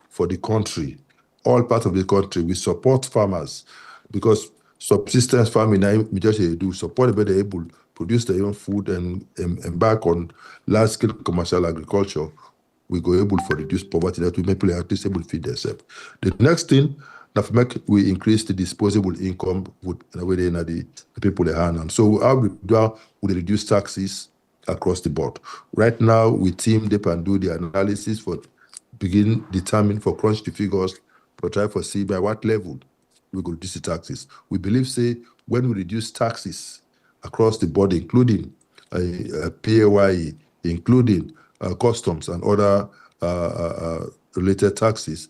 for the country, all parts of the country, we support farmers because subsistence farming, we just do support them, they're able to produce their own food and embark on large-scale commercial agriculture. We go able for reduce poverty, that we make people at least able to feed themselves. The next thing, that we increase the disposable income with the people in hand. And so how we do we reduce taxes across the board. Right now, we team up and do the analysis for determine for crunch the figures, but try for see by what level we go reduce the taxes. We believe say when we reduce taxes across the board, including PAYE, including customs and other related taxes,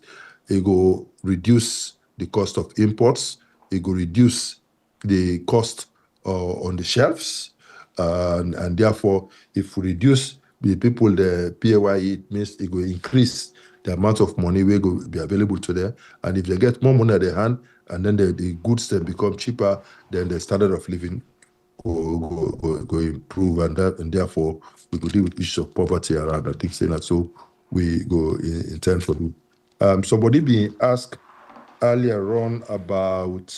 it will reduce the cost of imports, it will reduce the cost on the shelves, and therefore, if we reduce the people, the PAYE, it means it will increase the amount of money will be available to them. And if they get more money at their hand, and then the goods then become cheaper, then the standard of living go improve, and therefore we could deal with issues of poverty around. I think saying that, so we go in terms for it. Somebody being asked earlier on about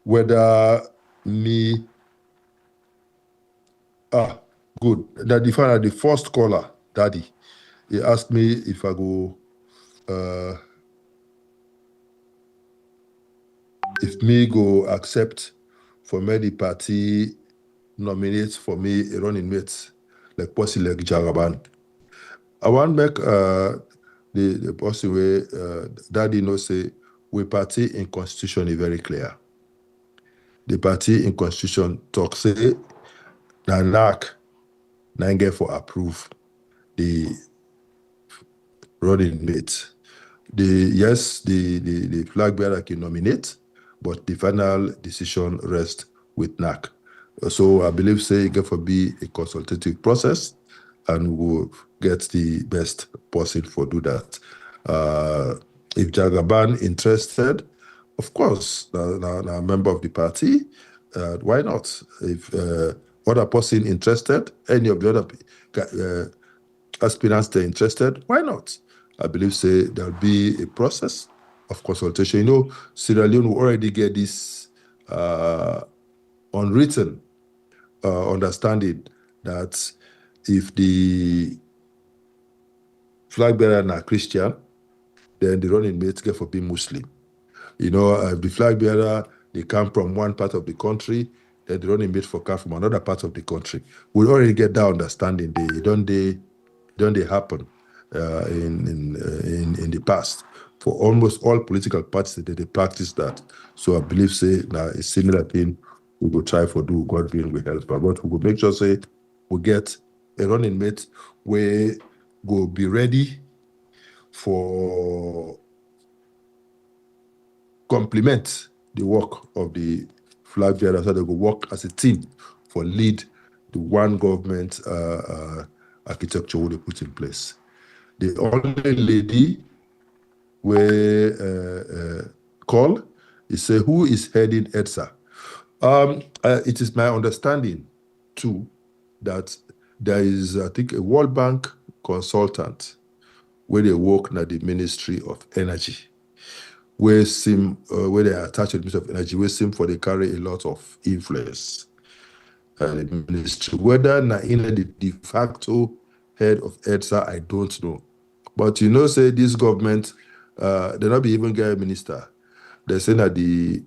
whether me good. That the first caller, Daddy, he asked me if I go if me go accept for me the party nominate for me a running mate like Posse like Jagaban. I want make the person where Daddy know say we party in constitution is very clear. The party in constitution talk say na NAC na get for approve the running mate. The flag bearer can nominate, but the final decision rests with NAC. So I believe say it get for be a consultative process, and we'll get the best person for do that. If Jagaban interested, of course, a member of the party, why not? If other person interested, any of the other aspirants they're interested, why not? I believe say there'll be a process of consultation. You know, Sierra Leone will already get this unwritten understanding that if the flag bearer are Christian, then the running mates get for being Muslim. You know, if the flag bearer they come from one part of the country, then the running mate for come from another part of the country. We already get that understanding. They happen in the past. For almost all political parties, they practice that. So I believe say now a similar thing we will try for do, God willing we help. But we will make sure say we get a running mate where go be ready for complement the work of the flag bearer, so they will work as a team for lead the one government architecture we put in place. The only lady where call is say who is heading EDSA. It is my understanding too that there is, I think, a World Bank consultant where they work at the Ministry of Energy, where they are attached to the Ministry of Energy, where seem for they carry a lot of influence. The ministry, whether na in the de facto head of EDSA, I don't know. But you know, say this government, they not be even get a minister. They say that the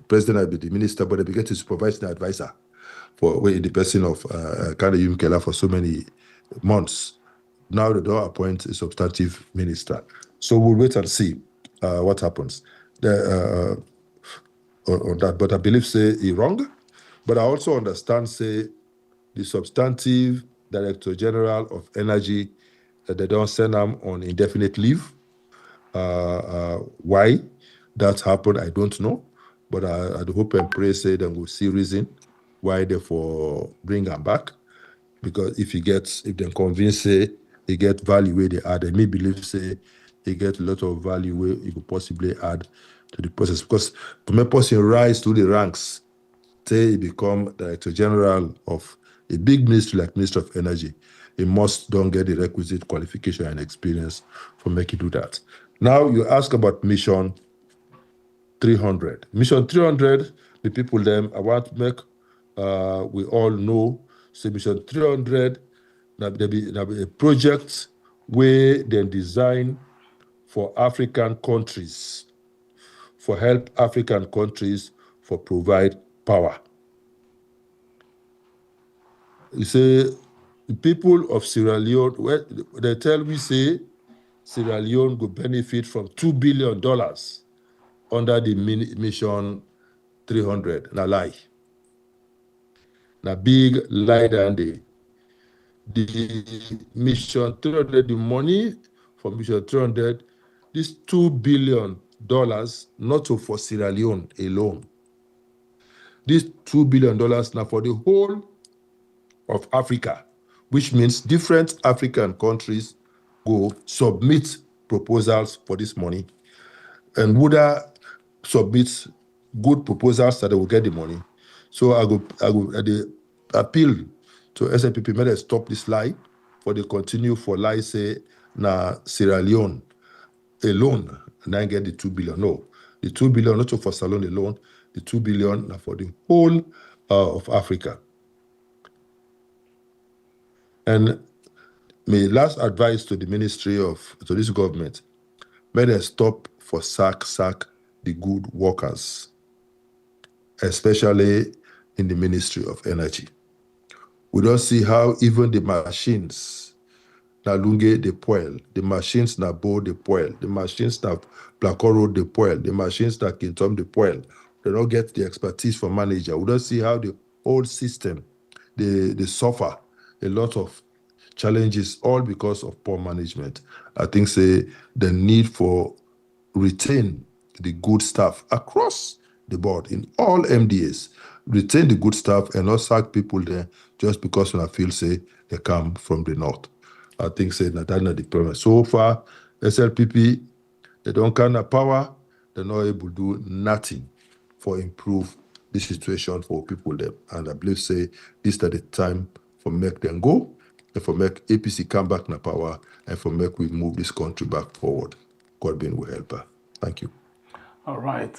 president will be the minister, but they begin to supervise the advisor for in the person of Kane Yumkela for so many months. Now they don't appoint a substantive minister. So we'll wait and see what happens on that. But I believe, say, he's wrong. But I also understand, say, the substantive Director General of Energy, they don't send them on indefinite leave. Why that happened, I don't know. But I hope and pray, say, then we'll see reason why they for bring them back. Because if they convince, say, he get value where they add, and me believe, say, he get a lot of value where he could possibly add to the process. Because to make person rise to the ranks, say he become Director General of a big ministry like Minister of Energy, he must don't get the requisite qualification and experience for making do that. Now you ask about Mission 300. Mission 300, the people them, I want to make, we all know, say Mission 300, there be a project where they design for African countries, for help African countries for provide power. You say, the people of Sierra Leone, they tell me, say, Sierra Leone will benefit from $2 billion under the Mission 300. Na lie. Na big lie than the Mission 300, the money for Mission 300, this $2 billion, not for Sierra Leone alone. This $2 billion now for the whole of Africa, which means different African countries go submit proposals for this money, and would submit good proposals that they will get the money. So I go appeal to SNPP, may they stop this lie, for they continue for lie, say, na Sierra Leone alone, and I get the 2 billion. No, the 2 billion, not for Sierra Leone alone, the 2 billion for the whole of Africa. And my last advice to the ministry to this government, may they stop for sack the good workers, especially in the Ministry of Energy. We don't see how even the machines na Lunge de Poel, the machines na Bo de Poel, the machines na Blacoro de Poel, the machines na Kintom de Poel, they don't get the expertise from manager. We don't see how the old system, they suffer a lot of challenges, all because of poor management. I think, say, the need for retain the good staff across the board in all MDAs, retain the good staff and not sack people there just because when I feel, say, they come from the north. I think, say, that's not the problem. So far, SLPP, they don't kind of power, they're not able to do nothing for improve the situation for people there. And I believe, say, this is the time for make them go, and for make APC come back na power, and for make we move this country back forward. God being will help her. Thank you. All right.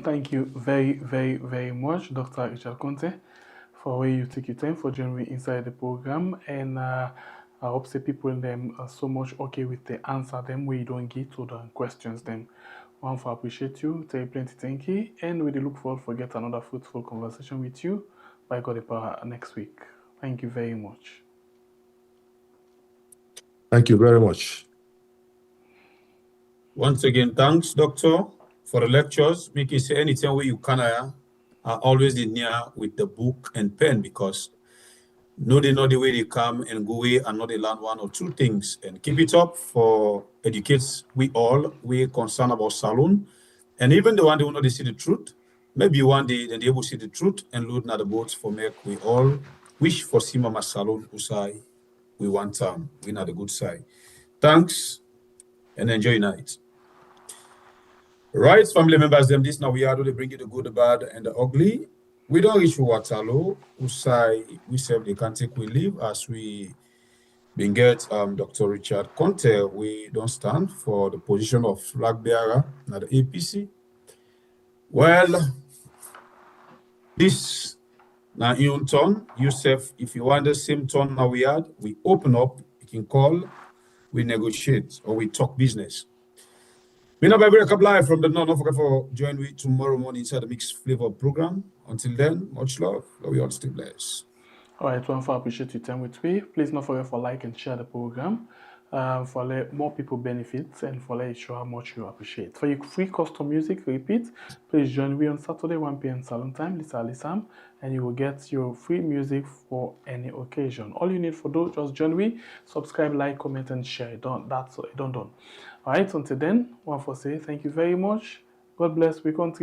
Thank you very, very, very much, Dr. Richard Konteh, for where you take your time for joining me inside the program. And I hope the people in them are so much okay with the answer them we don't get to the questions them. One for appreciate you, tell you plenty thank you, and we look forward for get another fruitful conversation with you by God the power next week. Thank you very much. Thank you very much. Once again, thanks, Doctor, for the lectures. Make it say anything where you can, are always in near with the book and pen, because know the way they come and go away and not they learn one or two things. And keep it up for educates we all. We're concerned about Salone. And even the one they will not see the truth, maybe one day then they will see the truth and load na the boats for make we all wish for Simama Salone Usai. We want time. We not the good side. Thanks and enjoy your night. Right, family members, them this now we are to bring you the good, the bad, and the ugly. We don't reach Watalo, Usai, we serve the country we live as we been get Dr. Richard Konteh. We don't stand for the position of flag bearer at the APC. Well, this Now, in your turn, Yusuf, if you want the same turn now we had, we open up, you can call, we negotiate, or we talk business. We know Bible Recap Live from the North. Don't forget for join me tomorrow morning inside the Mixed Flavor program. Until then, much love. We all stay blessed. All right, one for appreciate your time with me. Please don't forget for like and share the program for let more people benefit and for let you show how much you appreciate. For your free custom music, repeat, please join me on Saturday 1 p.m. Salon time, Lisa, and you will get your free music for any occasion. All you need for those, just join me, subscribe, like, comment, and share. That's done. All right, until then, one for say thank you very much. God bless. We continue.